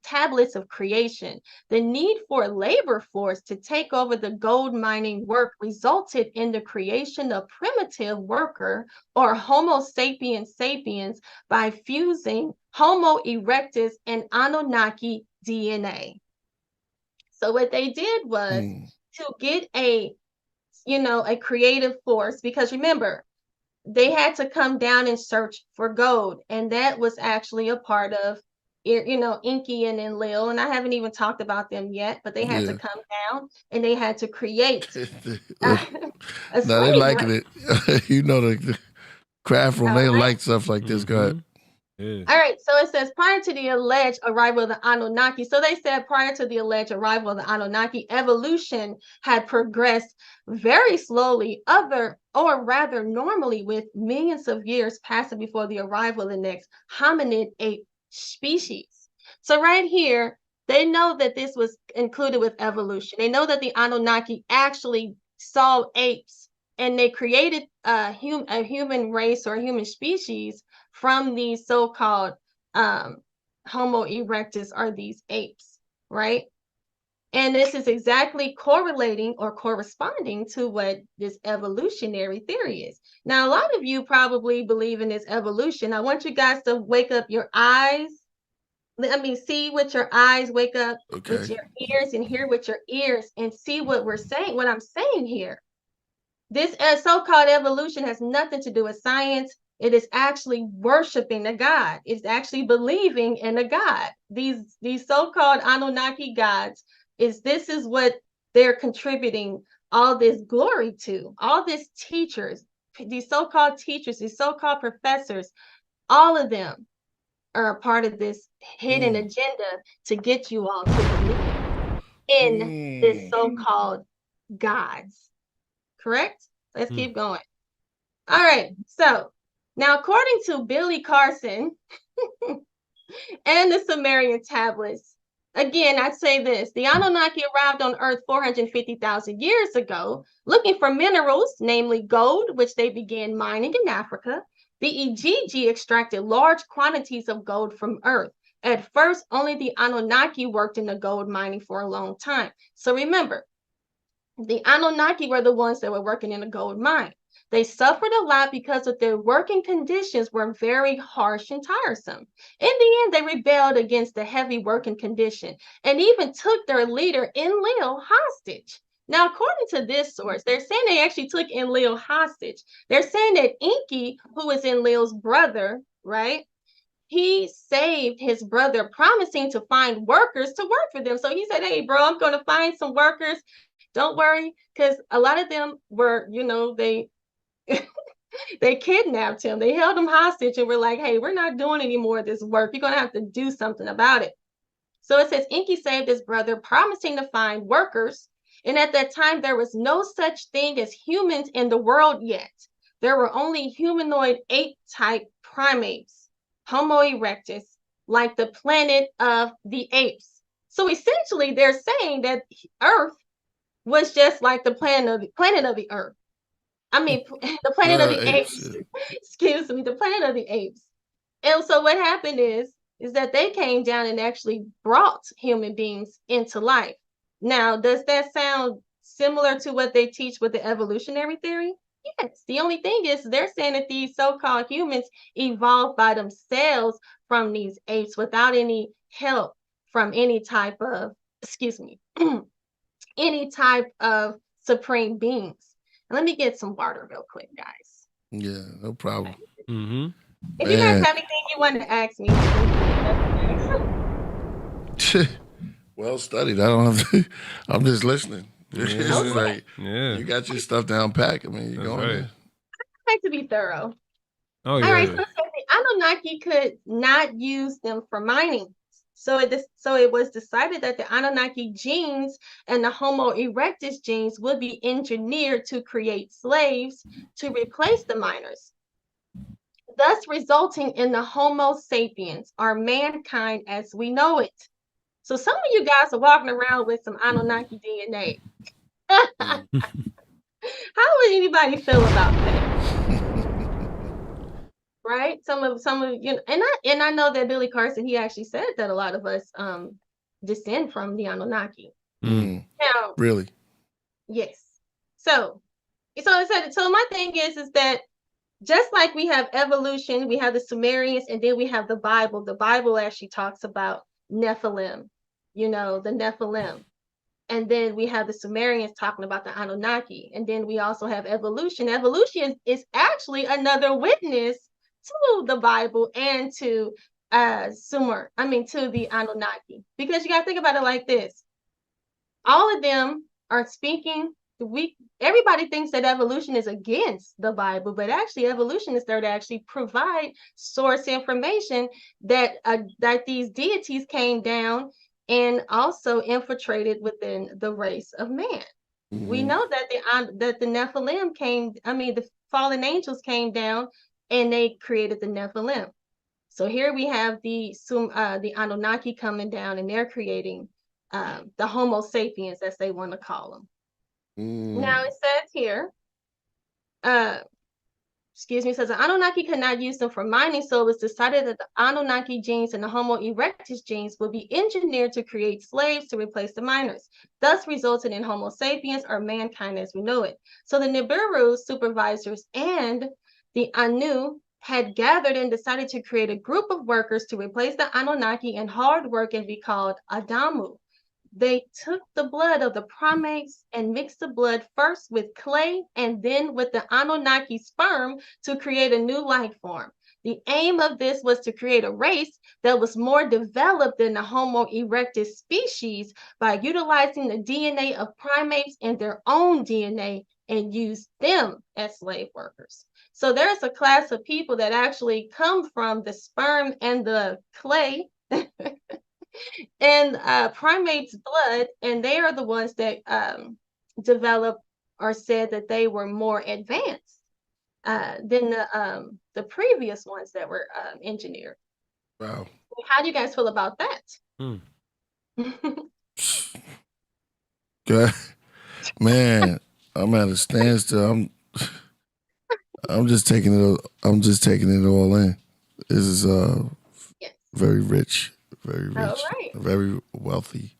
tablets of creation, the need for a labor force to take over the gold mining work resulted in the creation of primitive worker or Homo sapiens sapiens by fusing Homo erectus and Anunnaki DNA. So what they did was to get a creative force, because remember, they had to come down and search for gold. And that was actually a part of, Enki and Enlil. And I haven't even talked about them yet, but they had to come down and they had to create No, they liking it. The craft room, they like stuff like this. Go ahead. All right, so it says prior to the alleged arrival of the Anunnaki. So they said prior to the alleged arrival of the Anunnaki, evolution had progressed very slowly, or rather normally, with millions of years passing before the arrival of the next hominid ape species. So right here, they know that this was included with evolution. They know that the Anunnaki actually saw apes and they created a human race or a human species from these so-called Homo erectus, or these apes, right? And this is exactly correlating or corresponding to what this evolutionary theory is. Now, a lot of you probably believe in this evolution. I want you guys to wake up your eyes. See with your eyes, wake up with your ears, and hear with your ears, and see what we're saying, what I'm saying here. This so-called evolution has nothing to do with science. It is actually worshiping a God. It's actually believing in a God. These so-called Anunnaki gods, this is what they're contributing all this glory to. All these teachers, these so-called teachers, these so-called professors, all of them are a part of this hidden agenda to get you all to believe in this so-called gods. Correct? Let's keep going. All right. So now, according to Billy Carson and the Sumerian tablets, again, I'd say this: the Anunnaki arrived on Earth 450,000 years ago, looking for minerals, namely gold, which they began mining in Africa. The Yage extracted large quantities of gold from Earth. At first, only the Anunnaki worked in the gold mining for a long time. So remember, the Anunnaki were the ones that were working in the gold mine. They suffered a lot because of their working conditions were very harsh and tiresome. In the end, they rebelled against the heavy working condition and even took their leader, Enlil, hostage. Now, according to this source, they're saying they actually took Enlil hostage. They're saying that Enki, who was Enlil's brother, right? He saved his brother, promising to find workers to work for them. So he said, hey, bro, I'm going to find some workers. Don't worry, because a lot of them were, they they kidnapped him. They held him hostage and were like, hey, we're not doing any more of this work. You're going to have to do something about it. So it says Enki saved his brother, promising to find workers. And at that time, there was no such thing as humans in the world yet. There were only humanoid ape-type primates, Homo erectus, like the planet of the apes. So essentially, they're saying that Earth was just like the planet of the Earth. I mean, the planet of the apes. Excuse me, the planet of the apes. And so what happened is that they came down and actually brought human beings into life. Now, does that sound similar to what they teach with the evolutionary theory? Yes. The only thing is they're saying that these so-called humans evolved by themselves from these apes without any help from any type of, any type of supreme beings. Let me get some water real quick, guys. Yeah, no problem. If you guys have anything you want to ask me. Well studied. I don't have to, I'm just listening. Okay. You got your stuff down pack. I mean, you're going there. I like to be thorough. Oh, yeah. All right, so the Anunnaki could not use them for mining. So it was decided that the Anunnaki genes and the Homo erectus genes would be engineered to create slaves to replace the miners, thus resulting in the Homo sapiens, or mankind as we know it. So some of you guys are walking around with some Anunnaki DNA. How would anybody feel about that? Right? Some of and I know that Billy Carson, he actually said that a lot of us descend from the Anunnaki. Now, really? Yes. So my thing is that just like we have evolution, we have the Sumerians, and then we have the Bible. The Bible actually talks about Nephilim, the Nephilim. And then we have the Sumerians talking about the Anunnaki. And then we also have evolution. Evolution is actually another witness to the Bible and to to the Anunnaki. Because you got to think about it like this. All of them are speaking. Everybody thinks that evolution is against the Bible, but actually evolution is there to actually provide source information that these deities came down and also infiltrated within the race of man. We know that the Nephilim the fallen angels came down and they created the Nephilim. So here we have the Anunnaki coming down, and they're creating the Homo sapiens, as they want to call them. Now it says here excuse me, says the Anunnaki could not use them for mining, so it was decided that the Anunnaki genes and the Homo erectus genes would be engineered to create slaves to replace the miners, thus resulting in Homo sapiens, or mankind as we know it. So the Nibiru supervisors and the Anu had gathered and decided to create a group of workers to replace the Anunnaki in hard work and be called Adamu. They took the blood of the primates and mixed the blood first with clay and then with the Anunnaki sperm to create a new life form. The aim of this was to create a race that was more developed than the Homo erectus species by utilizing the DNA of primates and their own DNA and use them as slave workers. So there's a class of people that actually come from the sperm and the clay and primates' blood, and they are the ones that developed or said that they were more advanced than the previous ones that were engineered. Wow. How do you guys feel about that? Good. Man, I'm at a standstill. I'm just taking it. I'm just taking it all in. This is very rich, very rich, right. very wealthy.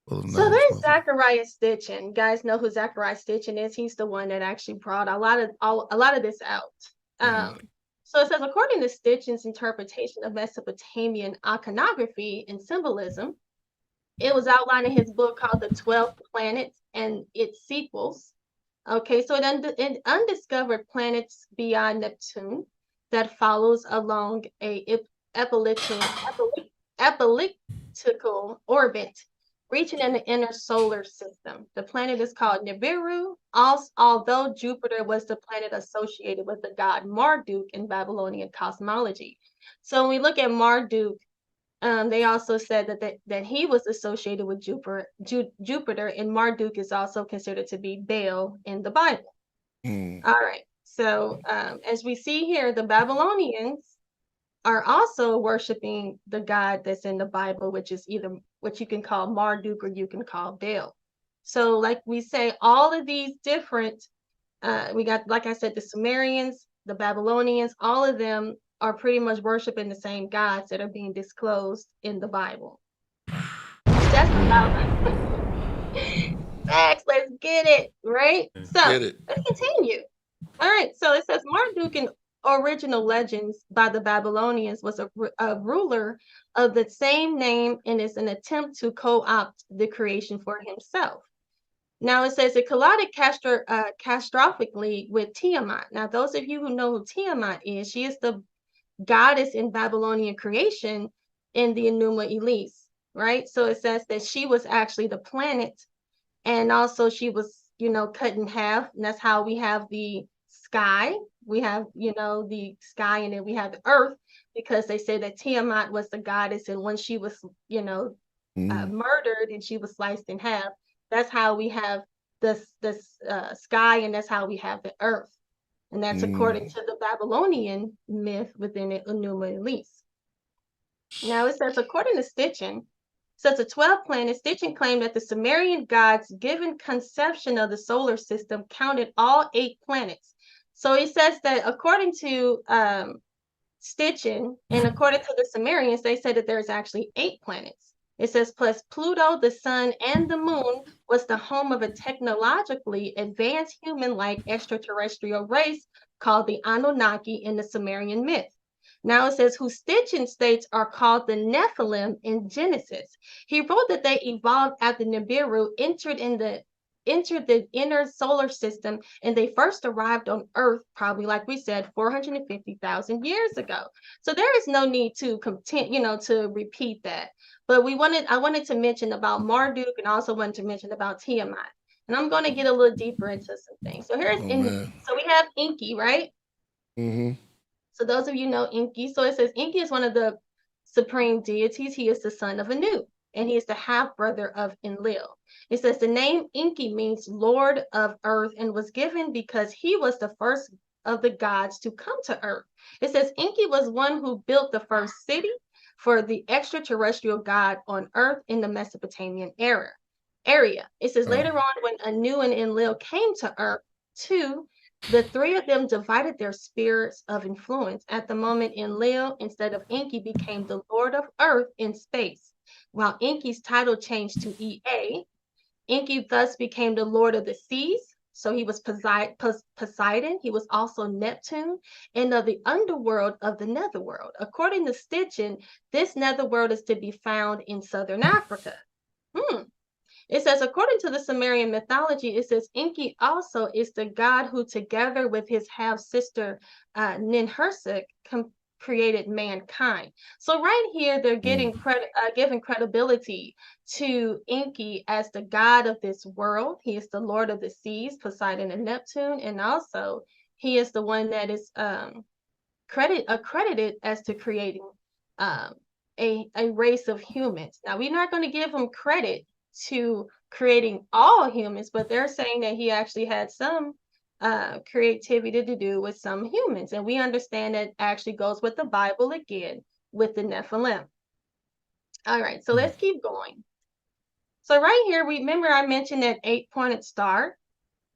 So there's Zachariah Stitchin. You guys know who Zachariah Stitchin is. He's the one that actually brought a lot of this out. So it says, according to Stitchin's interpretation of Mesopotamian iconography and symbolism, it was outlined in his book called The 12 Planets and its Sequels. Okay, so it undiscovered planets beyond Neptune that follows along a elliptical orbit, reaching in the inner solar system. The planet is called Nibiru, although Jupiter was the planet associated with the god Marduk in Babylonian cosmology. So when we look at Marduk, they also said that he was associated with Jupiter, and Marduk is also considered to be Baal in the Bible. All right. So as we see here, the Babylonians are also worshiping the god that's in the Bible, which is either what you can call Marduk or you can call Baal. So like we say, all of these different, we got, like I said, the Sumerians, the Babylonians, all of them are pretty much worshiping the same gods that are being disclosed in the Bible. That's about Max, let's get it, right? So let's continue. All right, so it says Marduk in original legends by the Babylonians was a ruler of the same name and is an attempt to co-opt the creation for himself. Now it says it collided catastrophically with Tiamat. Now those of you who know who Tiamat is, she is the goddess in Babylonian creation in the Enuma Elish, right? So it says that she was actually the planet, and also she was, cut in half, and that's how we have the sky. We have, the sky, and then we have the earth, because they say that Tiamat was the goddess, and when she was, murdered and she was sliced in half, that's how we have this sky, and that's how we have the earth. And that's according to the Babylonian myth within the Enuma Elish. Now it says, according to Stitchin, such a 12 planet, Stitchin claimed that the Sumerian gods' given conception of the solar system counted all 8 planets. So he says that according to Stitchin, and according to the Sumerians, they said that there's actually 8 planets. It says, plus Pluto, the sun, and the moon was the home of a technologically advanced human-like extraterrestrial race called the Anunnaki in the Sumerian myth. Now it says, who Stitchin states are called the Nephilim in Genesis. He wrote that they evolved after Nibiru entered the inner solar system, and they first arrived on Earth, probably, like we said, 450,000 years ago. So there is no need to to repeat that. But I wanted to mention about Marduk, and also wanted to mention about Tiamat. And I'm going to get a little deeper into some things. So so we have Enki, right? So those of you know Enki. So it says Enki is one of the supreme deities. He is the son of Anu, and he is the half-brother of Enlil. It says the name Enki means Lord of Earth, and was given because he was the first of the gods to come to Earth. It says Enki was one who built the first city for the extraterrestrial god on Earth in the Mesopotamian area. It says later on, when Anu and Enlil came to Earth too, The three of them divided their spheres of influence. At the moment, Enlil, instead of Enki, became the Lord of Earth in space, while Enki's title changed to Ea. Enki thus became the Lord of the seas. So he was Poseidon. He was also Neptune, and of the underworld of the netherworld. According to Stitchin, this netherworld is to be found in southern Africa. It says, according to the Sumerian mythology, it says Enki also is the god who, together with his half-sister Ninhursag, created mankind. So right here, they're getting giving credibility to Enki as the god of this world. He is the lord of the seas, Poseidon and Neptune, and also he is the one that is accredited as to creating a race of humans. Now, we're not going to give him credit to creating all humans, but they're saying that he actually had some creativity to do with some humans. And we understand that actually goes with the Bible again, with the Nephilim. All right, so let's keep going. So right here, remember I mentioned that 8-pointed star.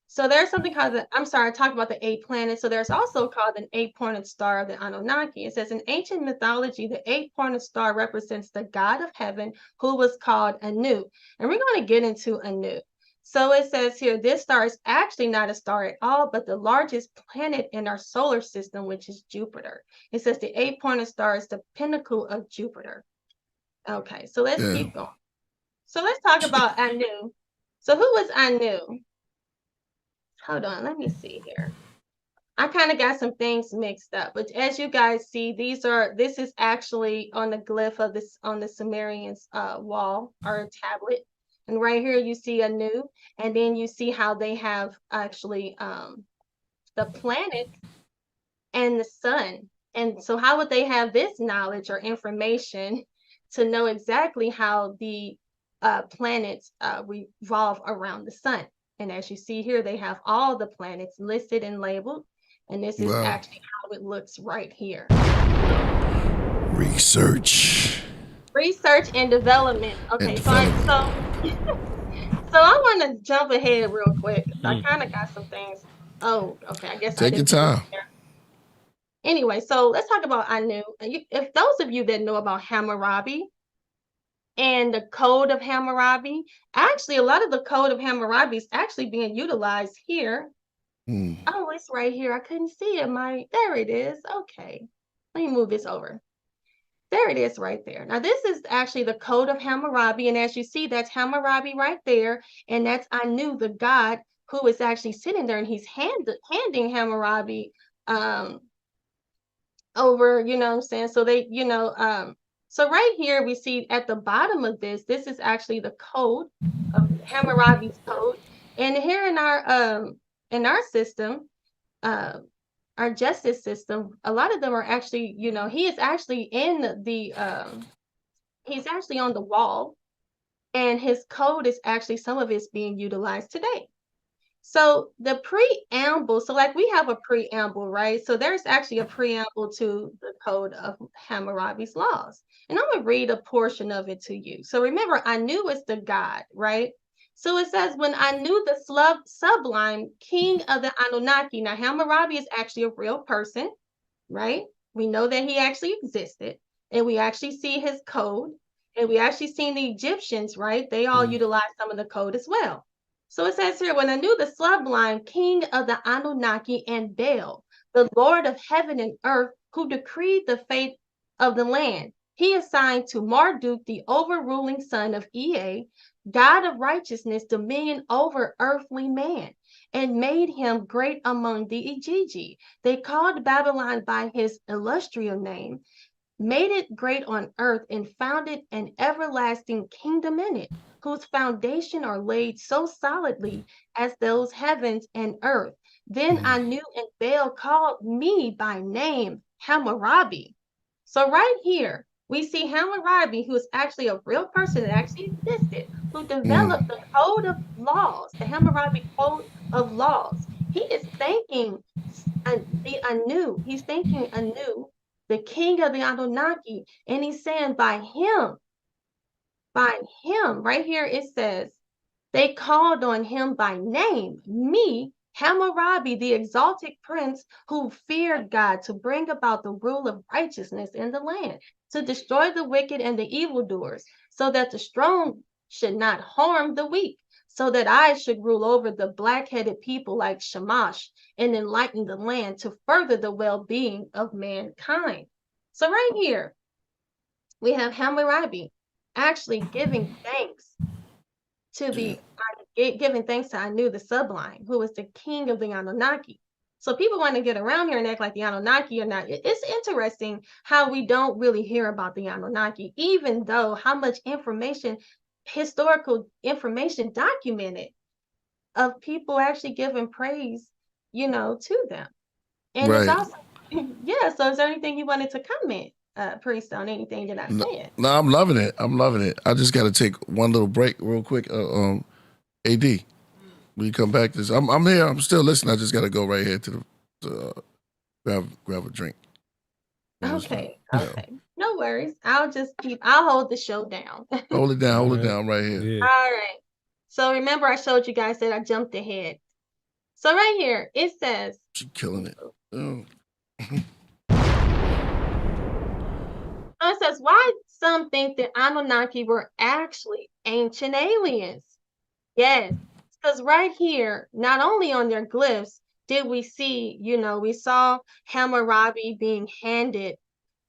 So there's something called I talked about the 8 planets. So there's also called an 8-pointed star of the Anunnaki. It says in ancient mythology, the 8-pointed star represents the god of heaven who was called Anu. And we're going to get into Anu. So it says here, this star is actually not a star at all, but the largest planet in our solar system, which is Jupiter. It says the 8-pointed star is the pinnacle of Jupiter. Okay, so let's keep going. So let's talk about Anu. So who was Anu? Hold on, let me see here. I kind of got some things mixed up, but as you guys see, this is actually on the glyph of this on the Sumerians wall or tablet. And right here you see Anu, and then you see how they have actually the planet and the sun. And so how would they have this knowledge or information to know exactly how the planets revolve around the sun? And as you see here, they have all the planets listed and labeled. And this is actually how it looks right here. Research and development. Okay, so I want to jump ahead real quick. I kind of got some things. Oh, okay. I guess take your time. Anyway, so let's talk about Anu. If those of you that know about Hammurabi and the code of Hammurabi, actually a lot of the code of Hammurabi is actually being utilized here. Oh, it's right here. I couldn't see it. There it is. Okay, let me move this over. There it is right there. Now this is actually the code of Hammurabi, and as you see, that's Hammurabi right there, and that's Anu, the god who is actually sitting there, and he's handing Hammurabi over, you know what I'm saying? So they, so right here we see at the bottom of this is actually the code of Hammurabi's code. And here in our system, our justice system, a lot of them are actually, he is actually he's actually on the wall, and his code is actually, some of it's being utilized today. So the preamble, so like we have a preamble, right? So there's actually a preamble to the code of Hammurabi's laws. And I'm going to read a portion of it to you. So remember, Anu is the god, right? So it says, when Anu, the sublime king of the Anunnaki. Now, Hammurabi is actually a real person, right? We know that he actually existed, and we actually see his code, and we actually seen the Egyptians, right? They all utilize some of the code as well. So it says here, when Anu, the sublime king of the Anunnaki, and Baal, the Lord of heaven and earth, who decreed the fate of the land, he assigned to Marduk, the overruling son of Ea, God of righteousness, dominion over earthly man, and made him great among the Yage. They called Babylon by his illustrious name, made it great on earth, and founded an everlasting kingdom in it, whose foundation are laid so solidly as those heavens and earth. Then Anu and Baal called me by name Hammurabi. So right here, we see Hammurabi, who is actually a real person that actually existed, who developed the code of laws, the Hammurabi code of laws. He is thanking the Anu. He's thanking Anu, the king of the Anunnaki, and he's saying by him, right here it says, they called on him by name, me, Hammurabi, the exalted prince who feared God to bring about the rule of righteousness in the land, to destroy the wicked and the evildoers, so that the strong should not harm the weak, so that I should rule over the black-headed people like Shamash and enlighten the land to further the well-being of mankind. So right here, we have Hammurabi actually giving thanks to giving thanks to Anu the Sublime, who is the king of the Anunnaki. So people want to get around here and act like the Anunnaki are not. It's interesting how we don't really hear about the Anunnaki, even though how much information, historical information documented of people actually giving praise, to them. And it's also, yeah, so is there anything you wanted to comment, Priest, on anything that I said? No, I'm loving it. I just got to take one little break real quick. AD, when you come back, I'm here. I'm still listening. I just got to go right here to grab a drink. Okay. No worries. I'll hold the show down. Hold it down right here. Yeah. All right. So remember I showed you guys that I jumped ahead. So right here, it says. She's killing it. Oh. It says, why some think that Anunnaki were actually ancient aliens? Yes, because right here, not only on their glyphs did we see, we saw Hammurabi being handed,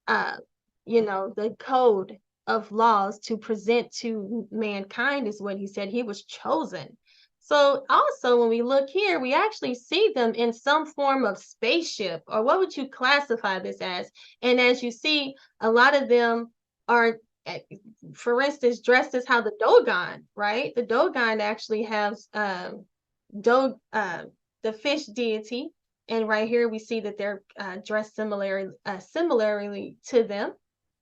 the code of laws to present to mankind is what he said. He was chosen. So also when we look here, we actually see them in some form of spaceship, or what would you classify this as? And as you see, a lot of them are, for instance, dressed as how the Dogon, right? The Dogon actually has the fish deity. And right here we see that they're dressed similarly to them.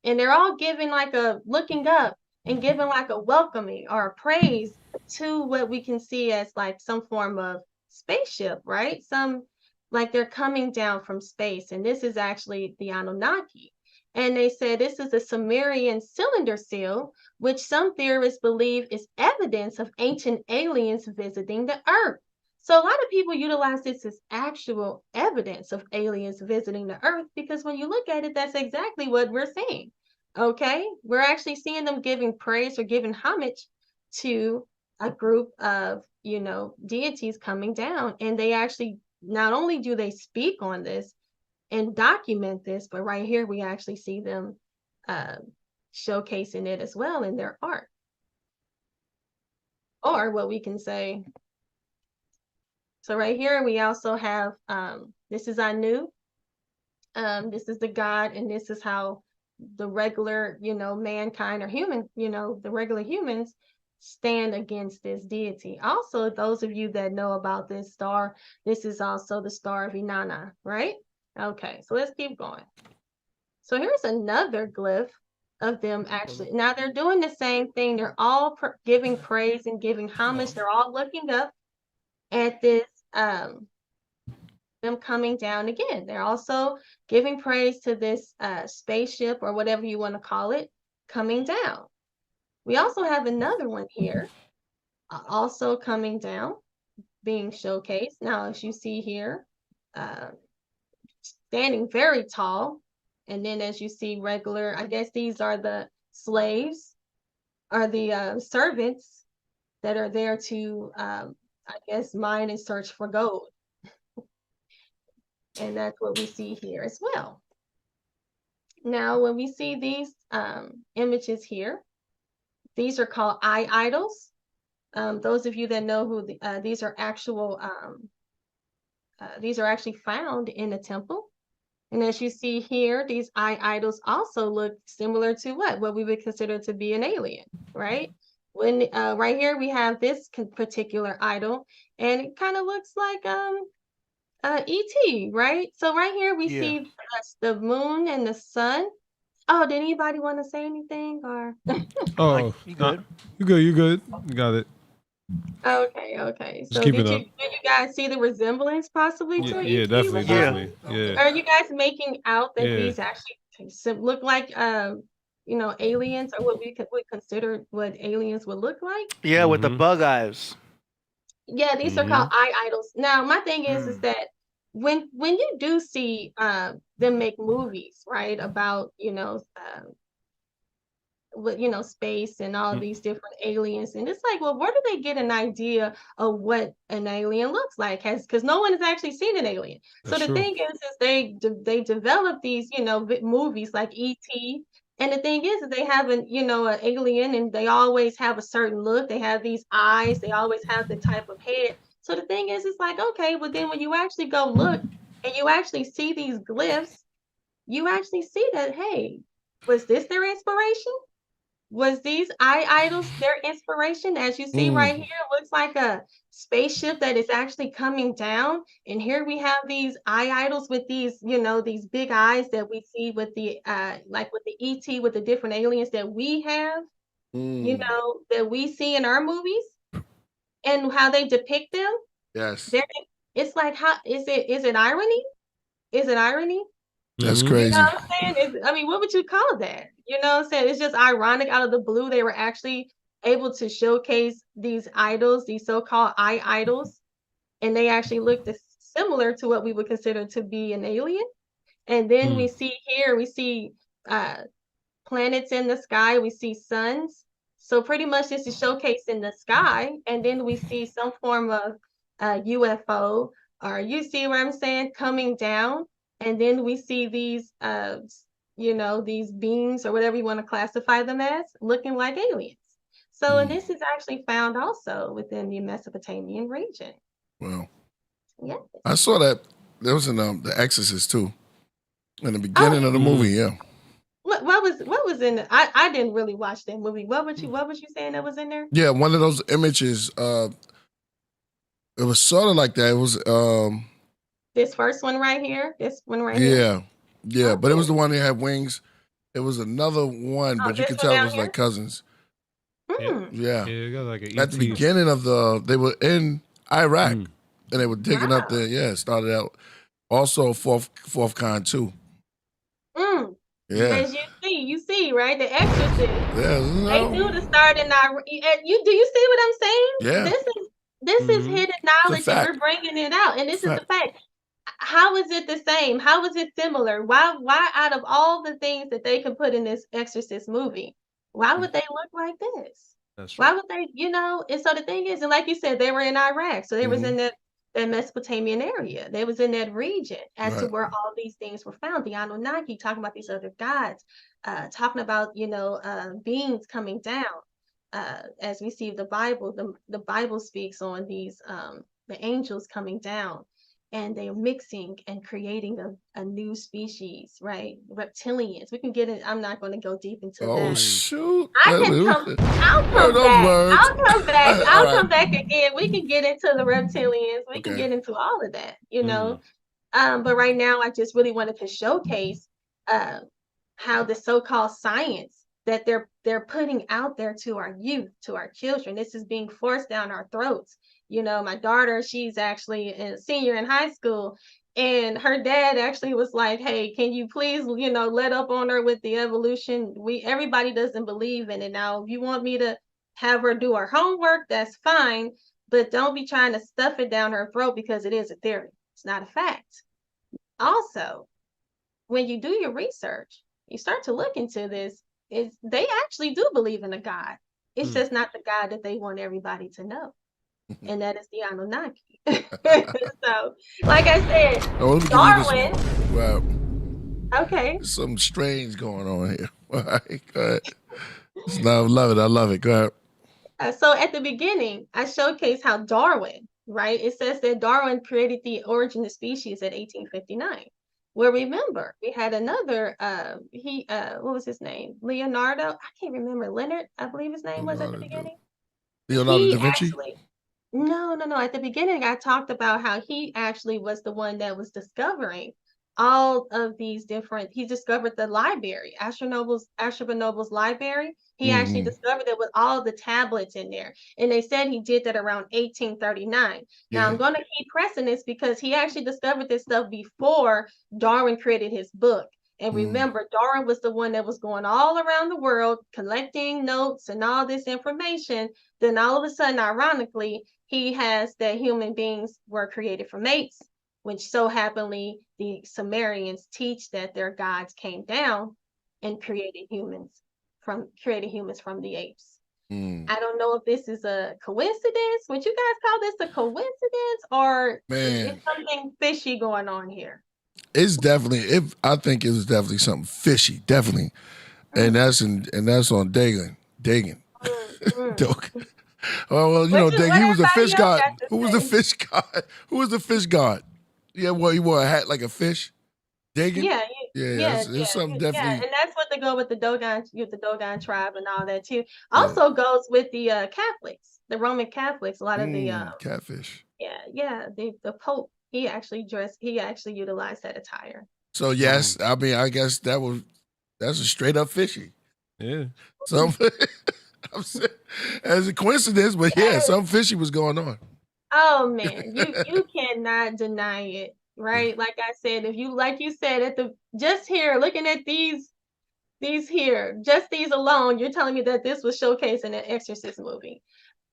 And they're all giving like a looking up and giving like a welcoming or a praise to what we can see as like some form of spaceship, right? Some like they're coming down from space. And this is actually the Anunnaki. And they said this is a Sumerian cylinder seal, which some theorists believe is evidence of ancient aliens visiting the Earth. So a lot of people utilize this as actual evidence of aliens visiting the Earth, because when you look at it, that's exactly what we're seeing. Okay, we're actually seeing them giving praise or giving homage to a group of, deities coming down. And they actually, not only do they speak on this and document this, but right here we actually see them showcasing it as well in their art. Or what we can say. So right here we also have, this is Anu. This is the god, and this is how the regular, mankind or human, the regular humans stand against this deity. Also, those of you that know about this star, this is also the star of Inanna, right? Okay, so let's keep going. So here's another glyph of them actually. Now they're doing the same thing. They're all giving praise and giving homage. They're all looking up at this, them coming down again. They're also giving praise to this spaceship or whatever you want to call it coming down. We also have another one here also coming down, being showcased. Now, as you see here, standing very tall. And then as you see regular, I guess these are the slaves or the servants that are there to, I guess, mine and search for gold. And that's what we see here as well. Now, when we see these images here, these are called eye idols. Those of you that know who these are actual, these are actually found in a temple. And as you see here, these eye idols also look similar to what we would consider to be an alien, right? When right here we have this particular idol, and it kind of looks like ET, right? So right here we see the moon and the sun. Oh, did anybody want to say anything or? Oh, you good? You good? You good? You got it. Okay. Just So keep did it you up. guys see the resemblance possibly to ET? Yeah, definitely. Yeah. Are you guys making out that Yeah. these actually look like aliens, or what we would consider what aliens would look like? Yeah, with the bug eyes. Yeah, these are called eye idols. Now, my thing is that when you do see them make movies, right, about with space and all these different aliens, and it's like, well, where do they get an idea of what an alien looks like? Because no one has actually seen an alien. So the thing is they develop these movies like E.T. And the thing is they have an alien, and they always have a certain look. They have these eyes. They always have the type of head. So the thing is, it's like, okay, but then when you actually go look and you actually see these glyphs, you actually see that, hey, was this their inspiration? Was these eye idols their inspiration? As you see right here, it looks like a spaceship that is actually coming down. And here we have these eye idols with these, these big eyes that we see with the like with the ET, with the different aliens that we have, that we see in our movies and how they depict them. Yes. It's like, how is it irony? Is it irony? That's crazy. You know what I'm saying? What would you call that? You know what I'm saying? It's just ironic. Out of the blue, they were actually able to showcase these idols, these so-called eye idols, and they actually looked similar to what we would consider to be an alien. And then we see planets in the sky. We see suns. So pretty much this is showcased in the sky, and then we see some form of UFO, or you see what I'm saying, coming down. And then we see these, these beings or whatever you want to classify them as, looking like aliens. So, and this is actually found also within the Mesopotamian region. Wow. Yeah. I saw that. There was in The Exorcist too, in the beginning of the movie. Yeah. What was in it? I didn't really watch that movie. What was you saying that was in there? Yeah, one of those images. It was sort of like that. It was. This first one right here. This one right here. Yeah, but it was the one that had wings. It was another one, but you could tell it was like cousins. Yeah. It got like an At the ET. beginning of they were in Iraq, and they were digging up there. Yeah, it started out. Also, fourth con too. Yeah. As you see, right? The Exorcist. Yeah, They knew to start in Iraq. Do you see what I'm saying? Yeah. This is hidden knowledge, and we're bringing it out, and this is the fact. How is it the same? How is it similar? Why out of all the things that they could put in this Exorcist movie, why would they look like this? That's Why would they, and so the thing is, and like you said, they were in Iraq. So they was in that Mesopotamian area. They was in that region as to where all these things were found. The Anunnaki, talking about these other gods, talking about, beings coming down. As we see the Bible, the Bible speaks on these, the angels coming down. And they're mixing and creating a new species, right? Reptilians. We can get it. I'm not going to go deep into that. Oh shoot! I'll come back. I'll come back again. We can get into the reptilians. We can get into all of that, But right now, I just really wanted to showcase how the so-called science that they're putting out there to our youth, to our children. This is being forced down our throats. My daughter, she's actually a senior in high school, and her dad actually was like, hey, can you please, let up on her with the evolution? Everybody doesn't believe in it. Now, if you want me to have her do her homework, that's fine, but don't be trying to stuff it down her throat, because it is a theory. It's not a fact. Also, when you do your research, you start to look into this, they actually do believe in a God. It's just not the God that they want everybody to know. And that is the Anunnaki. So, like I said, Darwin. Wow. Okay. There's something strange going on here. All right, go ahead. I love it. Go ahead. So at the beginning, I showcased how Darwin, right? It says that Darwin created the origin of species at 1859. Well, remember, we had another, what was his name? Leonardo? I can't remember. Leonard, I believe his name was at the beginning. Leonardo da Vinci? No. At the beginning, I talked about how he actually was the one that was discovering all of these different, he discovered the library, Ashurbanipal's library. He actually discovered it with all the tablets in there. And they said he did that around 1839. Now, I'm going to keep pressing this because he actually discovered this stuff before Darwin created his book. And remember, Darwin was the one that was going all around the world collecting notes and all this information then all of a sudden, ironically, he has that human beings were created from apes, which so happily the Sumerians teach that their gods came down and created humans from the apes. I don't know if this is a coincidence. Would you guys call this a coincidence, or is something fishy going on here? It's definitely. I think it was definitely something fishy, definitely, and that's on Dagon. Well, you know, he was a fish god. Who was the fish god? Who was the fish god? Yeah, well, he wore a hat like a fish. Dagon. Yeah, It's something definitely. and that's what they go with the Dogon tribe and all that too. Also goes with the Catholics, the Roman Catholics. A lot of the catfish. The Pope. He actually utilized that attire. So yes, I mean, I guess that's a straight up fishy. Yeah. I'm saying, as a coincidence, but yeah, something fishy was going on. Oh man, you cannot deny it, right? Like I said, if you said just here looking at these here, just these alone, you're telling me that this was showcased in an Exorcist movie.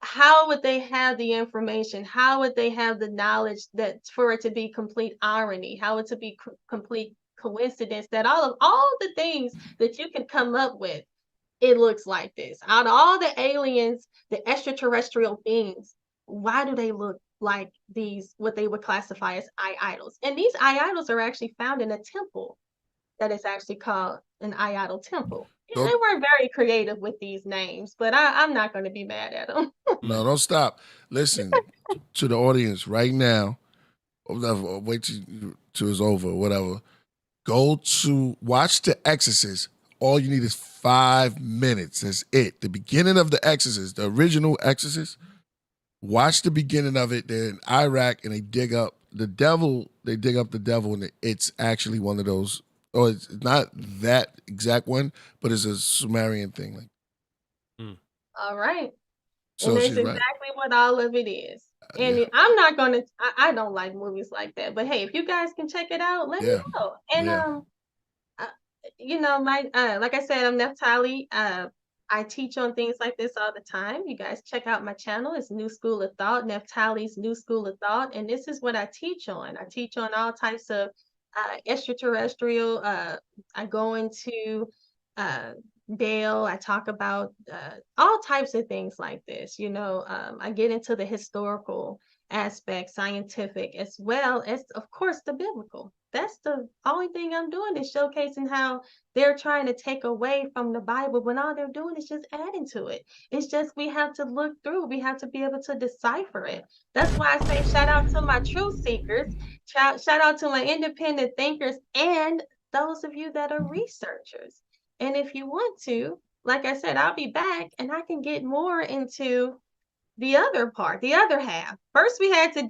How would they have the information? How would they have the knowledge that for it to be complete irony? How would it to be complete coincidence that all the things that you can come up with, it looks like this? Out of all the aliens, the extraterrestrial beings, why do they look like these, what they would classify as eye idols? And these eye idols are actually found in a temple that is actually called an eye idol temple. They weren't very creative with these names, but I'm not going to be mad at them. No, don't stop. Listen to the audience right now. Wait till it's over, whatever. Go to watch The Exorcist. All you need is 5 minutes. That's it. The beginning of The Exorcist, the original Exorcist. Watch the beginning of it. They're in Iraq and they dig up the devil. They dig up the devil, and it's actually one of those. Oh, it's not that exact one, but it's a Sumerian thing. All right. So and that's she's exactly what all of it is. And I'm not going to, I don't like movies like that, but hey, if you guys can check it out, let me know. And, you know, like I said, I'm Naphtali. I teach on things like this all the time. You guys check out my channel. It's New School of Thought, Naphtali's New School of Thought. And this is what I teach on. I teach on all types of extraterrestrial. I go into Dale. I talk about all types of things like this. You know, I get into the historical aspect, scientific, as well as, of course, the biblical. That's the only thing I'm doing is showcasing how they're trying to take away from the Bible when all they're doing is just adding to it. It's just we have to look through. We have to be able to decipher it. That's why I say shout out to my truth seekers, shout out to my independent thinkers, and those of you that are researchers. And if you want to, like I said, I'll be back and I can get more into the other part, the other half. First, we had to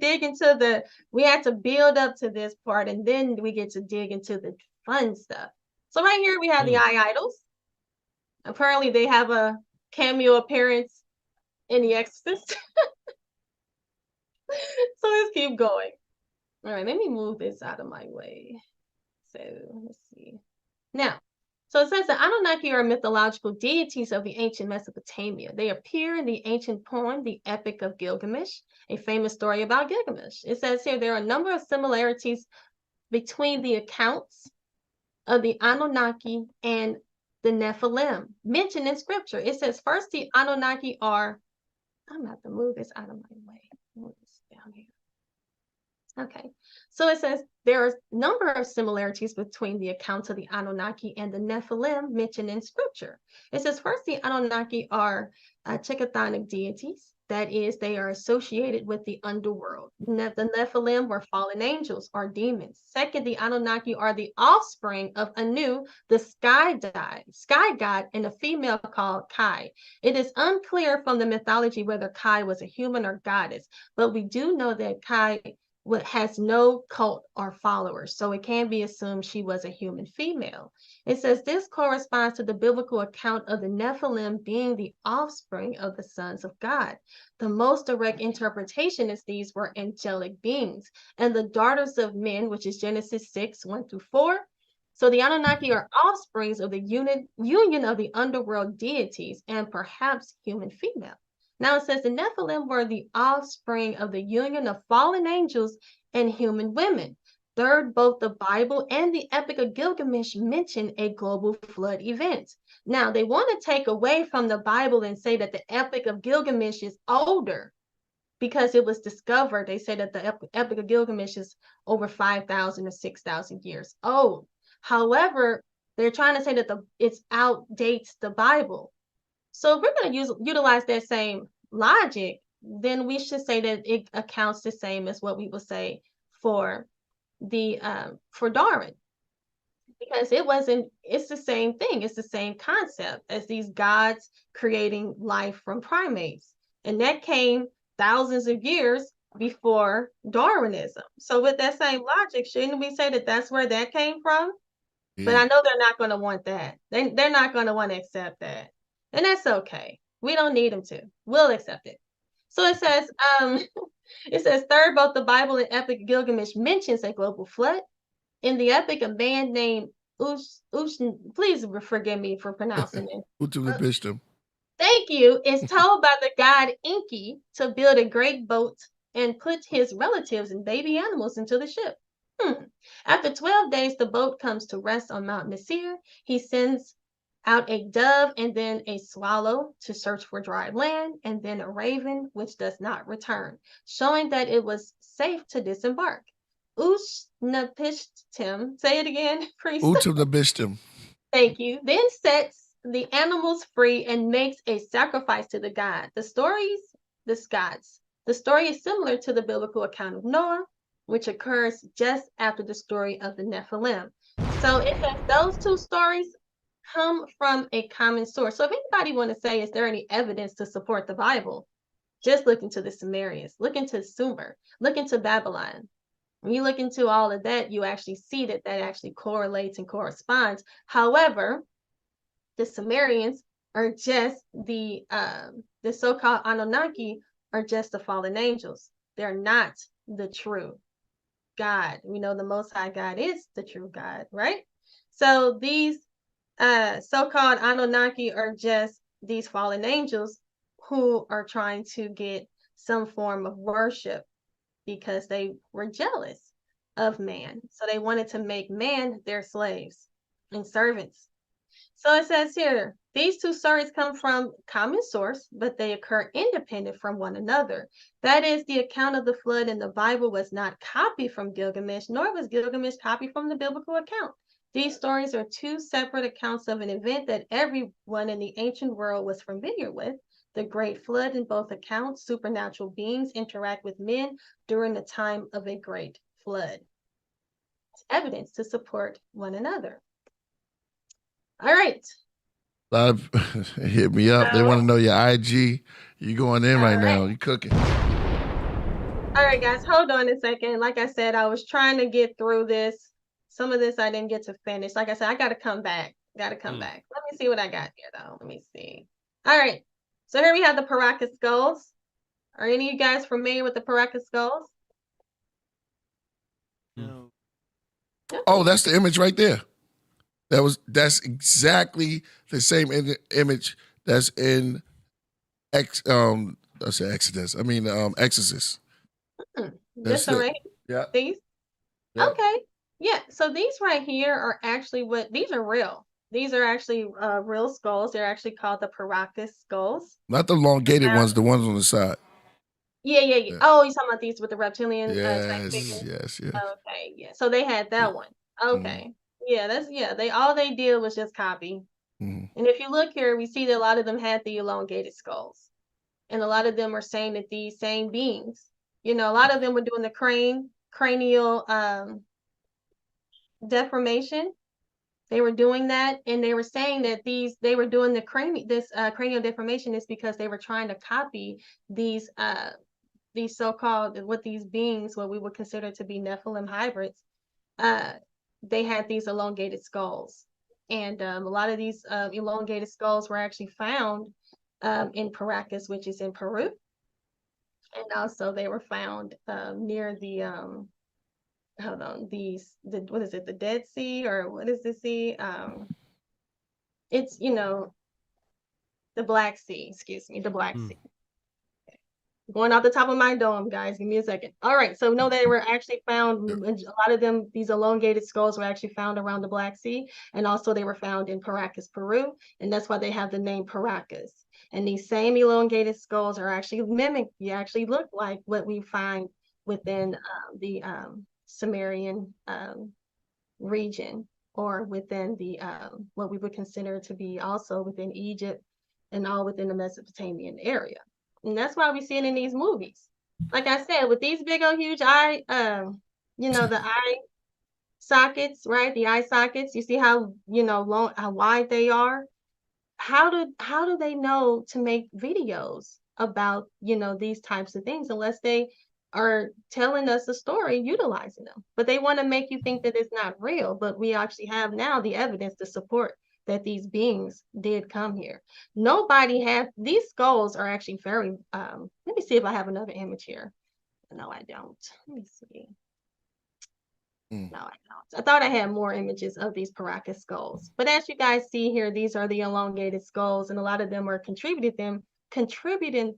build up to this part, and then we get to dig into the fun stuff. So right here, we have the eye idols. Apparently, they have a cameo appearance in The Exorcist. So let's keep going. All right, let me move this out of my way. So let's see. Now, so it says the Anunnaki are mythological deities of the ancient Mesopotamia. They appear in the ancient poem, the Epic of Gilgamesh, a famous story about Gilgamesh. It says here there are a number of similarities between the accounts of the Anunnaki and the Nephilim mentioned in scripture. It says first the Anunnaki are, I'm going to have to move this out of my way. Move this down here. Okay, so it says there are a number of similarities between the accounts of the Anunnaki and the Nephilim mentioned in scripture. It says first, the Anunnaki are Chickathonic deities. That is, they are associated with the underworld. The Nephilim were fallen angels or demons. Second, the Anunnaki are the offspring of Anu, the sky god, and a female called Kai. It is unclear from the mythology whether Kai was a human or goddess, but we do know that Kai has no cult or followers, so it can be assumed she was a human female. It says this corresponds to the biblical account of the Nephilim being the offspring of the sons of God. The most direct interpretation is these were angelic beings, and the daughters of men, which is Genesis 6:1-4. So the Anunnaki are offsprings of the union of the underworld deities and perhaps human female. Now it says the Nephilim were the offspring of the union of fallen angels and human women. Third, both the Bible and the Epic of Gilgamesh mention a global flood event. Now, they want to take away from the Bible and say that the Epic of Gilgamesh is older because it was discovered. They say that the Epic of Gilgamesh is over 5,000 or 6,000 years old. However, they're trying to say that it outdates the Bible. So if we're going to utilize that same logic, then we should say that it accounts the same as what we will say for Darwin, because it's the same thing. It's the same concept as these gods creating life from primates. And that came thousands of years before Darwinism. So with that same logic, shouldn't we say that that's where that came from? But I know they're not going to want that. They're not going to want to accept that. And that's okay. We don't need them to. We'll accept it. So it says, third, both the Bible and Epic Gilgamesh mentions a global flood. In the epic, a man named please forgive me for pronouncing it. Thank you. Is told by the god Enki to build a great boat and put his relatives and baby animals into the ship. After 12 days, the boat comes to rest on Mount Nasir. He sends out a dove and then a swallow to search for dry land, and then a raven which does not return, showing that it was safe to disembark. Usnapishtim, say it again, priest. Utnapishtim. Thank you. Then sets the animals free and makes a sacrifice to the god. The story is similar to the biblical account of Noah, which occurs just after the story of the Nephilim. So it says those two stories come from a common source. So if anybody want to say, is there any evidence to support the Bible? Just look into the Sumerians, look into Sumer, look into Babylon. When you look into all of that, you actually see that actually correlates and corresponds. However, the Sumerians are just the so-called Anunnaki are just the fallen angels. They're not the true God. We know the Most High God is the true God, right? So these so-called Anunnaki are just these fallen angels who are trying to get some form of worship because they were jealous of man. So they wanted to make man their slaves and servants. So it says here, these two stories come from common source, but they occur independent from one another. That is, the account of the flood in the Bible was not copied from Gilgamesh, nor was Gilgamesh copied from the biblical account. These stories are two separate accounts of an event that everyone in the ancient world was familiar with. The great flood. In both accounts, supernatural beings interact with men during the time of a great flood. It's evidence to support one another. All right. A lot of hit me up. They want to know your IG. You going in right now. You cooking. All right, guys, hold on a second. Like I said, I was trying to get through this. Some of this I didn't get to finish. Like I said, I got to come back. Back. Let me see what I got here, though. Let me see. All right. So here we have the Paraka skulls. Are any of you guys familiar with the Paraka skulls? No. Oh, that's the image right there. That's exactly the same image that's in Exodus. I mean Exorcist. This one right here? Yeah. These? Yeah. Okay. Yeah. So these right here are actually these are real. These are actually real skulls. They're actually called the Paraka skulls. Not the elongated ones, the ones on the side. Yeah. Oh, you're talking about these with the reptilian type figures? Yes. Okay, yeah. So they had that one. Okay. Yeah, they did was just copy. And if you look here, we see that a lot of them had the elongated skulls. And a lot of them are saying that these same beings, a lot of them were doing the cranial deformation. They were doing that, and they were saying that they were doing the cranial deformation is because they were trying to copy these so-called, what these beings, what we would consider to be Nephilim hybrids. They had these elongated skulls, and a lot of these elongated skulls were actually found in Paracas, which is in Peru, and also they were found near the what is it, the Dead Sea, or what is the sea? It's the Black Sea. Excuse me, the Black Sea. Going off the top of my dome, guys. Give me a second. All right. So know they were actually found, a lot of them, these elongated skulls were actually found around the Black Sea. And also they were found in Paracas, Peru. And that's why they have the name Paracas. And these same elongated skulls are actually mimicked. You actually look like what we find within the Sumerian region, or within the what we would consider to be also within Egypt and all within the Mesopotamian area. And that's why we see it in these movies. Like I said, with these big old huge eye, you know, the eye sockets, right? The eye sockets, you see how, you know, long, how wide they are. How do they know to make videos about, you know, these types of things unless they are telling us a story utilizing them? But they want to make you think that it's not real, but we actually have now the evidence to support that these beings did come here. Nobody has, these skulls are actually very, let me see if I have another image here. No, I don't. Let me see. No, I don't. I thought I had more images of these Paracas skulls. But as you guys see here, these are the elongated skulls, and a lot of them are contributing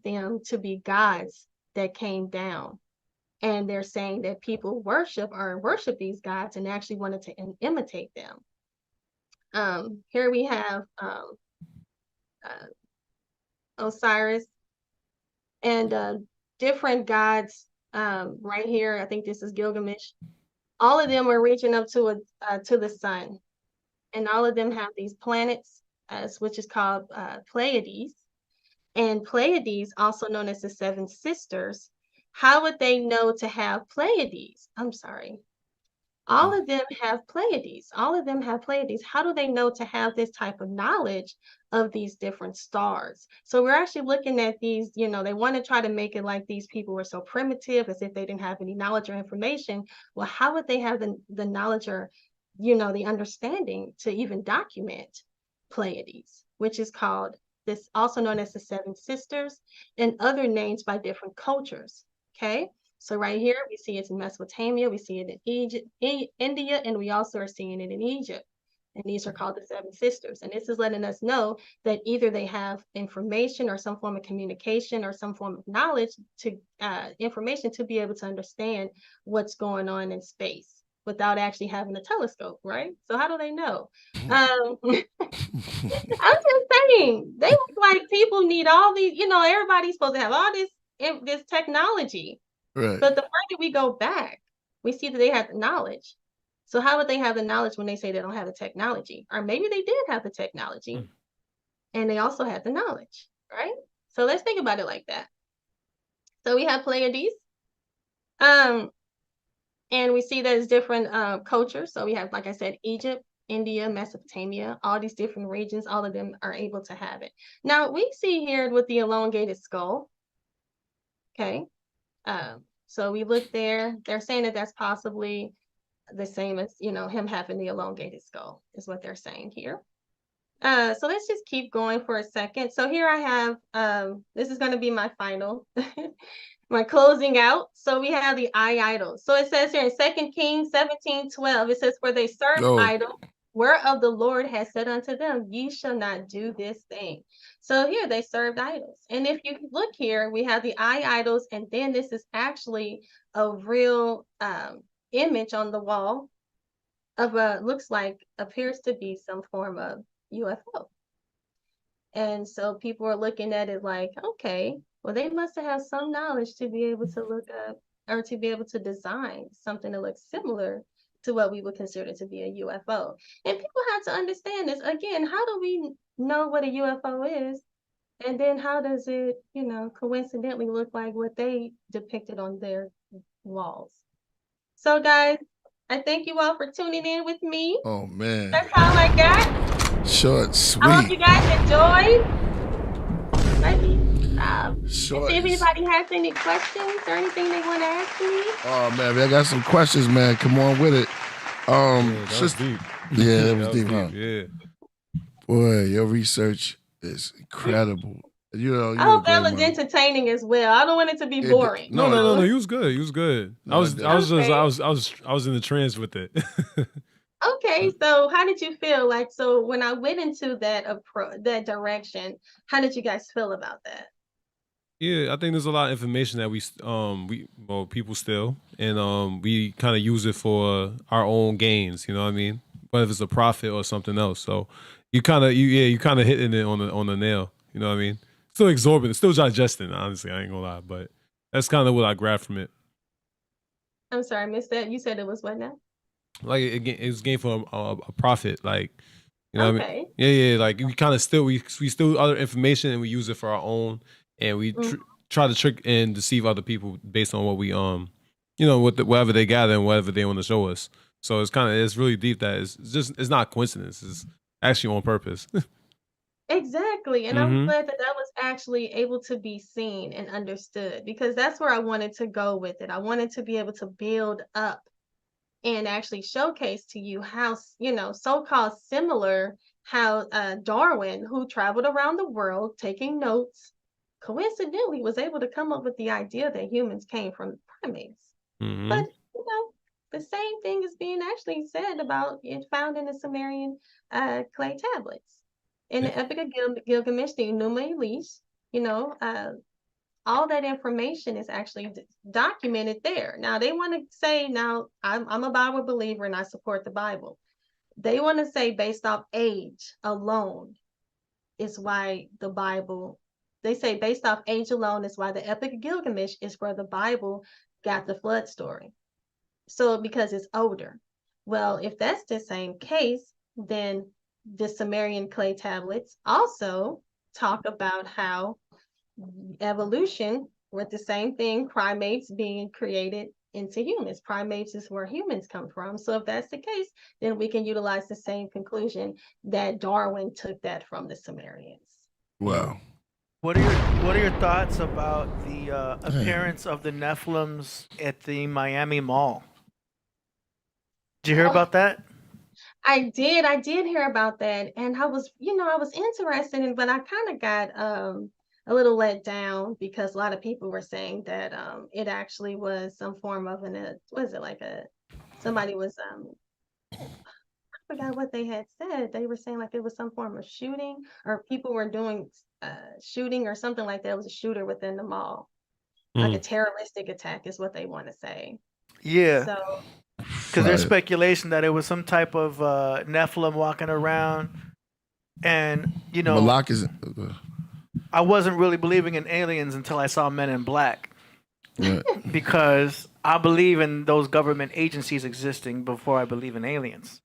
them to be gods that came down. And they're saying that people worship these gods and actually wanted to imitate them. Here we have Osiris and different gods right here. I think this is Gilgamesh. All of them are reaching up to the sun, and all of them have these planets, which is called Pleiades. And Pleiades, also known as the Seven Sisters, how would they know to have Pleiades? I'm sorry. All of them have Pleiades. All of them have Pleiades. How do they know to have this type of knowledge of these different stars? So we're actually looking at these, you know, they want to try to make it like these people were so primitive, as if they didn't have any knowledge or information. Well, how would they have the knowledge or, you know, the understanding to even document Pleiades, which is called this, also known as the Seven Sisters, and other names by different cultures, okay? So right here, we see it in Mesopotamia, we see it in Egypt, India, and we also are seeing it in Egypt. And these are called the Seven Sisters. And this is letting us know that either they have information or some form of communication or some form of knowledge to information to be able to understand what's going on in space without actually having a telescope, right? So how do they know? I'm just saying, they look like people need all these, you know, everybody's supposed to have all this technology. Right. But the further we go back, we see that they have the knowledge. So how would they have the knowledge when they say they don't have the technology? Or maybe they did have the technology and they also had the knowledge, right? So let's think about it like that. So we have Pleiades. And we see there's different cultures. So we have, like I said, Egypt, India, Mesopotamia, all these different regions, all of them are able to have it. Now we see here with the elongated skull, okay? So we look there, they're saying that that's possibly the same as, you know, him having the elongated skull is what they're saying here. So let's just keep going for a second. So here I have, this is going to be my final, my closing out. So we have the eye idols. So it says here in 2 Kings 17:12, it says, "For they serve idols, whereof the Lord has said unto them, ye shall not do this thing." So here they served idols. And if you look here, we have the eye idols, and then this is actually a real image on the wall of looks like, appears to be some form of UFO. And so people are looking at it like, okay, well, they must have some knowledge to be able to look up or to be able to design something that looks similar to what we would consider to be a UFO. And people have to understand this. Again, how do we know what a UFO is? And then how does it, you know, coincidentally look like what they depicted on their walls? So guys, I thank you all for tuning in with me. Oh man. That's all I got. Short, sweet. I hope you guys enjoyed. Short. See if anybody has any questions or anything they want to ask me. Oh man, I got some questions, man. Come on with it. That was deep. Yeah, that was deep, huh? Yeah. Boy, your research is incredible. You know, I hope that was entertaining as well. I don't want it to be boring. No. You was good. You was good. I was in the trance with it. Okay, so how did you feel? Like, so when I went into that direction, how did you guys feel about that? Yeah, I think there's a lot of information that people steal, and we kind of use it for our own gains. You know what I mean? Whether it's a profit or something else. So you kind of hitting it on the nail. You know what I mean? Still exorbitant, still digesting. Honestly, I ain't gonna lie, but that's kind of what I grabbed from it. I'm sorry, I missed that. You said it was what now? Like it was gained for a profit, like. You know what I mean? Okay. Yeah. Like we kind of we steal other information and we use it for our own, and we try to trick and deceive other people based on what we whatever they gather and whatever they want to show us. So it's really deep that it's not coincidence. It's actually on purpose. Exactly. And I'm glad that that was actually able to be seen and understood, because that's where I wanted to go with it. I wanted to be able to build up and actually showcase to you how, so-called similar, how Darwin, who traveled around the world taking notes, coincidentally was able to come up with the idea that humans came from primates. But, the same thing is being actually said about it, found in the Sumerian clay tablets. In the Epic of Gilgamesh, the Enuma Elish, all that information is actually documented there. Now they want to say, I'm a Bible believer and I support the Bible. They want to say based off age alone is why the Bible, they say based off age alone is why the Epic of Gilgamesh is where the Bible got the flood story. So because it's older. Well, if that's the same case, then the Sumerian clay tablets also talk about how evolution with the same thing, primates being created into humans. Primates is where humans come from. So if that's the case, then we can utilize the same conclusion that Darwin took that from the Sumerians. Wow. What are your thoughts about the appearance of the Nephilims at the Miami Mall? Did you hear about that? I did hear about that, and I was interested in, but I kind of got a little let down because a lot of people were saying that it actually was some form of somebody was I forgot what they had said. They were saying like it was some form of shooting, or people were doing shooting or something like that. It was a shooter within the mall, like a terroristic attack is what they want to say. Yeah. So because there's speculation that it was some type of Nephilim walking around, and Malak is. I wasn't really believing in aliens until I saw Men in Black, because I believe in those government agencies existing before I believe in aliens.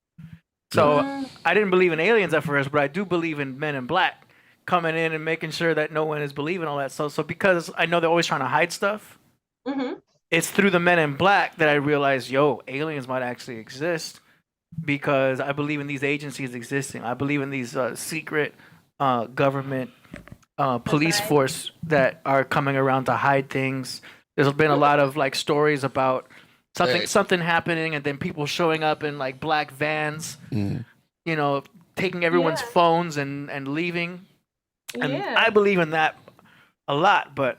So I didn't believe in aliens at first, but I do believe in Men in Black coming in and making sure that no one is believing all that stuff. So because I know they're always trying to hide stuff, it's through the Men in Black that I realized, aliens might actually exist, because I believe in these agencies existing. I believe in these secret government police force that are coming around to hide things. There's been a lot of like stories about something happening and then people showing up in like black vans, taking everyone's phones and leaving. And I believe in that a lot, but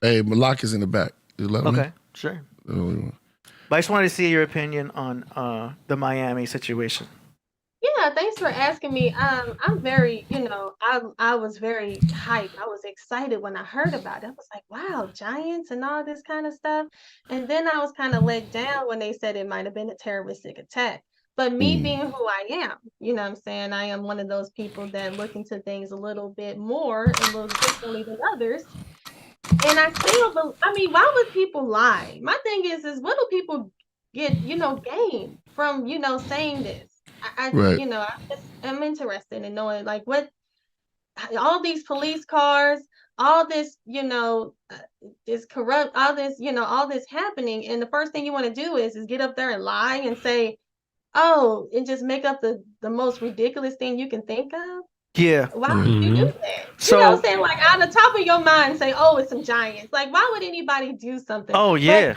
Hey, Malak is in the back. You let me? Okay, sure. But I just wanted to see your opinion on the Miami situation. Yeah, thanks for asking me. I'm very, I was very hyped. I was excited when I heard about it. I was like, wow, giants and all this kind of stuff. And then I was kind of let down when they said it might have been a terroristic attack. But me being who I am, you know what I'm saying? I am one of those people that look into things a little bit more and a little differently than others. And I still, why would people lie? My thing is what do people get, gain from, saying this? I'm interested in knowing like what all these police cars, all this, this corrupt, all this, all this happening. And the first thing you want to do is get up there and lie and say, and just make up the most ridiculous thing you can think of. Yeah. Why would you do that? So, saying like out of the top of your mind, say, it's some giants. Like, why would anybody do something? Oh, yeah.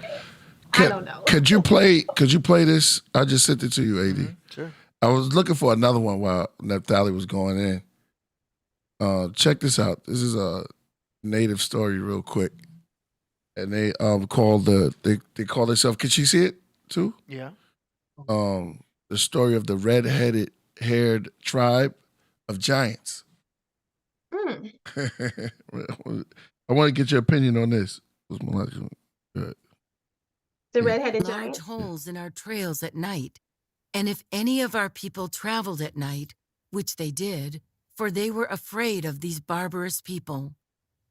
I don't know. Could you play this? I just sent it to you, AD. Sure. I was looking for another one while Naphtali was going in. Check this out. This is a native story real quick. And they call they call themselves, can she see it too? Yeah. The story of the red-haired tribe of giants. I want to get your opinion on this. Good. The redheaded large giant. holes in our trails at night. And if any of our people traveled at night, which they did, for they were afraid of these barbarous people,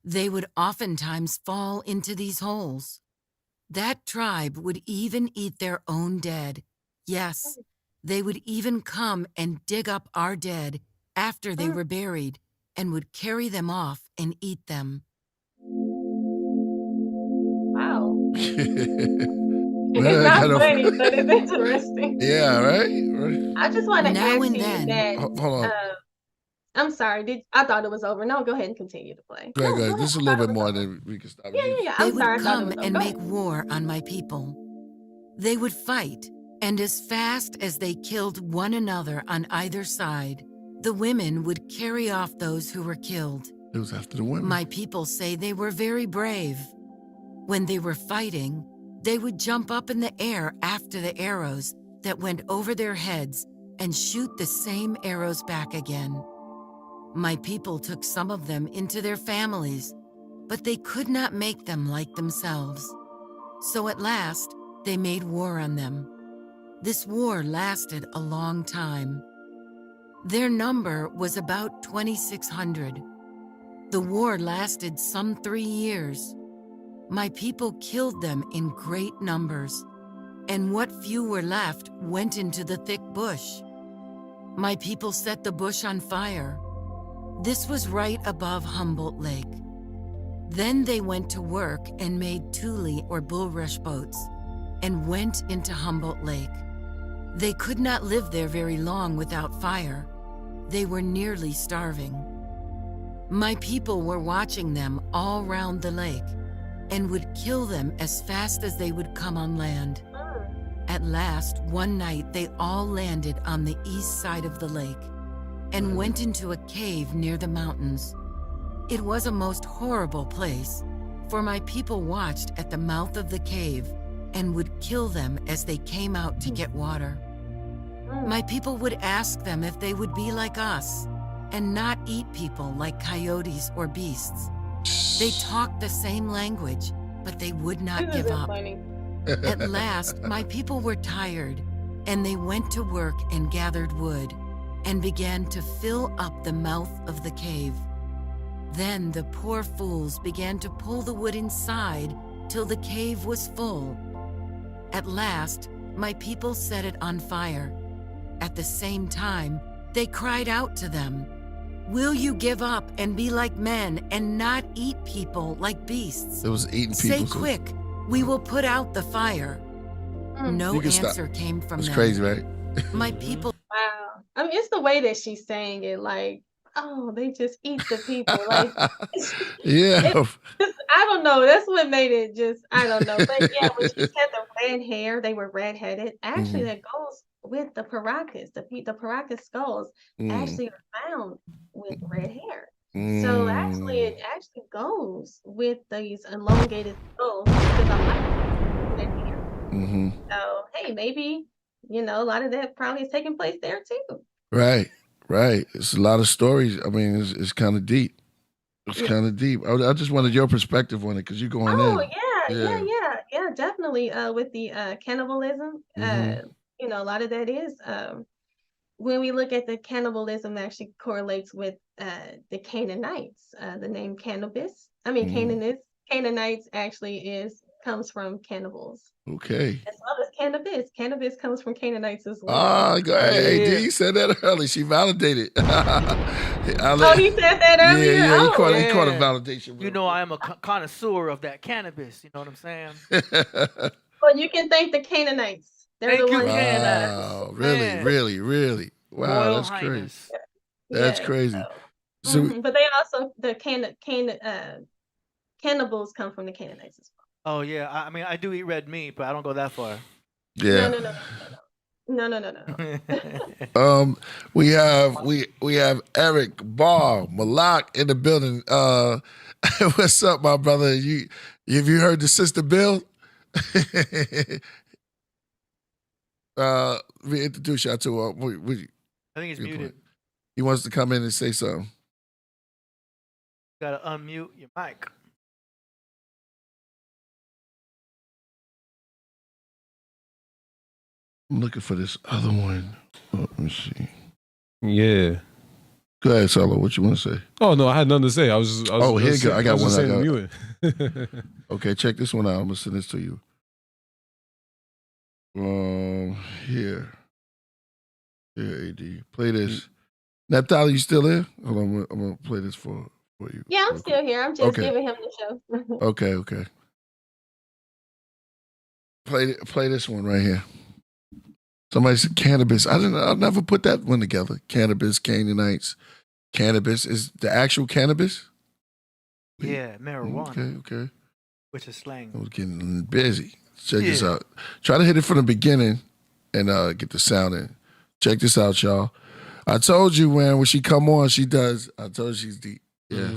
they would oftentimes fall into these holes. That tribe would even eat their own dead. Yes, they would even come and dig up our dead after they were buried and would carry them off and eat them. Wow. Well, It's not kind of- funny, but it's interesting. Yeah, right? I just want to Now ask and you then- that. Hold on. I'm sorry. I thought it was over. No, go ahead and continue to play. Go No, ahead. go Just a ahead. little bit more, then we can stop. Yeah. They I'm sorry. I would thought it come was over. and Go make ahead. war on my people. They would fight, and as fast as they killed one another on either side, the women would carry off those who were killed. It was after the women. My people say they were very brave. When they were fighting, they would jump up in the air after the arrows that went over their heads and shoot the same arrows back again. My people took some of them into their families, but they could not make them like themselves. So at last, they made war on them. This war lasted a long time. Their number was about 2,600. The war lasted some 3 years. My people killed them in great numbers, and what few were left went into the thick bush. My people set the bush on fire. This was right above Humboldt Lake. Then they went to work and made tule or bulrush boats and went into Humboldt Lake. They could not live there very long without fire. They were nearly starving. My people were watching them all round the lake and would kill them as fast as they would come on land. At last, one night, they all landed on the east side of the lake and went into a cave near the mountains. It was a most horrible place, for my people watched at the mouth of the cave and would kill them as they came out to get water. My people would ask them if they would be like us and not eat people like coyotes or beasts. They talked the same language, but they would not give up. At last, my people were tired, and they went to work and gathered wood and began to fill up the mouth of the cave. Then the poor fools began to pull the wood inside till the cave was full. At last, my people set it on fire. At the same time, they cried out to them, "Will you give up and be like men and not eat people like beasts? It was eating people. Say quick, we will put out the fire." No You can stop. answer came from That's them. crazy, right? My people Wow. I mean, it's the way that she's saying it, like, oh, they just eat the people. Like, Yeah. I don't know. That's what made it just, I don't know. But yeah, when she said the red hair, they were redheaded. Actually, that goes with the Paracas. The Paracas skulls actually are found with red hair. So actually, it actually goes with these elongated skulls because I like red hair. So, hey, maybe, a lot of that probably is taking place there too. Right. It's a lot of stories. I mean, it's kind of deep. It's kind of deep. I just wanted your perspective on it because you're going Oh, in. yeah, definitely. With the cannibalism, a lot of that is when we look at the cannibalism, actually correlates with the Canaanites. The name cannabis. I mean, Canaanites actually comes from cannibals. Okay. As well as cannabis. Cannabis comes from Canaanites as well. Ah, go ahead. Yeah. D said that early. She validated. Oh, he said that earlier? Yeah, Oh, he caught a validation. You know, I am a connoisseur of that cannabis. You know what I'm saying? Well, you can thank the Canaanites. They're Thank the you, ones. Wow, Man. really. Wow, Royal that's crazy. Highness. That's Yes. crazy. So, But they also cannibals come from the Canaanites as Oh yeah, I mean I do eat red meat, but I don't go that far. yeah. No. We have Eric Barr Malak in the building. What's up, my brother? Have you heard the sister Bill? We introduce y'all to I think he's muted. He wants to come in and say something. Gotta unmute your mic. I'm looking for this other one. Oh, let me see. Yeah. Go ahead, Solo. What you want to say? Oh no, I had nothing to say. I was here you go. I got one. Saying Okay, check this one out. I'm gonna send this to you. Here, AD. Play this. Naphtali, you still there? Hold on, I'm gonna play this for you. Yeah, I'm still here. I'm just giving him the show. Okay. Play this one right here. Somebody said cannabis. I'll never put that one together. Cannabis, Canaanites. Cannabis is the actual cannabis? Yeah, marijuana. Okay. Which is slang. I was getting busy. Check this out. Try to hit it from the beginning and get the sound in. Check this out, y'all. I told you, man, when she come on, she does. I told you she's deep. Yeah.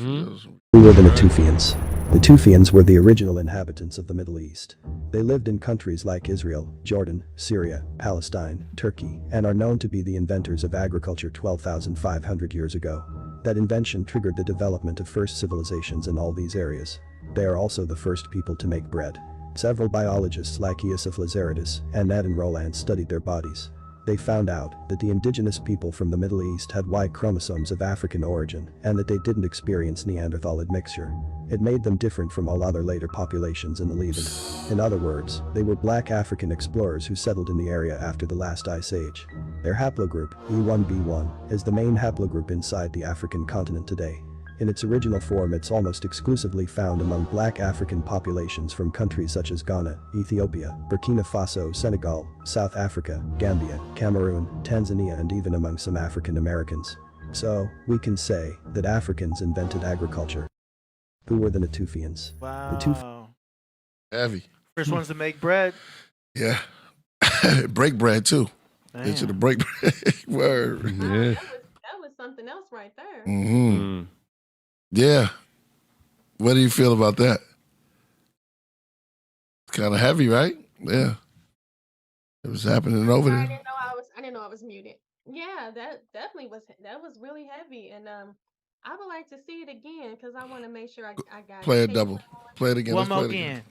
We were the Natufians. The Tufians were the original inhabitants of the Middle East. They lived in countries like Israel, Jordan, Syria, Palestine, Turkey, and are known to be the inventors of agriculture 12,500 years ago. That invention triggered the development of first civilizations in all these areas. They are also the first people to make bread. Several biologists like Yusuf Lazaridis and Adin Roland studied their bodies. They found out that the indigenous people from the Middle East had Y chromosomes of African origin and that they didn't experience Neanderthal admixture. It made them different from all other later populations in the Levant. In other words, they were black African explorers who settled in the area after the last ice age. Their haplogroup, E1b1, is the main haplogroup inside the African continent today. In its original form, it's almost exclusively found among black African populations from countries such as Ghana, Ethiopia, Burkina Faso, Senegal, South Africa, Gambia, Cameroon, Tanzania, and even among some African Americans. So, we can say that Africans invented agriculture. Who were the Natufians? Wow. Heavy. First ones to make bread. Yeah. Break bread, too. They should have break bread. Word. Yeah. That was something else right there. Mm-hmm. Yeah. What do you feel about that? It's kind of heavy, right? Yeah. It was happening over there. I didn't know I was muted. Yeah, that definitely was. That was really heavy, and I would like to see it again because I want to make sure I got Play it. it double. Play it again. One Let's more play it again.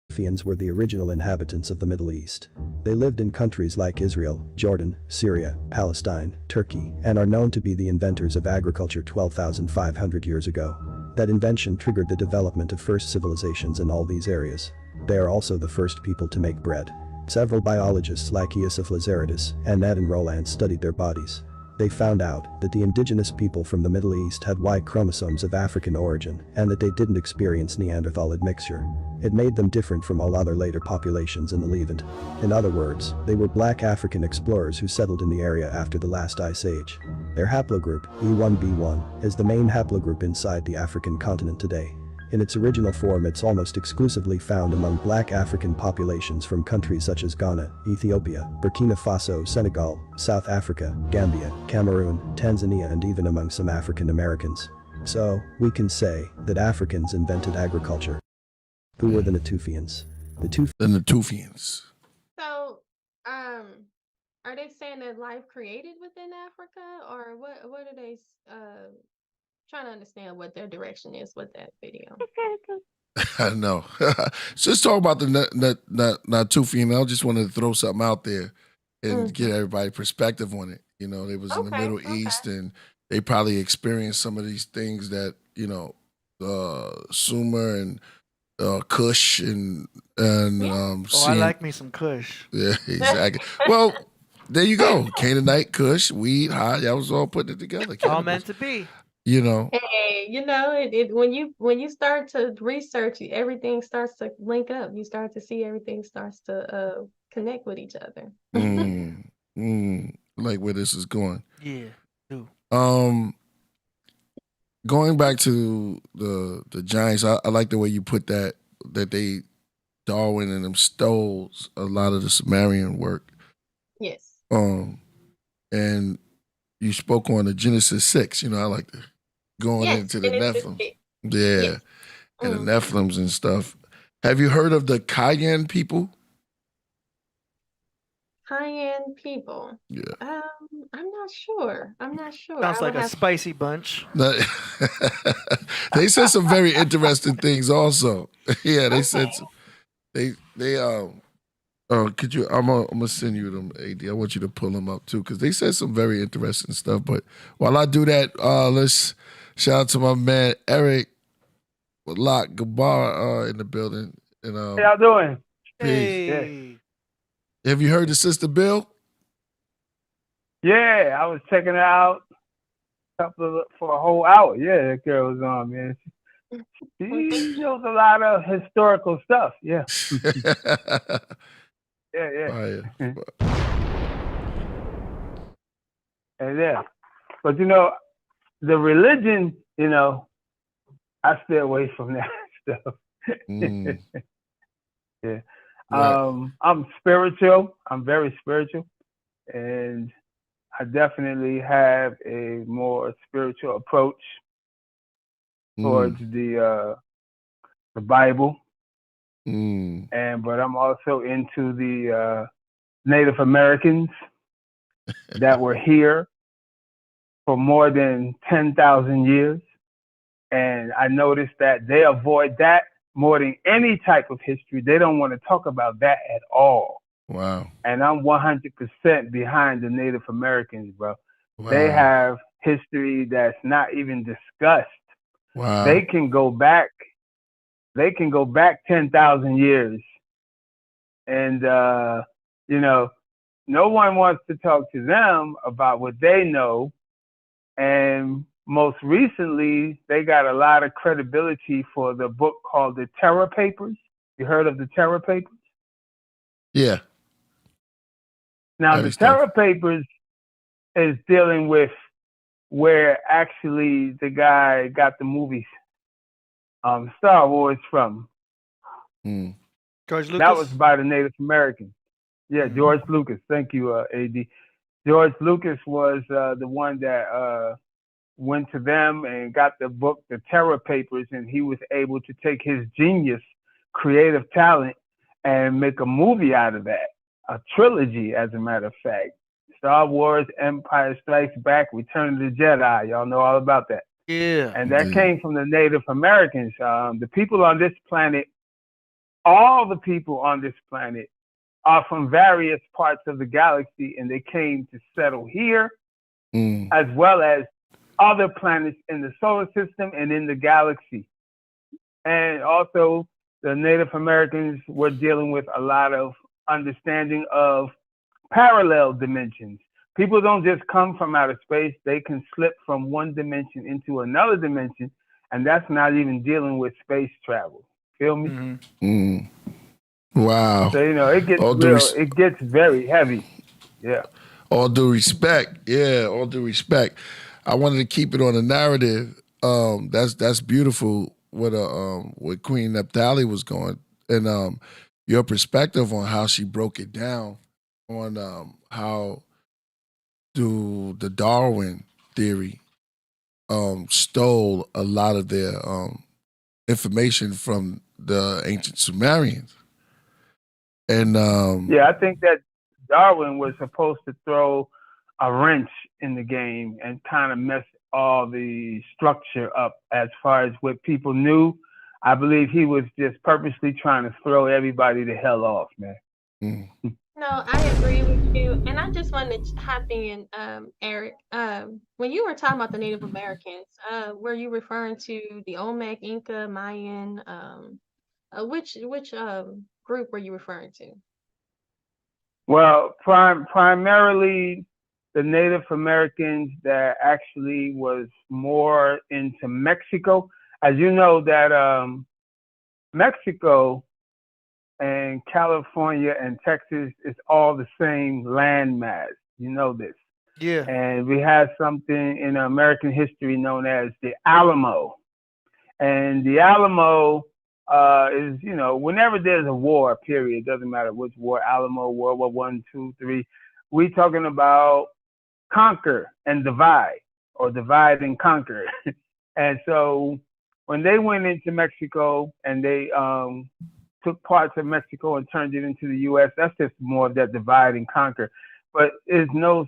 Natufians were the original inhabitants of the Middle East. They lived in countries like Israel, Jordan, Syria, Palestine, Turkey, and are known to be the inventors of agriculture 12,500 years ago. That invention triggered the development of first civilizations in all these areas. They are also the first people to make bread. Several biologists like Yusuf Lazaridis and Adin Roland studied their bodies. They found out that the indigenous people from the Middle East had Y chromosomes of African origin and that they didn't experience Neanderthal admixture. It made them different from all other later populations in the Levant. In other words, they were black African explorers who settled in the area after the last ice age. Their haplogroup, E1b1, is the main haplogroup inside the African continent today. In its original form, it's almost exclusively found among black African populations from countries such as Ghana, Ethiopia, Burkina Faso, Senegal, South Africa, Gambia, Cameroon, Tanzania, and even among some African Americans. So, we can say that Africans invented agriculture. Who were the Natufians? The Natufians. So, are they saying that life created within Africa, or what are they trying to understand what their direction is with that video? I know. Just talk about the Natufian. I just wanted to throw something out there and get everybody perspective on it. You know, they was in the Middle East and they probably experienced some of these things that, you know, Sumer and Kush and I like me some Kush. Yeah, exactly. Well, there you go. Canaanite, Kush, weed, high. Y'all was all putting it together. All meant to be. You know. Hey, you know, it when you start to research, everything starts to link up. You start to see everything starts to connect with each other. Like where this is going. Yeah. Too. Going back to the Giants, I like the way you put that they Darwin and them stole a lot of the Sumerian work. Yes. And you spoke on the Genesis 6. You know, I like to going into the Nephilim. Yeah. Yes. And the Nephilims and stuff. Have you heard of the Cayenne people? Cayenne people. Yeah. I'm not sure. Sounds like a spicy bunch. They said some very interesting things also. Yeah, they said some, they Could you? I'm gonna send you them, AD. I want you to pull them up too, because they said some very interesting stuff. But while I do that, let's shout out to my man Eric with Gabar in the building. And How y'all doing? peace. Hey. Have you heard the Sister Bill? Yeah, I was checking it out for a whole hour. Yeah, that girl was on, man. She shows a lot of historical stuff. Yeah. yeah. And yeah. But the religion, I stay away from that stuff. Yeah. Right. I'm spiritual. I'm very spiritual. And I definitely have a more spiritual approach towards the Bible. But I'm also into the Native Americans that were here for more than 10,000 years. And I noticed that they avoid that more than any type of history. They don't want to talk about that at all. Wow. And I'm 100% behind the Native Americans, bro. Wow. They have history that's not even discussed. Wow. They can go back 10,000 years. And, no one wants to talk to them about what they know. And most recently, they got a lot of credibility for the book called The Terror Papers. You heard of The Terror Papers? Yeah. Now, The Terror Papers is dealing with where actually the guy got the movies Star Wars from. George Lucas? That was by the Native Americans. Yeah, George Lucas. Thank you, AD. George Lucas was the one that went to them and got the book, The Terror Papers, and he was able to take his genius, creative talent, and make a movie out of that. A trilogy, as a matter of fact. Star Wars, Empire Strikes Back, Return of the Jedi. Y'all know all about that. Yeah. And that came from the Native Americans. The people on this planet, all the people on this planet are from various parts of the galaxy, and they came to settle here, as well as other planets in the solar system and in the galaxy. And also, the Native Americans were dealing with a lot of understanding of parallel dimensions. People don't just come from outer space. They can slip from one dimension into another dimension, and that's not even dealing with space travel. Feel me? Wow. So, it gets it gets very heavy. Yeah. All due respect. Yeah, all due respect. I wanted to keep it on the narrative. That's beautiful what Queen Naphtali was going, and your perspective on how she broke it down on how the Darwin theory stole a lot of their information from the ancient Sumerians. And I think that Darwin was supposed to throw a wrench in the game and kind of mess all the structure up as far as what people knew. I believe he was just purposely trying to throw everybody the hell off, man. No, I agree with you. And I just wanted to hop in, Eric. When you were talking about the Native Americans, were you referring to the Olmec, Inca, Mayan? Which group were you referring to? Well, primarily the Native Americans that actually was more into Mexico. As you know, that Mexico and California and Texas is all the same landmass. You know this. Yeah. And we have something in American history known as the Alamo. And the Alamo is, whenever there's a war, period, doesn't matter which war, Alamo, World War I, II, III, we talking about conquer and divide, or divide and conquer. And so when they went into Mexico and they took parts of Mexico and turned it into the U.S., that's just more of that divide and conquer. But the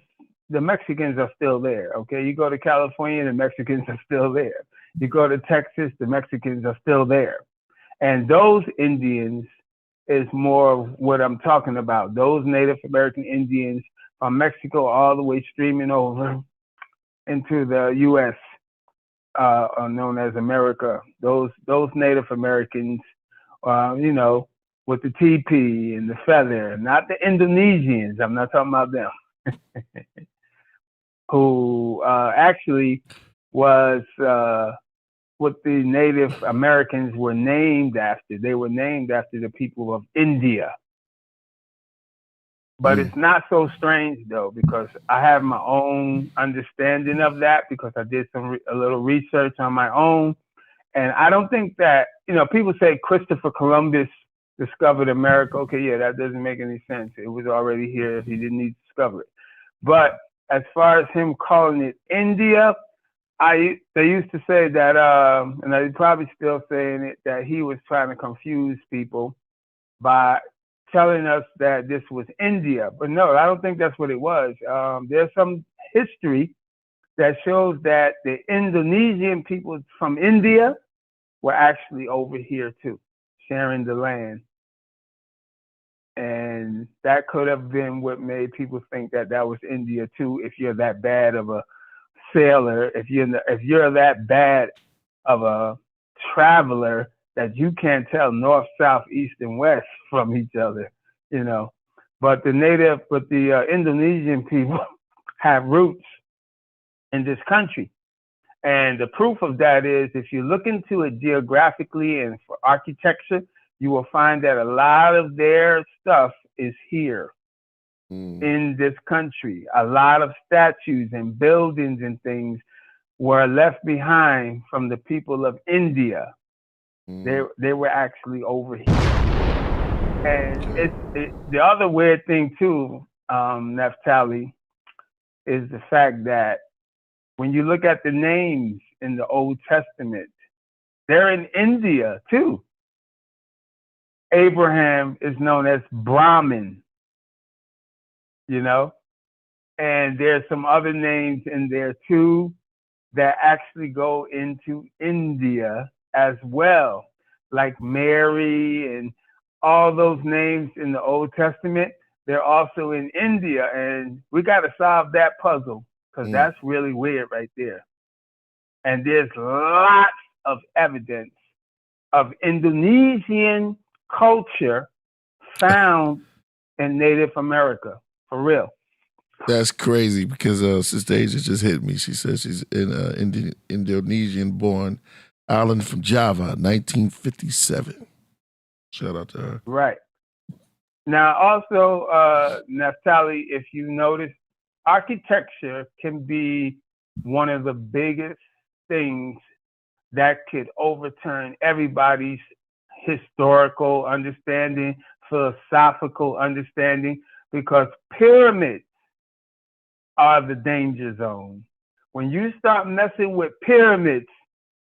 Mexicans are still there, okay? You go to California, the Mexicans are still there. You go to Texas, the Mexicans are still there. And those Indians is more of what I'm talking about. Those Native American Indians from Mexico all the way streaming over into the U.S., known as America. Those Native Americans, you know, with the teepee and the feather, not the Indonesians. I'm not talking about them. Who actually was what the Native Americans were named after. They were named after the people of India. But it's not so strange though, because I have my own understanding of that, because I did a little research on my own. And I don't think that, you know, people say Christopher Columbus discovered America. Okay, yeah, that doesn't make any sense. It was already here. He didn't need to discover it. But as far as him calling it India, they used to say that, and they're probably still saying it, that he was trying to confuse people by telling us that this was India. But no, I don't think that's what it was. There's some history that shows that the Indonesian people from India were actually over here too, sharing the land. And that could have been what made people think that that was India too, if you're that bad of a sailor, if you're that bad of a traveler that you can't tell north, south, east, and west from each other, you know. But the Indonesian people have roots in this country. And the proof of that is, if you look into it geographically and for architecture, you will find that a lot of their stuff is here in this country. A lot of statues and buildings and things were left behind from the people of India. They were actually over here. And the other weird thing too, Naphtali, is the fact that when you look at the names in the Old Testament, they're in India too. Abraham is known as Brahmin, you know, and there's some other names in there too that actually go into India as well, like Mary and all those names in the Old Testament. They're also in India, and we got to solve that puzzle, because that's really weird right there. And there's lots of evidence of Indonesian culture found in Native America, for real. That's crazy, because Sister Asia just hit me. She says she's an Indonesian-born island from Java, 1957. Shout out to her. Right. Now, also, Naphtali, if you notice, architecture can be one of the biggest things that could overturn everybody's historical understanding, philosophical understanding, because pyramids are the danger zone. When you start messing with pyramids,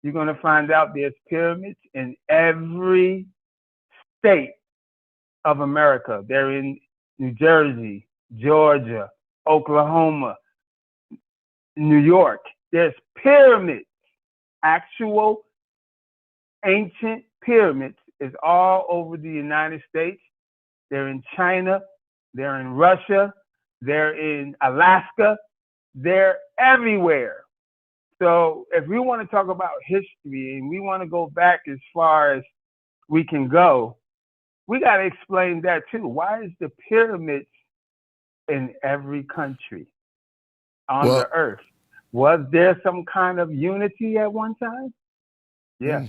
you're going to find out there's pyramids in every state of America. They're in New Jersey, Georgia, Oklahoma, New York. There's pyramids, actual ancient pyramids is all over the United States. They're in China, they're in Russia, they're in Alaska, they're everywhere. So if we want to talk about history and we want to go back as far as we can go, we got to explain that too. Why is the pyramids in every country on the earth? Was there some kind of unity at one time? Yeah.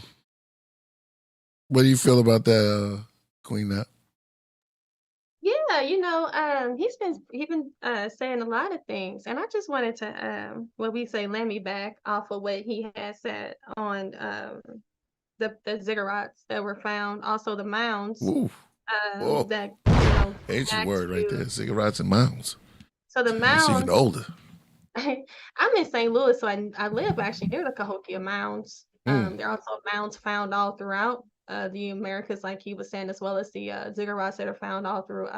What do you feel about that, Queen Nap? Yeah, you know, he's been saying a lot of things, and I just wanted to let me back off of what he had said on the ziggurats that were found, also the mounds. That, you know, ancient word right there, ziggurats and mounds. So the mounds. It's even older. I'm in St. Louis, so I live actually near the Cahokia Mounds. There are also mounds found all throughout the Americas, like he was saying, as well as the ziggurats that are found all through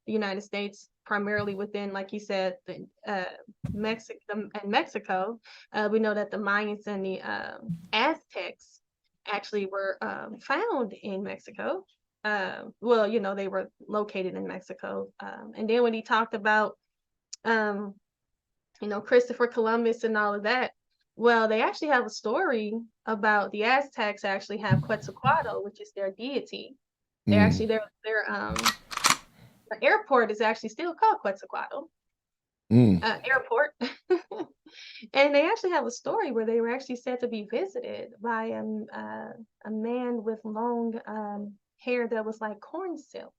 the United States, primarily within, like he said, Mexico. We know that the Mayans and the Aztecs actually were found in Mexico. well, you know, they were located in Mexico. And then when he talked about, you know, Christopher Columbus and all of that, well, they actually have a story about the Aztecs actually have Quetzalcoatl, which is their deity. They actually the airport is actually still called Quetzalcoatl Airport. And they actually have a story where they were actually said to be visited by a man with long hair that was like corn silk.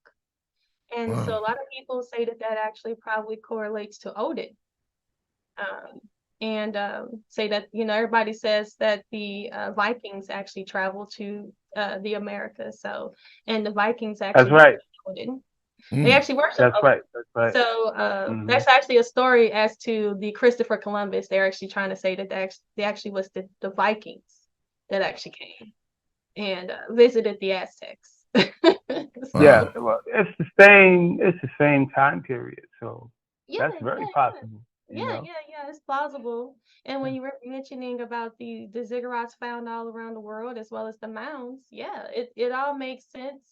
And so a lot of people say that that actually probably correlates to Odin. And say that, you know, everybody says that the Vikings actually traveled to the Americas. So, and the Vikings actually That's right. Odin. They actually worship That's Odin. right. That's right. So that's actually a story as to the Christopher Columbus. They're actually trying to say that they actually was the Vikings that actually came and visited the Aztecs. Yeah, well, it's the same time period. So that's very possible. Yeah, it's plausible. And when you were mentioning about the ziggurats found all around the world as well as the mounds, yeah, it all makes sense.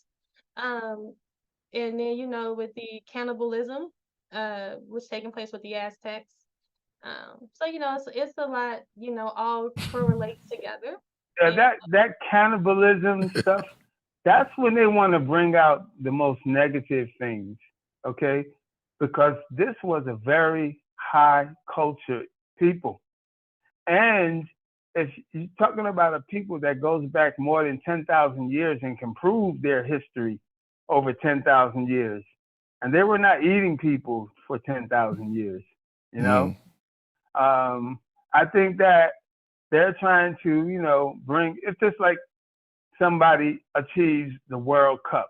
And then, you know, with the cannibalism, was taking place with the Aztecs. So, you know, it's a lot, you know, all correlates together. Yeah, that cannibalism stuff, that's when they want to bring out the most negative things, okay? Because this was a very high culture people. And if you're talking about a people that goes back more than 10,000 years and can prove their history over 10,000 years, and they were not eating people for 10,000 years, you know? I think that they're trying to, you know, it's just like somebody achieves the World Cup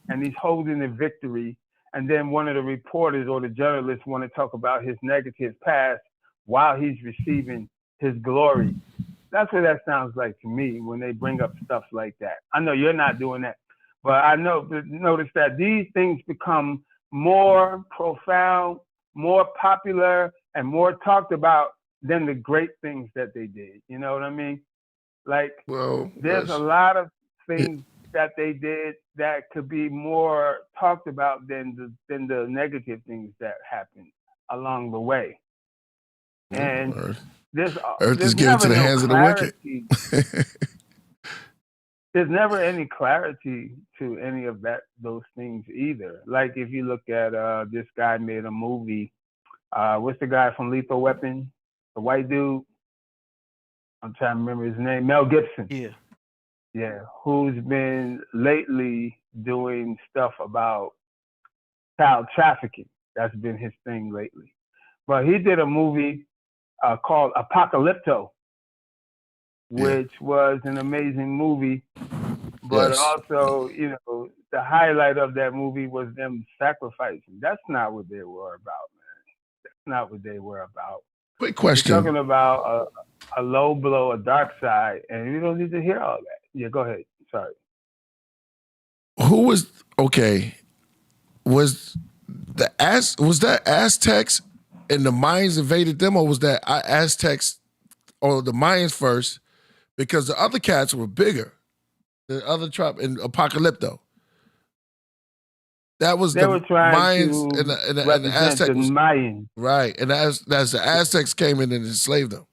and he's holding the victory, and then one of the reporters or the journalists want to talk about his negative past while he's receiving his glory. That's what that sounds like to me when they bring up stuff like that. I know you're not doing that, but I notice that these things become more profound, more popular, and more talked about than the great things that they did. You know what I mean? Like, there's a lot of things that they did that could be more talked about than the negative things that happened along the way. And Earth is given to the hands of the wicked. There's never any clarity to any of those things either. Like if you look at this guy made a movie. What's the guy from Lethal Weapon? The white dude. I'm trying to remember his name. Mel Gibson. Yeah. Who's been lately doing stuff about child trafficking. That's been his thing lately. But he did a movie called Apocalypto, which was an amazing movie. But also, you know, the highlight of that movie was them sacrificing. That's not what they were about, man. That's not what they were about. Quick question. You're talking about a low blow, a dark side, and you don't need to hear all that. Yeah, go ahead. Sorry. Who was okay? Was that Aztecs and the Mayans invaded them, or was that Aztecs or the Mayans first? Because the other cats were bigger. The other tribe in Apocalypto. That was they were trying Mayans to and the Aztecs. The Mayans. Right. And as the Aztecs came in and enslaved them.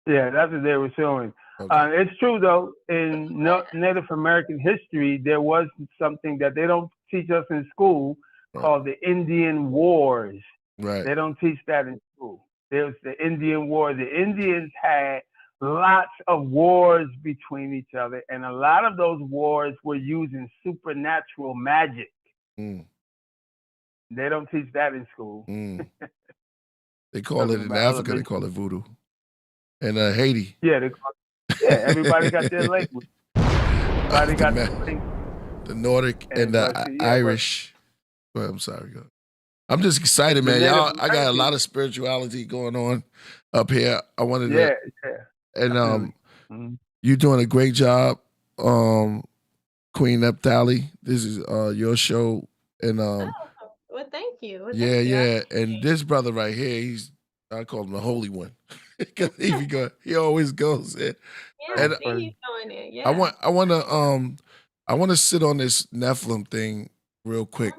Yeah, that's what they were showing. Okay. It's true, though, in Native American history, there was something that they don't teach us in school called the Indian Wars. Right. They don't teach that in school. There's the Indian War. The Indians had lots of wars between each other, and a lot of those wars were using supernatural magic. They don't teach that in school. They call it in Africa, they call it voodoo. And Haiti. Yeah, everybody got their language. Everybody got their language. The Nordic and the Irish. Well, I'm sorry. I'm just excited, man. Y'all, I got a lot of spirituality going on up here. I wanted to. And you're doing a great job, Queen Naphtali. This is your show. And well, thank you. Well, yeah. And this brother right here, I call him the Holy One. Because he always goes in. Yeah, and he's doing it. Yeah. I want to I want to sit on this Nephilim thing real quick.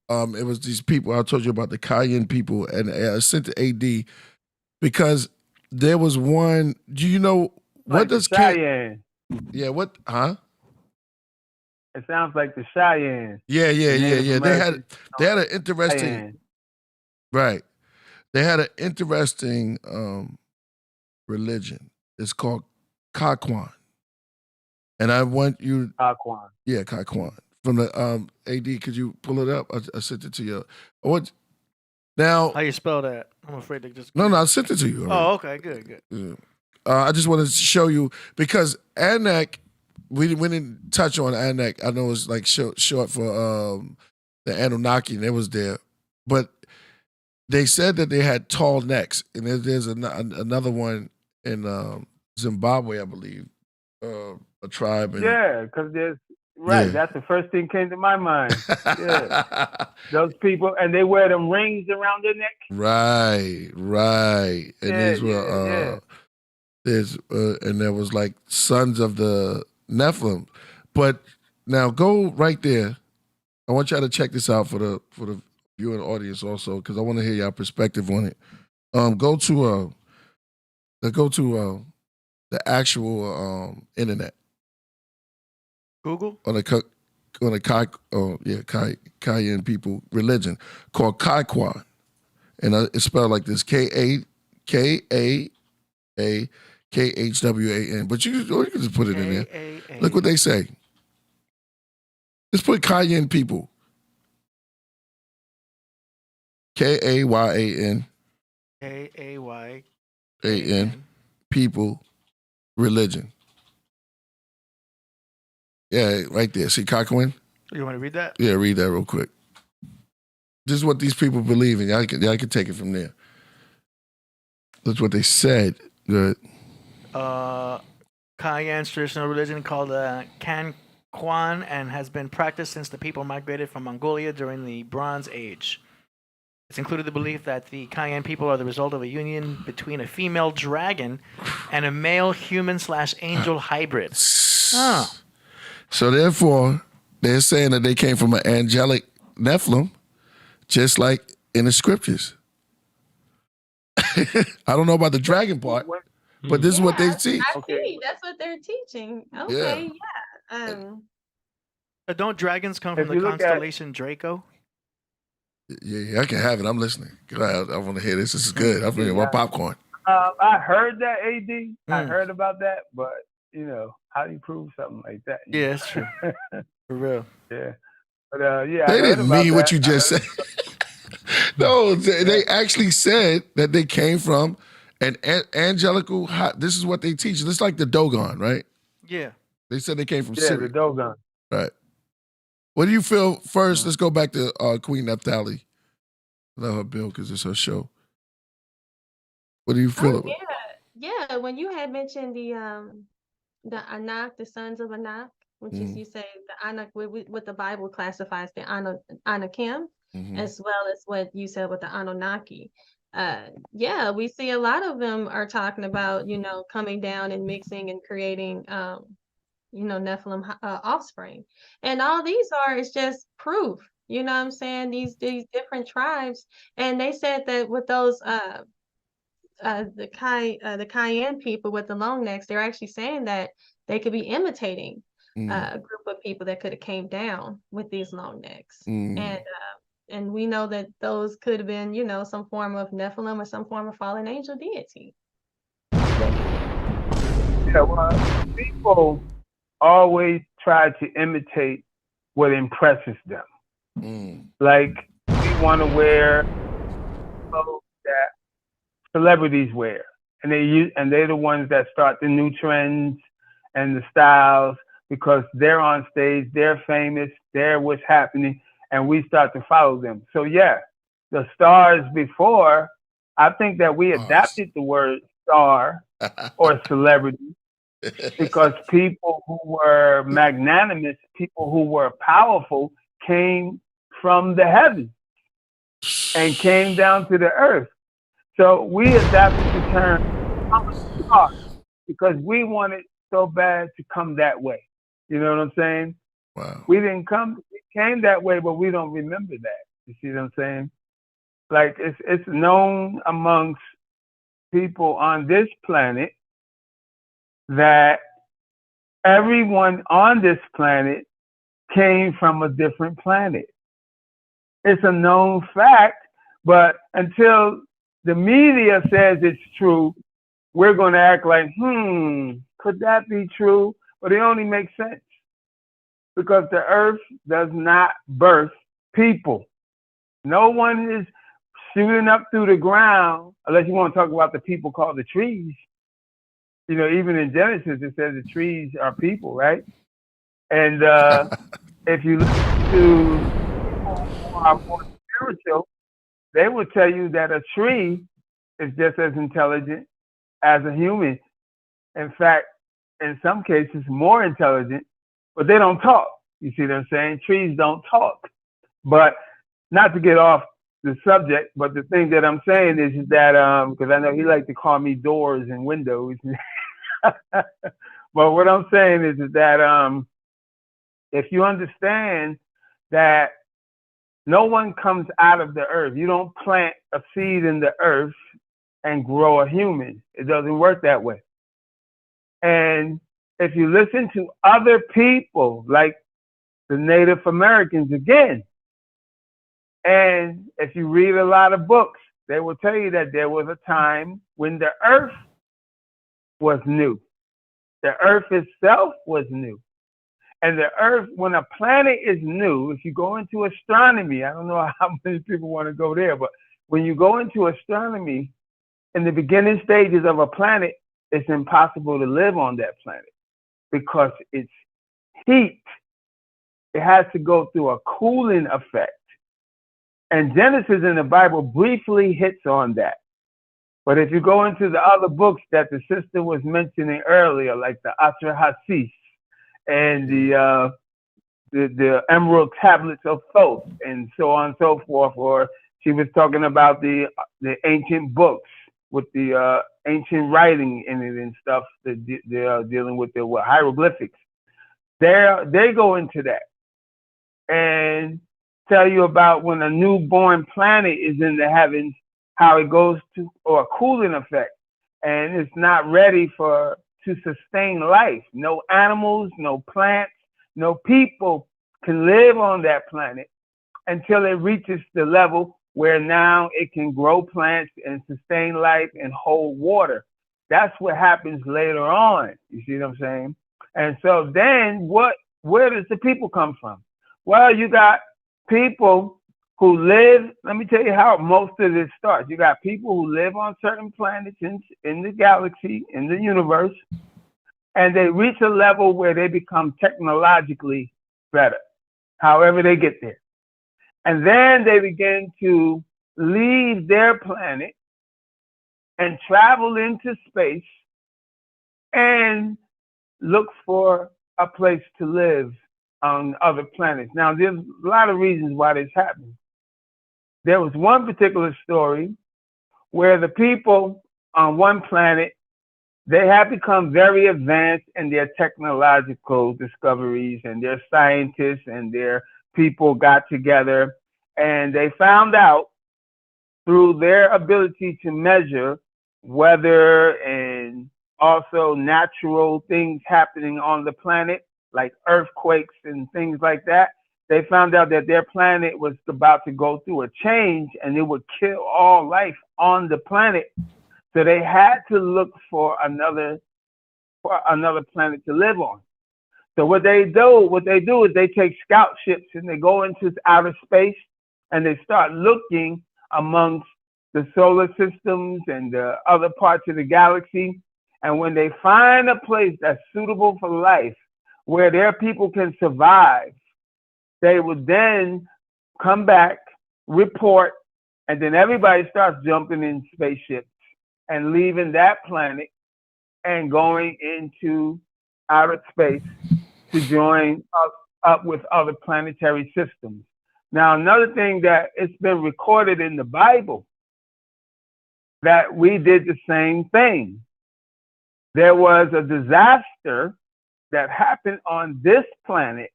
It was these people I told you about, the Cayenne people, and I sent to AD because there was one. Do you know what Like does the Cheyenne? Yeah, what? Huh? It sounds like the Cheyenne. Yeah. Native They had Americans an interesting Cheyenne. right. They had an interesting religion. It's called Kakwan, and I want you. Kakwan. Yeah, Kakwan. From the AD, could you pull it up? I sent it to you. What now? How you spell that? I'm afraid to just. No, I sent it to you. Oh, okay, good. Yeah. I just wanted to show you because Anak, we didn't touch on Anak. I know it's like short for the Anunnaki, and it was there, but they said that they had tall necks, and there's another one in Zimbabwe, I believe, a tribe. Yeah, because there's right. Yeah. That's the first thing came to my mind. Yeah, those people, and they wear them rings around their neck. Right. And these were and there was like sons of the Nephilim. But now go right there. I want y'all to check this out for the viewing audience also, because I want to hear y'all perspective on it. Go to the actual internet. Google? On the Cayenne people religion called Kaikwan. And it's spelled like this, K-A-K-A-K-H-W-A-N. But you can just put it in there. Look what they say. Just put Cayenne people. K-A-Y-A-N. K-A-Y-A-N. People. Religion. Yeah, right there. See Kakwan? You want to read that? Yeah, read that real quick. This is what these people believe in. Y'all can take it from there. That's what they said. Good. Cayenne's traditional religion called Kankwan and has been practiced since the people migrated from Mongolia during the Bronze Age. It's included the belief that the Cayenne people are the result of a union between a female dragon and a male human/angel hybrid. Oh. So therefore, they're saying that they came from an angelic Nephilim, just like in the scriptures. I don't know about the dragon part, but this is what they teach. I see. That's what they're teaching. Okay, yeah. Don't dragons come from the constellation Draco? Yeah, I can have it. I'm listening. I want to hear this. This is good. I'm bringing my popcorn. I heard that, AD. I heard about that, but how do you prove something like that? Yeah, that's true. For real. Yeah. But yeah, they didn't mean what you just said. No, they actually said that they came from an angelical. This is what they teach. It's like the Dogon, right? Yeah. They said they came from Yeah, Syria. the Dogon. Right. What do you feel first? Let's go back to Queen Naphtali. Let her build because it's her show. What do you feel about? Yeah. When you had mentioned the Anak, the sons of Anak, which is you say the Anak, what the Bible classifies the Anakim, as well as what you said with the Anunnaki. We see a lot of them are talking about coming down and mixing and creating Nephilim offspring, and all these is just proof. You know what I'm saying? These different tribes, and they said that with those the Cayenne people with the long necks, they're actually saying that they could be imitating a group of people that could have came down with these long necks, and we know that those could have been some form of Nephilim or some form of fallen angel deity. Yeah, well, people always try to imitate what impresses them. Like we want to wear clothes that celebrities wear, and they're the ones that start the new trends and the styles because they're on stage, they're famous, they're what's happening, and we start to follow them. So yeah, the stars before, I think that we adapted the word star or celebrity because people who were magnanimous, people who were powerful came from the heavens and came down to the earth. So we adapted the term star because we wanted so bad to come that way. You know what I'm saying? Wow. We came that way, but we don't remember that. You see what I'm saying? Like it's known amongst people on this planet that everyone on this planet came from a different planet. It's a known fact, but until the media says it's true, we're going to act like, could that be true? But it only makes sense because the earth does not birth people. No one is shooting up through the ground, unless you want to talk about the people called the trees. You know, even in Genesis, it says the trees are people, right? And if you listen to people who are more spiritual, they will tell you that a tree is just as intelligent as a human. In fact, in some cases, more intelligent, but they don't talk. You see what I'm saying? Trees don't talk. But not to get off the subject, but the thing that I'm saying is that, because I know he likes to call me doors and windows. But what I'm saying is that if you understand that no one comes out of the earth, you don't plant a seed in the earth and grow a human. It doesn't work that way. And if you listen to other people, like the Native Americans again, and if you read a lot of books, they will tell you that there was a time when the earth was new. The earth itself was new. And the earth, when a planet is new, if you go into astronomy, I don't know how many people want to go there, but when you go into astronomy, in the beginning stages of a planet, it's impossible to live on that planet because it's heat. It has to go through a cooling effect. And Genesis in the Bible briefly hits on that. But if you go into the other books that the sister was mentioning earlier, like the Atra Hasis and the Emerald Tablets of Thoth and so on and so forth, or she was talking about the ancient books with the ancient writing in it and stuff that they're dealing with the hieroglyphics. They go into that and tell you about when a newborn planet is in the heavens, how it goes to, or a cooling effect, and it's not ready to sustain life. No animals, no plants, no people can live on that planet until it reaches the level where now it can grow plants and sustain life and hold water. That's what happens later on. You see what I'm saying? And so then where does the people come from? Well, you got people who live, let me tell you how most of this starts. You got people who live on certain planets in the galaxy, in the universe, and they reach a level where they become technologically better, however they get there. And then they begin to leave their planet and travel into space and look for a place to live on other planets. Now, there's a lot of reasons why this happened. There was one particular story where the people on one planet, they have become very advanced in their technological discoveries, and their scientists and their people got together and they found out through their ability to measure weather and also natural things happening on the planet, like earthquakes and things like that. They found out that their planet was about to go through a change and it would kill all life on the planet. So they had to look for another planet to live on. So what they do is they take scout ships and they go into outer space and they start looking amongst the solar systems and the other parts of the galaxy. And when they find a place that's suitable for life, where their people can survive, they would then come back, report, and then everybody starts jumping in spaceships and leaving that planet and going into outer space to join up with other planetary systems. Now, another thing that it's been recorded in the Bible, that we did the same thing. There was a disaster that happened on this planet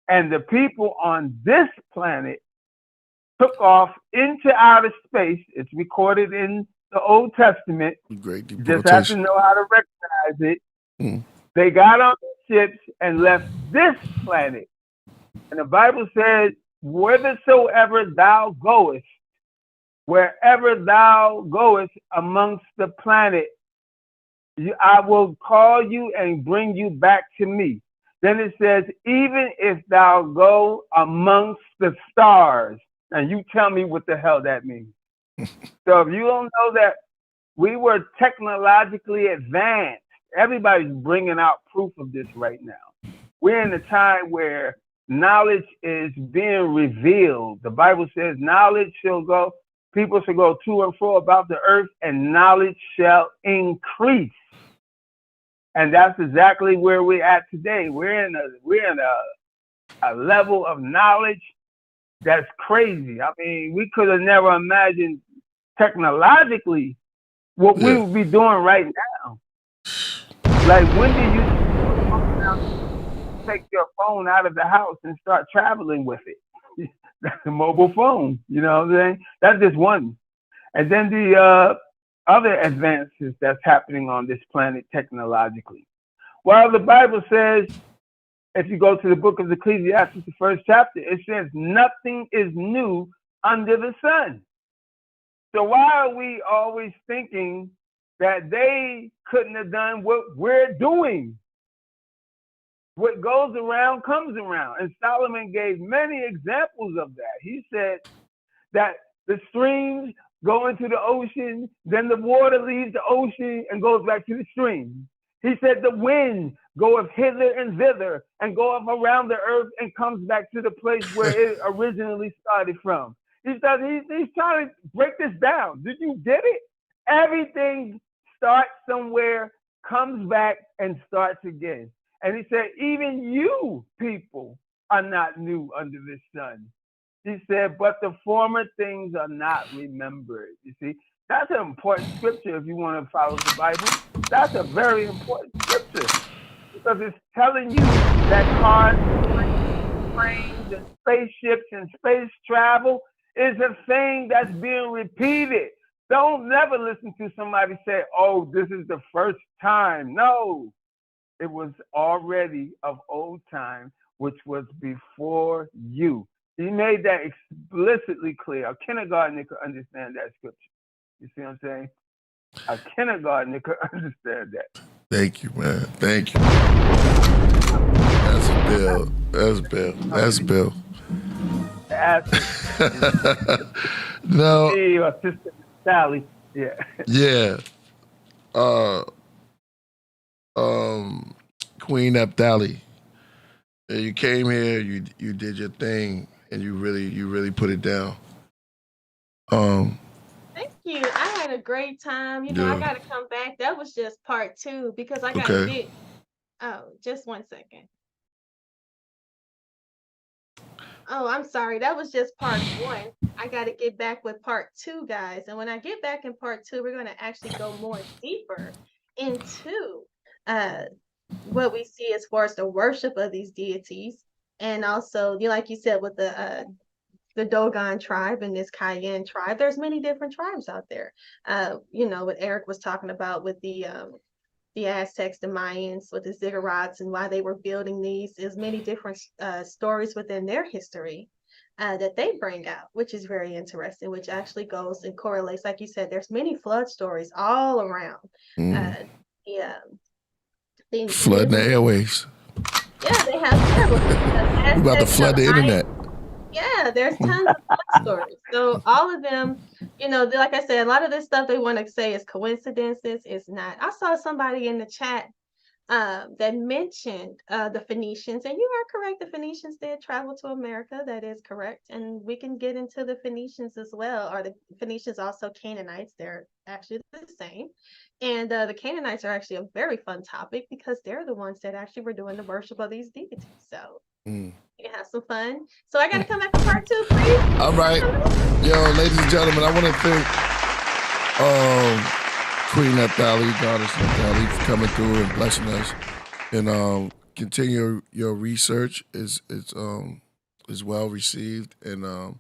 And the people on this planet took off into outer space. It's recorded in the Old Testament. Great You just have to know how to recognize it. They got on the ships and left this planet. And the Bible says, whithersoever thou goest, wherever thou goest amongst the planet, I will call you and bring you back to me. Then it says, even if thou go amongst the stars. And you tell me what the hell that means. So if you don't know that we were technologically advanced, everybody's bringing out proof of this right now. We're in a time where knowledge is being revealed. The Bible says knowledge shall go, people shall go to and fro about the earth, and knowledge shall increase. And that's exactly where we're at today. We're in a level of knowledge that's crazy. I mean, we could have never imagined technologically what we would be doing right now. Like, when do you take your phone out of the house and start traveling with it? That's a mobile phone, you know what I'm saying? That's just one. And then the other advances that's happening on this planet technologically. Well, the Bible says, if you go to the book of Ecclesiastes, the first chapter, it says nothing is new under the sun. So why are we always thinking that they couldn't have done what we're doing? What goes around comes around. And Solomon gave many examples of that. He said that the streams go into the ocean, then the water leaves the ocean and goes back to the stream. He said the wind goeth hither and thither and goeth around the earth and comes back to the place where it originally started from. He's trying to break this down. Did you get it? Everything starts somewhere, comes back, and starts again. And he said, even you people are not new under the sun. He said, but the former things are not remembered. You see, that's an important scripture if you want to follow the Bible. That's a very important scripture because it's telling you that cars, trains, and spaceships and space travel is a thing that's being repeated. Don't never listen to somebody say, oh, this is the first time. No, it was already of old time, which was before you. He made that explicitly clear. A kindergartner could understand that scripture. You see what I'm saying? A kindergartner could understand that. Thank you, man. Thank you. That's Bill. No. Hey, Sister Sally. Yeah. Yeah. Queen Naphtali. You came here, you did your thing, and you really put it down. Thank you. I had a great time. You know, I gotta come back. That was just part 2 because I got a bit. Oh, just 1 second. Oh, I'm sorry. That was just part 1. I got to get back with part 2, guys. And when I get back in part 2, we're going to actually go more deeper into what we see as far as the worship of these deities. And also, like you said, with the Dogon tribe and this Cayenne tribe, there's many different tribes out there. What Eric was talking about with the Aztecs, the Mayans, with the ziggurats and why they were building these. There's many different stories within their history that they bring out, which is very interesting, which actually goes and correlates. Like you said, there's many flood stories all around. Flooding the airwaves. Yeah, they have. We're about to flood the internet. Yeah, there's tons of flood stories. So all of them, like I said, a lot of this stuff they want to say is coincidences. It's not. I saw somebody in the chat that mentioned the Phoenicians, and you are correct. The Phoenicians did travel to America. That is correct, and we can get into the Phoenicians as well. Or the Phoenicians also Canaanites. They're actually the same, and the Canaanites are actually a very fun topic because they're the ones that actually were doing the worship of these deities. So. You can have some fun. So I got to come back to part 2, please. All right. Yo, ladies and gentlemen, I want to thank Queen Naphtali, Goddess Naphtali, for coming through and blessing us. And continue your research. Is well received, and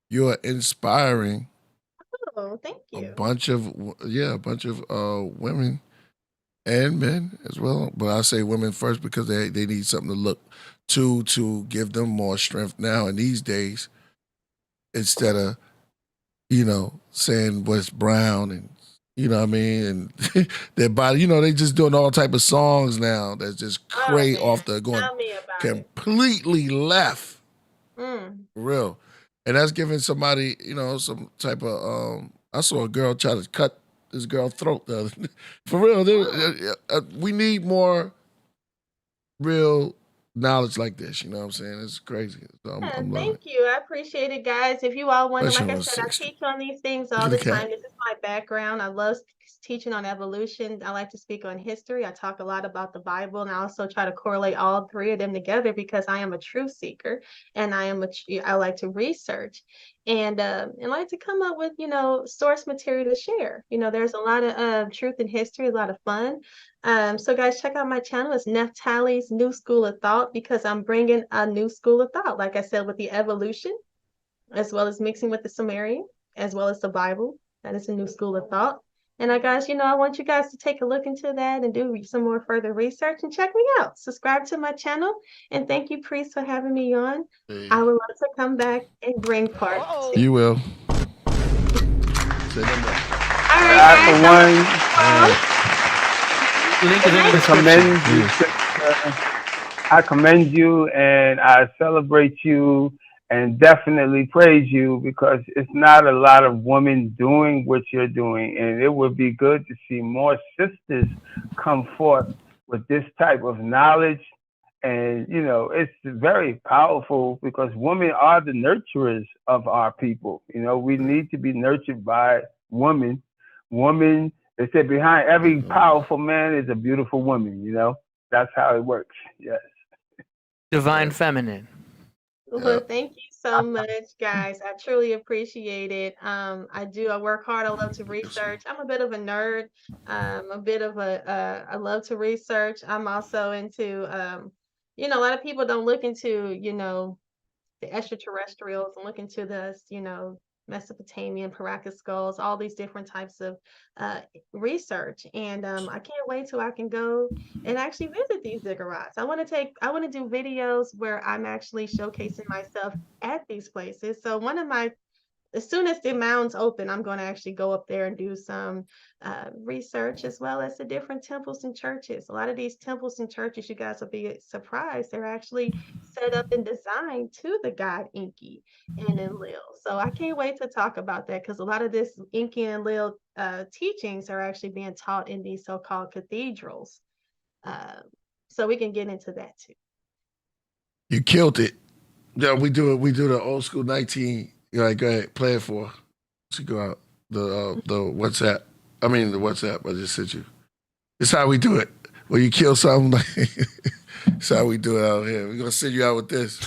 you're inspiring Oh, thank a you. bunch of women and men as well. But I say women first because they need something to look to give them more strength now in these days, instead of saying Wes Brown and what I mean, and their body, they just doing all type of songs now that's just crazy off the going Tell me about completely left. it. Mm. For real. And that's giving somebody, some type of I saw a girl try to cut this girl's throat the other for real. We need more real knowledge like this, you know what I'm saying? It's crazy. So I'm loving it. Thank you. I appreciate it, guys. If you all want to, Especially like I on said, I 60. teach on these things all Look the at the cat. time. This is my background. I love teaching on evolution. I like to speak on history. I talk a lot about the Bible, and I also try to correlate all three of them together because I am a truth seeker, and I like to research and like to come up with source material to share. There's a lot of truth in history, a lot of fun. So guys, check out my channel. It's Naphtali's New School of Thought, because I'm bringing a new school of thought, like I said, with the evolution, as well as mixing with the Sumerian, as well as the Bible. That is a new school of thought. And guys, I want you guys to take a look into that and do some more further research and check me out. Subscribe to my channel. And thank you, Priest, for having me on. Hey. I would love to come back and bring part two. You will. Say no more. All right, guys. Link is in the description. I commend you and I celebrate you and definitely praise you, because it's not a lot of women doing what you're doing. And it would be good to see more sisters come forth with this type of knowledge. And, it's very powerful because women are the nurturers of our people. We need to be nurtured by women. Woman, they say behind every powerful man is a beautiful woman, That's how it works. Yes. Divine feminine. Well, thank you so much, guys. I truly appreciate it. I work hard. I love to research. I'm a bit of a nerd. I love to research. I'm also into, a lot of people don't look into, the extraterrestrials and look into this, Mesopotamian Paracas skulls, all these different types of research. And I can't wait till I can go and actually visit these ziggurats. I want to do videos where I'm actually showcasing myself at these places. So as soon as the mounds open, I'm going to actually go up there and do some research, as well as the different temples and churches. A lot of these temples and churches, you guys will be surprised, they're actually set up and designed to the god Enki and Enlil. So I can't wait to talk about that, because a lot of this Enki and Enlil teachings are actually being taught in these so-called cathedrals. So we can get into that too. You killed it. Yeah, we do the old school 19. Go ahead, play it for. Let's go out the WhatsApp. I mean the WhatsApp. I just sent you. It's how we do it. When you kill something, it's how we do it out here. We're gonna send you out with this.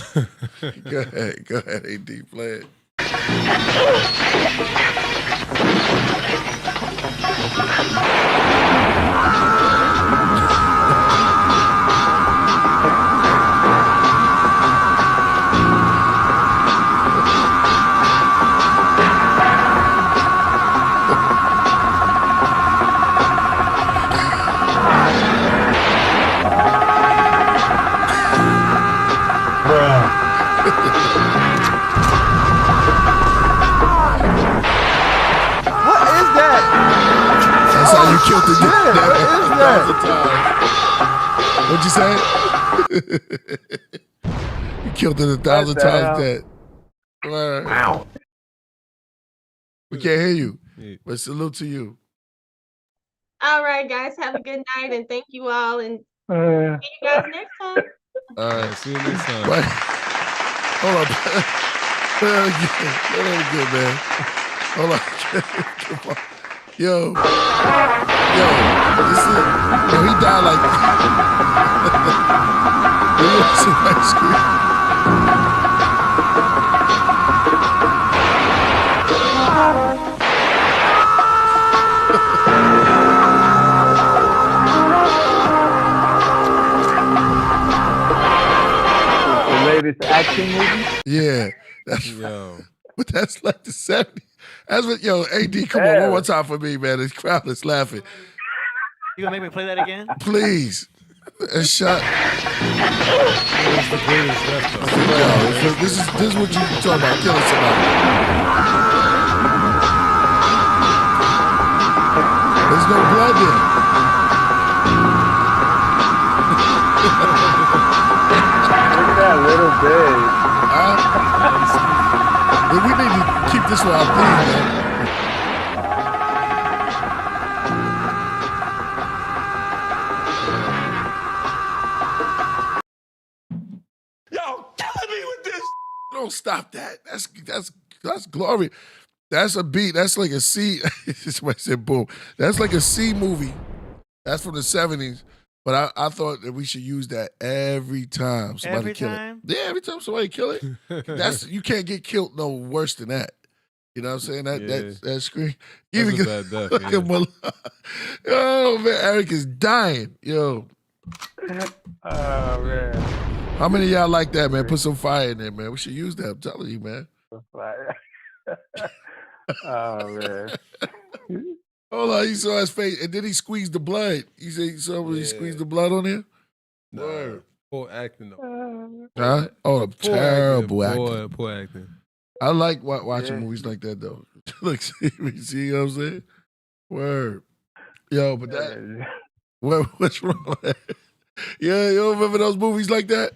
Go ahead, AD, play it. You killed it. What'd you say? You killed it 1,000 times dead. Wow. We can't hear you, but salute to you. All right, guys, have a good night, and thank you all, and see you guys next time. All right, see you next time. Right. Hold on. Hold on again, man. Hold on. Come on. Yo, this is, he died like action movie? Yeah. But that's like the 70s. That's what, AD, come on, one more time for me, man. This crowd is laughing. You gonna make me play that again? Please. And shut. This is what you talking about, killing somebody. There's no blood there. Look at that little babe. We need to keep this one our theme, man. Don't stop that. That's glory. That's a beat. That's like a C. That's why I said boom. That's like a C movie. That's from the 70s. But I thought that we should use that every time somebody kill it. Yeah, every time somebody kill it. You can't get killed no worse than that. You know what I'm saying? That scream. That's a bad death, yeah. Oh man, Eric is dying. Yo. Oh man. How many of y'all like that, man? Put some fire in there, man. We should use that. I'm telling you, man. Oh man. Hold on, you saw his face, and then he squeezed the blood. You say you saw when he squeezed the blood on there? No, poor acting though. Huh? Oh, terrible acting. Poor acting. I like watching movies like that though. Look, see what I'm saying? Word. Yo, but that what's wrong with that? Yeah, you don't remember those movies like that?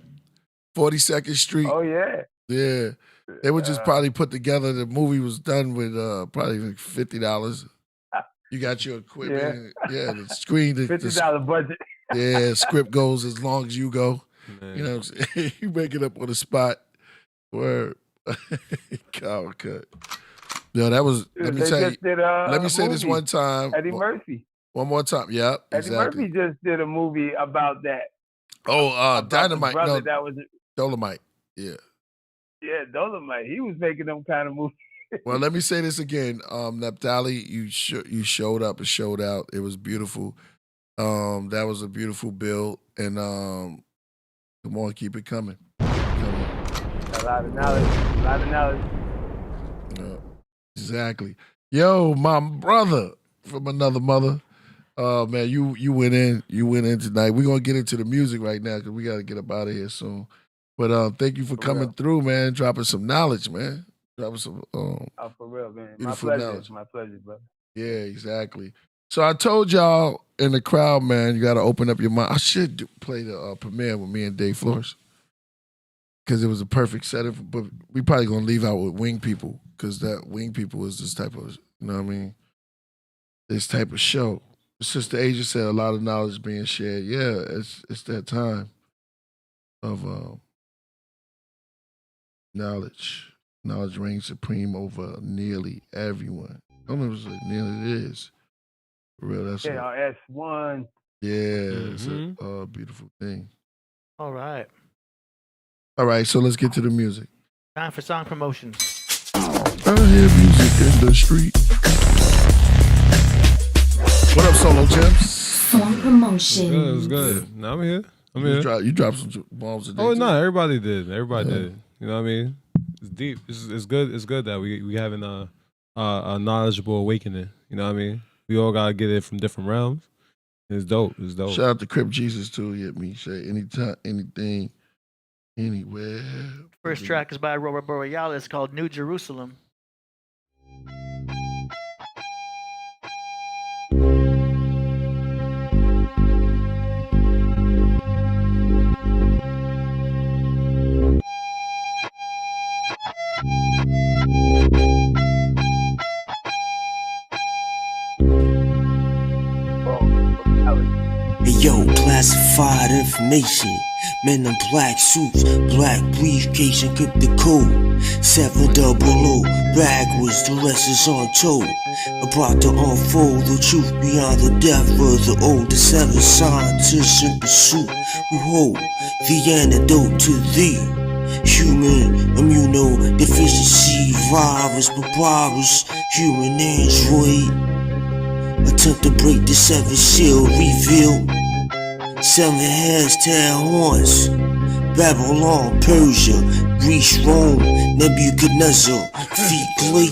42nd Street. Oh yeah. Yeah. They would just probably put together, the movie was done with probably like $50. You got your equipment. Yeah, the screen. $50 budget. Yeah, script goes as long as you go. Man. You know what I'm saying? You make it up on the spot. Word. Cow cut. Yo, that was, let me tell you. Let me say this one time. Eddie Murphy. One more time. Yeah, Eddie Murphy just did a movie about that. Oh, Dynamite. No, that was Dolomite. Yeah. Yeah, Dolomite. He was making them kind of movies. Well, let me say this again. Naphtali, you showed up and showed out. It was beautiful. That was a beautiful build. And come on, keep it coming. A lot of knowledge. Yeah, exactly. Yo, my brother from another mother. Man, you went in tonight. We're gonna get into the music right now because we gotta get up out of here soon. But thank you for coming through, man, dropping some knowledge, man. Dropping some for real, man. My pleasure, brother. Yeah, exactly. So I told y'all in the crowd, man, you gotta open up your mind. I should play the premiere with me and Dave Flores. Because it was a perfect setting, but we probably gonna leave out with Wing People, because that Wing People is this type of, you know what I mean? This type of show. Sister Asia said a lot of knowledge being shared. Yeah, it's that time of knowledge. Knowledge reigns supreme over nearly everyone. I don't know if it's nearly it is. For real, that's KRS-One. Yeah, it's a beautiful thing. All right. All right, so let's get to the music. Time for song promotions. I hear music in the street. What up, Solo Gems? Song promotion. It was good. No, I'm here. You dropped some bombs today. Oh, no, everybody did. Everybody did. You know what I mean? It's deep. It's good. It's good that we having a knowledgeable awakening. You know what I mean? We all gotta get it from different realms. It's dope. It's dope. Shout out to Crip Jesus too. He hit me. Say anytime, anything, anywhere. First track is by Aurora Borealis called New Jerusalem. Yo, classified information. Men in black suits, black briefcase, encrypted code. 700, backwards, the rest is untold. About to unfold the truth beyond the depth of the old. The 7 scientists in pursuit who hold the antidote to the human immunodeficiency virus, barbarous human android. Attempt to break the 7 shield, reveal 7 heads, 10 horns. Babylon, Persia, Greece, Rome, Nebuchadnezzar, feet clay.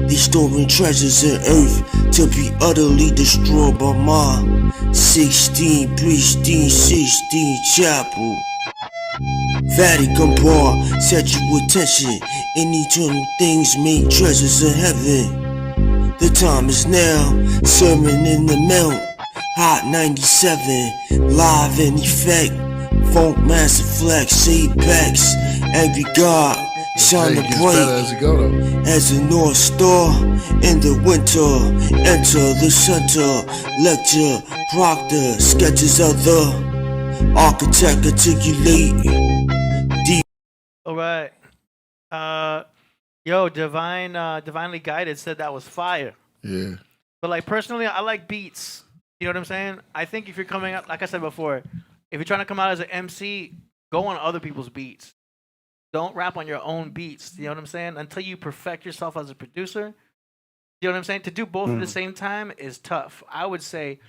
They storing treasures in earth to be utterly destroyed by my 16 pristine, 16 chapel. Vatican bar, set you attention. In eternal things made treasures in heaven. The time is now, sermon in the mount. Hot 97, live in effect. Funk master flex, Apex, angry God, shine the bright as a North Star in the winter. Enter the center, lecture, proctor, sketches of the architect articulate. All right. Divinely Guided said that was fire. Yeah. But like personally, I like beats. You know what I'm saying? I think if you're coming up, like I said before, if you're trying to come out as an MC, go on other people's beats. Don't rap on your own beats. You know what I'm saying? Until you perfect yourself as a producer. You know what I'm saying? To do both at the same time is tough. I would say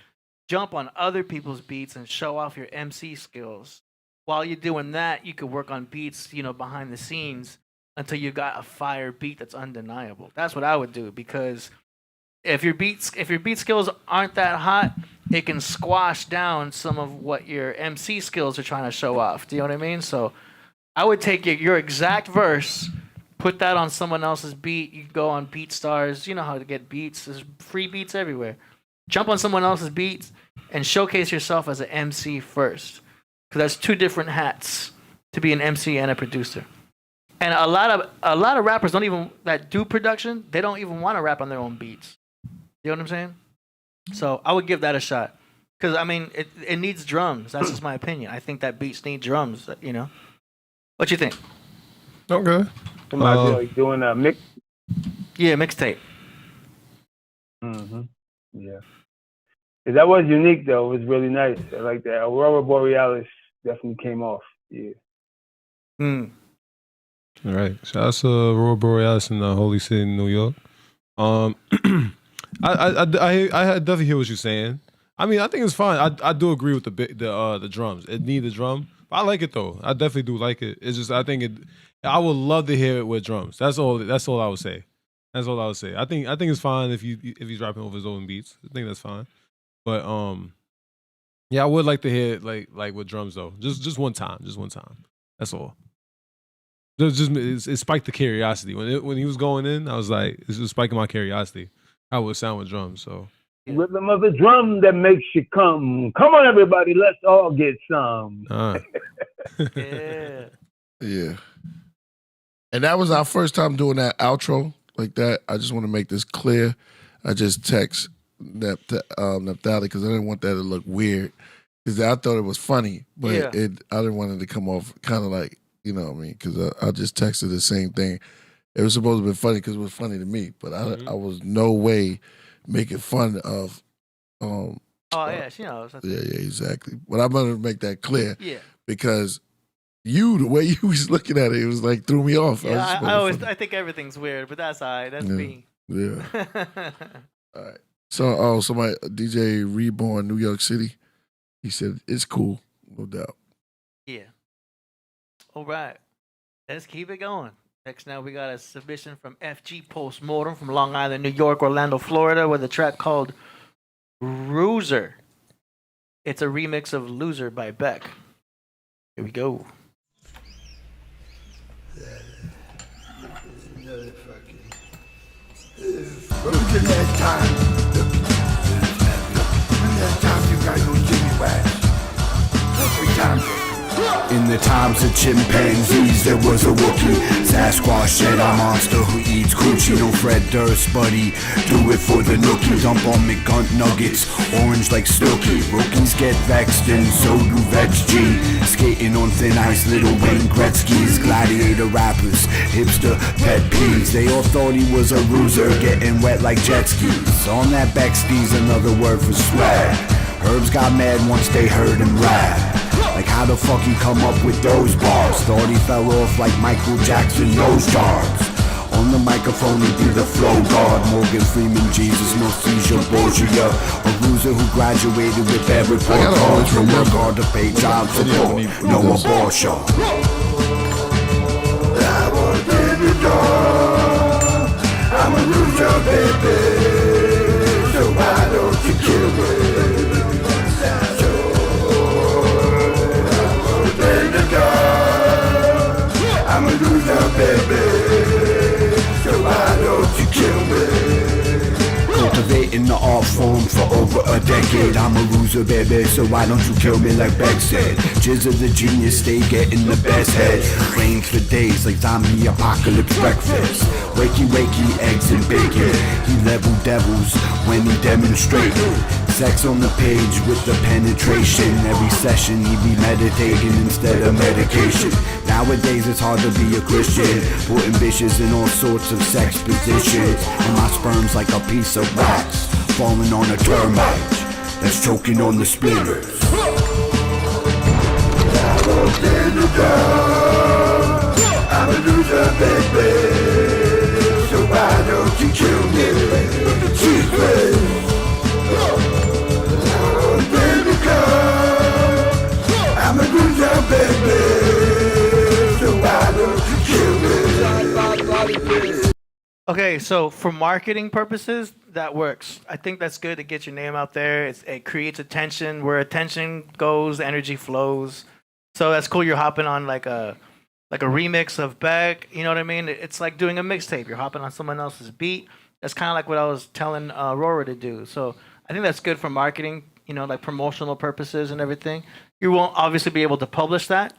jump on other people's beats and show off your MC skills. While you're doing that, you could work on beats, you know, behind the scenes until you got a fire beat that's undeniable. That's what I would do, because if your beat skills aren't that hot, it can squash down some of what your MC skills are trying to show off. Do you know what I mean? So I would take your exact verse, put that on someone else's beat. You can go on BeatStars. You know how to get beats. There's free beats everywhere. Jump on someone else's beats and showcase yourself as an MC first. Because that's two different hats, to be an MC and a producer. And a lot of rappers that do production, they don't even want to rap on their own beats. You know what I'm saying? So I would give that a shot. Because, I mean, it needs drums. That's just my opinion. I think that beats need drums, you know? What you think? Okay. Somebody doing a mix? Yeah, mixtape. Mm-hmm. Yeah. That was unique, though. It was really nice. I like that. Aurora Borealis definitely came off. Yeah. All right. Shout out to Aurora Borealis in the Holy City, New York. I definitely hear what you're saying. I mean, I think it's fine. I do agree with the drums. It need the drum. But I like it though. I definitely do like it. It's just I would love to hear it with drums. That's all I would say. That's all I would say. I think it's fine if he's rapping over his own beats. I think that's fine. But yeah, I would like to hear it like with drums though. Just one time. That's all. It spiked the curiosity. When he was going in, I was like, it's just spiking my curiosity. How it would sound with drums. So rhythm of the drum that makes you come. Come on, everybody, let's all get some. All right. Yeah. Yeah. And that was our first time doing that outro like that. I just want to make this clear. I just text Naphtali because I didn't want that to look weird. Because I thought it was funny, but I didn't want it to come off kind of like, you know what I mean? Because I just texted the same thing. It was supposed to be funny because it was funny to me, but I was no way making fun of. Yeah, she knows. Yeah, exactly. But I'm gonna make that clear. Yeah. Because the way you was looking at it was like threw me off. Yeah, I think everything's weird, but that's all right. That's me. Yeah. All right. So, somebody, DJ Reborn, New York City, he said it's cool, no doubt. Yeah. All right. Let's keep it going. Next, now we got a submission from FG Postmortem from Long Island, New York, Orlando, Florida, with a track called Bruiser. It's a remix of Loser by BECK. Here we go. In the times of chimpanzees, there was a wookie. Sasquatch said a monster who eats coochie. No Fred Durst, buddy, do it for the nookie. Dump on McGunt nuggets, orange like Snooki. Rookies get vexed and so do Vets G. Skating on thin ice, Little Wayne Gretzky's. Gladiator rappers, hipster pet peeves. They all thought he was a loser, getting wet like jet skis. On that BECK steez, another word for swag. Herbs got mad once they heard him rap. Like how the fuck he come up with those bars? Thought he fell off like Michael Jackson nose jars. On the microphone, he be the flow guard. Morgan Freeman, Jesus, Nostalgia, Borgia. A loser who graduated with every report card. From work hard to pay child support. No abortion. I was in the door. I'm a loser, baby. So why don't you kill me? So I was in the door. I'm a loser, baby. So why don't you kill me? Cultivating the art form for over a decade. I'm a loser, baby, so why don't you kill me like Beck said? Jizz of the genius, stay getting the best head. Rains for days like zombie apocalypse breakfast. Wakey, wakey, eggs and bacon. He level devils when he demonstrated. Sex on the page with the penetration. Every session he be meditating instead of medication. Nowadays it's hard to be a Christian, putting bitches in all sorts of sex positions. And my sperm's like a piece of wax falling on a termite that's choking on the splinters. I walked in the door. I'm a loser, baby. So why don't you kill me? Cheese please. I'm a loser, baby. So why don't you kill me? Okay, so for marketing purposes, that works. I think that's good to get your name out there. It creates attention. Where attention goes, energy flows. So that's cool. You're hopping on like a remix of BECK. You know what I mean? It's like doing a mixtape. You're hopping on someone else's beat. That's kind of like what I was telling Aurora to do. So I think that's good for marketing. You know, like promotional purposes and everything. You won't obviously be able to publish that,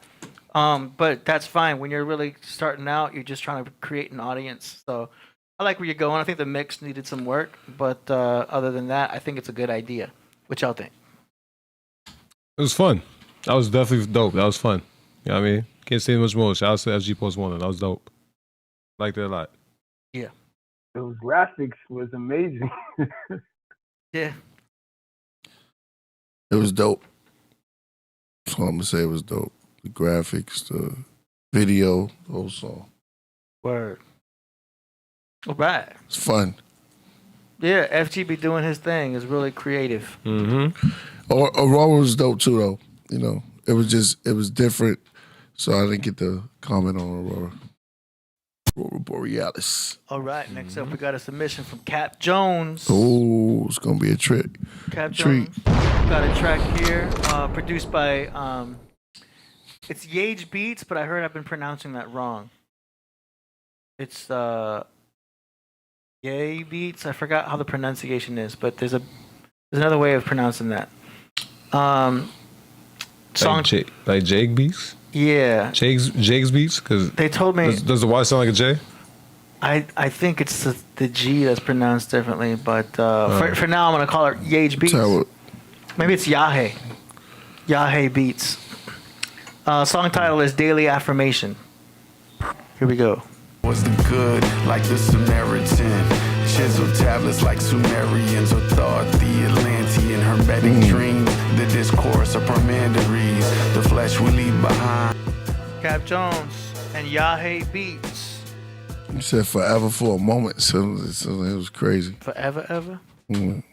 but that's fine. When you're really starting out, you're just trying to create an audience. So I like where you're going. I think the mix needed some work, but other than that, I think it's a good idea. What y'all think? It was fun. That was definitely dope. That was fun. You know what I mean? Can't say much more. Shout out to SG Post 1. That was dope. Liked it a lot. Yeah. Those graphics was amazing. Yeah. It was dope. That's all I'm gonna say. It was dope. The graphics, the video, the whole song. Word. All right. It's fun. Yeah, FG be doing his thing. It's really creative. Mm-hmm. Aurora was dope too, though. You know, it was different. So I didn't get to comment on Aurora. Aurora Borealis. All right, next up we got a submission from Cap Jones. Oh, it's gonna be a trick. Cap Treat. Jones got a track here, produced by it's Yage Beats, but I heard I've been pronouncing that wrong. It's Yage Beats. I forgot how the pronunciation is, but there's another way of pronouncing that. Song like Jake Beats. Yeah. Jake's Beats? Because they told me. Does the Y sound like a J? I think it's the G that's pronounced differently, but for now I'm gonna call it Yage Beats. Maybe it's Yage. Yage Beats. Song title is Daily Affirmation. Here we go. Was the good like the Samaritan? Chiseled tablets like Sumerians, or thought the Atlantean hermetic dream. The discourse of Parmenides, the flesh we leave behind. Cap Jones and Yage Beats. You said forever for a moment, so it was crazy. Forever ever? Mm.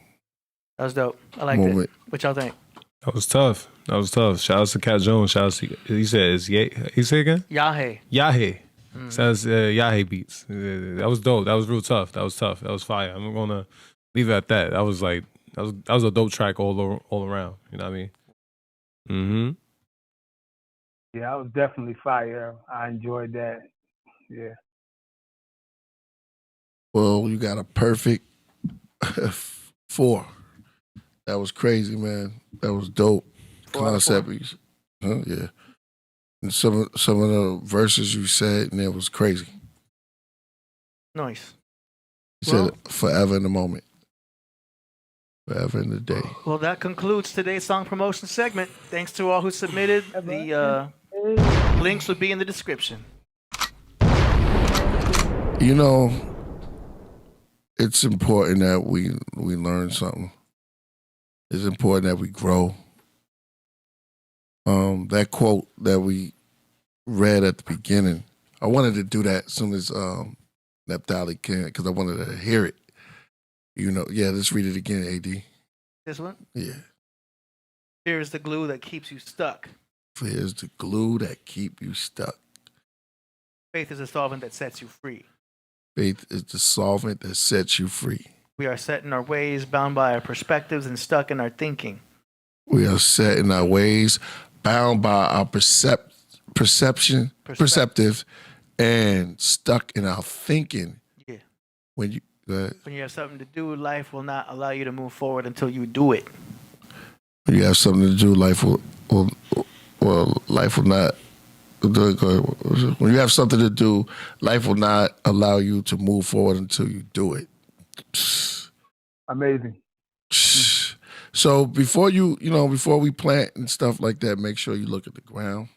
That was dope. I liked Moment. it. What y'all think? That was tough. Shout out to Cat Jones. Shout out to, he said, he said again? Yahe. Sounds Yahe Beats. That was dope. That was real tough. That was tough. That was fire. I'm gonna leave it at that. That was like that was a dope track all around. You know what I mean? Mm-hmm. Yeah, I was definitely fire. I enjoyed that. Yeah. Well, you got a perfect 4. That was crazy, man. That was dope. Concept. Huh? Yeah. And some of the verses you said, and it was crazy. Nice. You said forever in the moment. Forever in the day. Well, that concludes today's song promotion segment. Thanks to all who submitted. The links will be in the description. You know, it's important that we learn something. It's important that we grow. That quote that we read at the beginning, I wanted to do that as soon as Naphtali can, because I wanted to hear it. You know, yeah, let's read it again, AD. This one? Yeah. Fear is the glue that keeps you stuck. Fear is the glue that keep you stuck. Faith is the solvent that sets you free. Faith is the solvent that sets you free. We are set in our ways, bound by our perspectives, and stuck in our thinking. We are set in our ways, bound by our perceptive, and stuck in our thinking. Yeah. When you When you have something to do, life will not allow you to move forward until you do it. When you have something to do, life will not. When you have something to do, life will not allow you to move forward until you do it. Amazing. So before before we plant and stuff like that, make sure you look at the ground.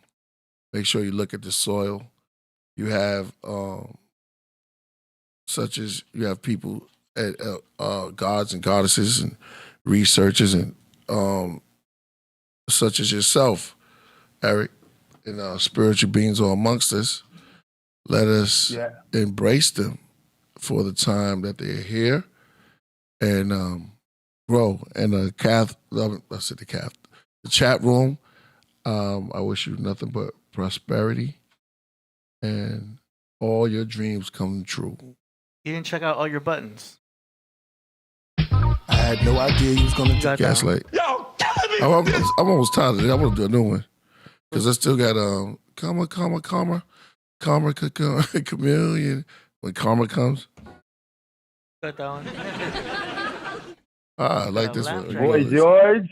Make sure you look at the soil. You have such as you have people at gods and goddesses and researchers and such as yourself, Eric, and spiritual beings are amongst us. Let us embrace them for the time that they're here and grow. And the chat room, I wish you nothing but prosperity and all your dreams come true. You didn't check out all your buttons. I had no idea you was going to gaslight. Yo, I'm almost tired of it. I want to do a new one. Because I still got karma, chameleon. When karma comes. Got that one. I like this one. Boy George.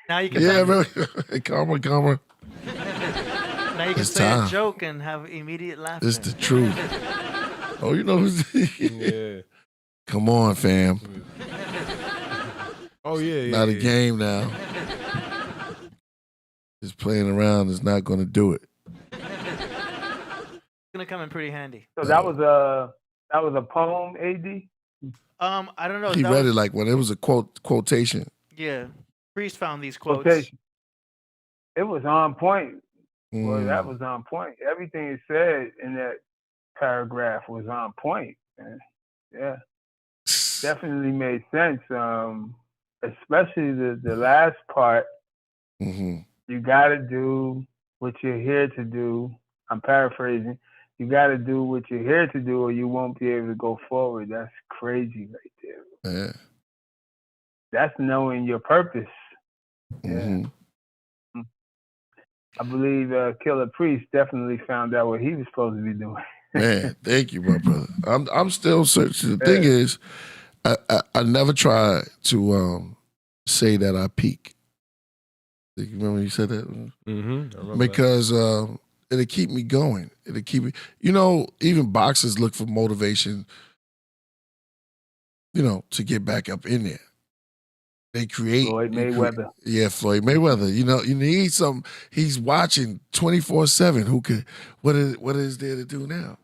Now you can really. Karma. Now you can It's say time. a joke and have immediate laughter. It's the truth. Oh, you know who's Yeah. Come on, fam. Oh yeah. Not a game now. Just playing around is not going to do it. It's gonna come in pretty handy. So that was a poem, AD? I don't know. He read it like when it was a quotation. Yeah. Priest found these quotes. Quotation. It was on point. Well, that was on point. Everything it said in that paragraph was on point, man. Yeah. Definitely made sense. Especially the last part. Mm-hmm. You got to do what you're here to do. I'm paraphrasing. You got to do what you're here to do or you won't be able to go forward. That's crazy right there. Yeah. That's knowing your purpose. Mm-hmm. Yeah. I believe Killah Priest definitely found out what he was supposed to be doing. Man, thank you, my brother. I'm still searching. The thing is, I never tried to say that I peak. You remember when you said that? Mm-hmm. Because it'll keep me going. It'll keep me. Even boxers look for motivation. To get back up in there. They create. Floyd Mayweather. Floyd Mayweather. You need some. He's watching 24/7. Who could? What is there to do now?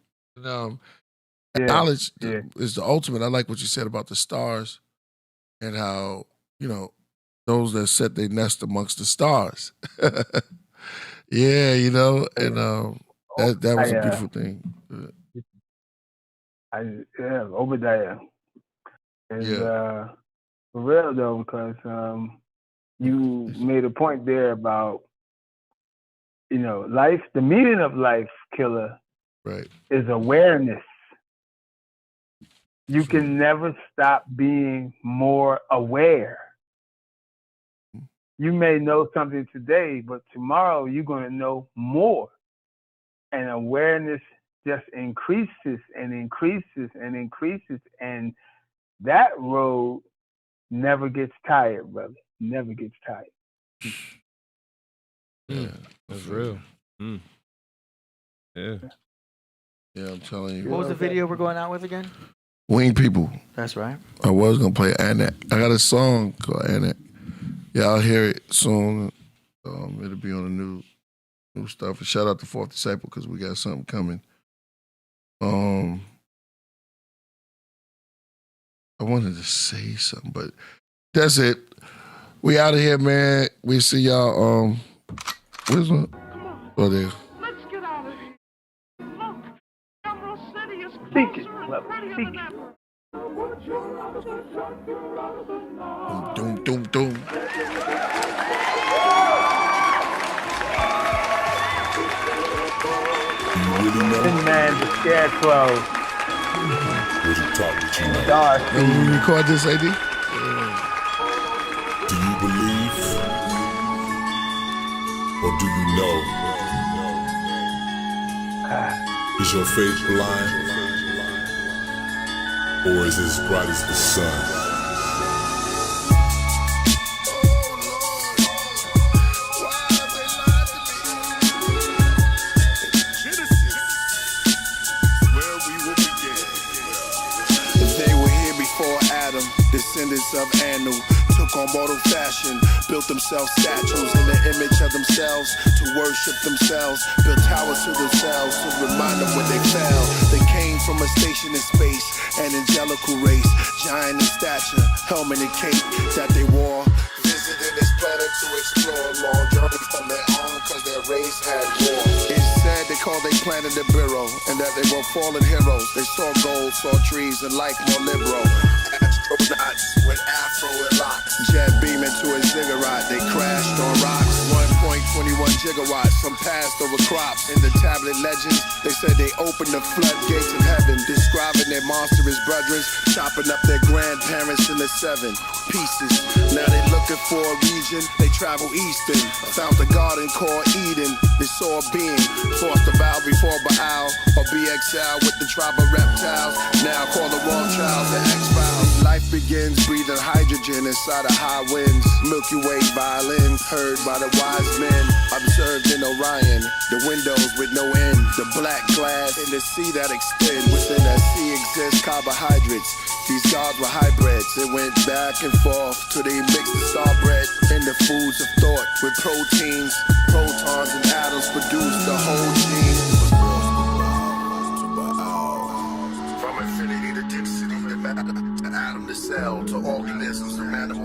Knowledge is the ultimate. I like what you said about the stars and how those that set their nest amongst the stars. Yeah, and that was a beautiful thing. Obadiah. And for real though, because you made a point there about life. The meaning of life, Killah, right, is awareness. You can never stop being more aware. You may know something today, but tomorrow you're going to know more. And awareness just increases and increases and increases. And that road never gets tired, brother. Never gets tired. Yeah, that's real. Mm. Yeah. Yeah, I'm telling you. What was the video we're going out with again? Wing People. That's right. I was going to play Anak. I got a song called Anak. Yeah, I'll hear it soon. It'll be on the new stuff. And shout out to Fourth Disciple because we got something coming. I wanted to say something, but that's it. We out of here, man. We see y'all. Where's my? Oh, there. Let's get out of here. Look, Emerald City Speak it, brother. Speak it. Doom, doom, doom. Tin Man, the Scarecrow. What you talking to you? Dark. When we record this, AD? Do you believe? Or do you know? Is your faith blind? Or is it as bright as the sun? Descendants of Anu took on mortal fashion, built themselves statues in the image of themselves to worship themselves, built towers to themselves to remind them when they fell. They came from a station in space, an angelical race, giant in stature, helmet and cape that they wore. Visited this planet to explore, long journey from their own cause their race had war. It's said they called their planet the Bureau and that they were fallen heroes. They saw gold, saw trees and life more liberal. Astronauts with afro and locks, jet beaming to a ziggurat. They crashed on rocks. 1.21 gigawatts, some passed over crops. In the tablet legends, they said they opened the floodgates of heaven, describing their monstrous brethren, chopping up their grandparents in the 7 pieces. Now they looking for a region, they travel eastern, found the garden called Eden. They saw a being, forced the vow before Baal, or BXL with the tribe of reptiles. Now call the Rothschilds the X-Files. Life begins breathing hydrogen inside of high winds. Milky Way violin, heard by the wise men, observed in Orion. The windows with no end, the black glass in the sea that extend. Within that sea exist carbohydrates. These gods were hybrids. They went back and forth till they mixed the star bread in the foods of thought with proteins. Protons and atoms produced the whole gene. From infinity to density to matter, to atom to cell to organisms to matter.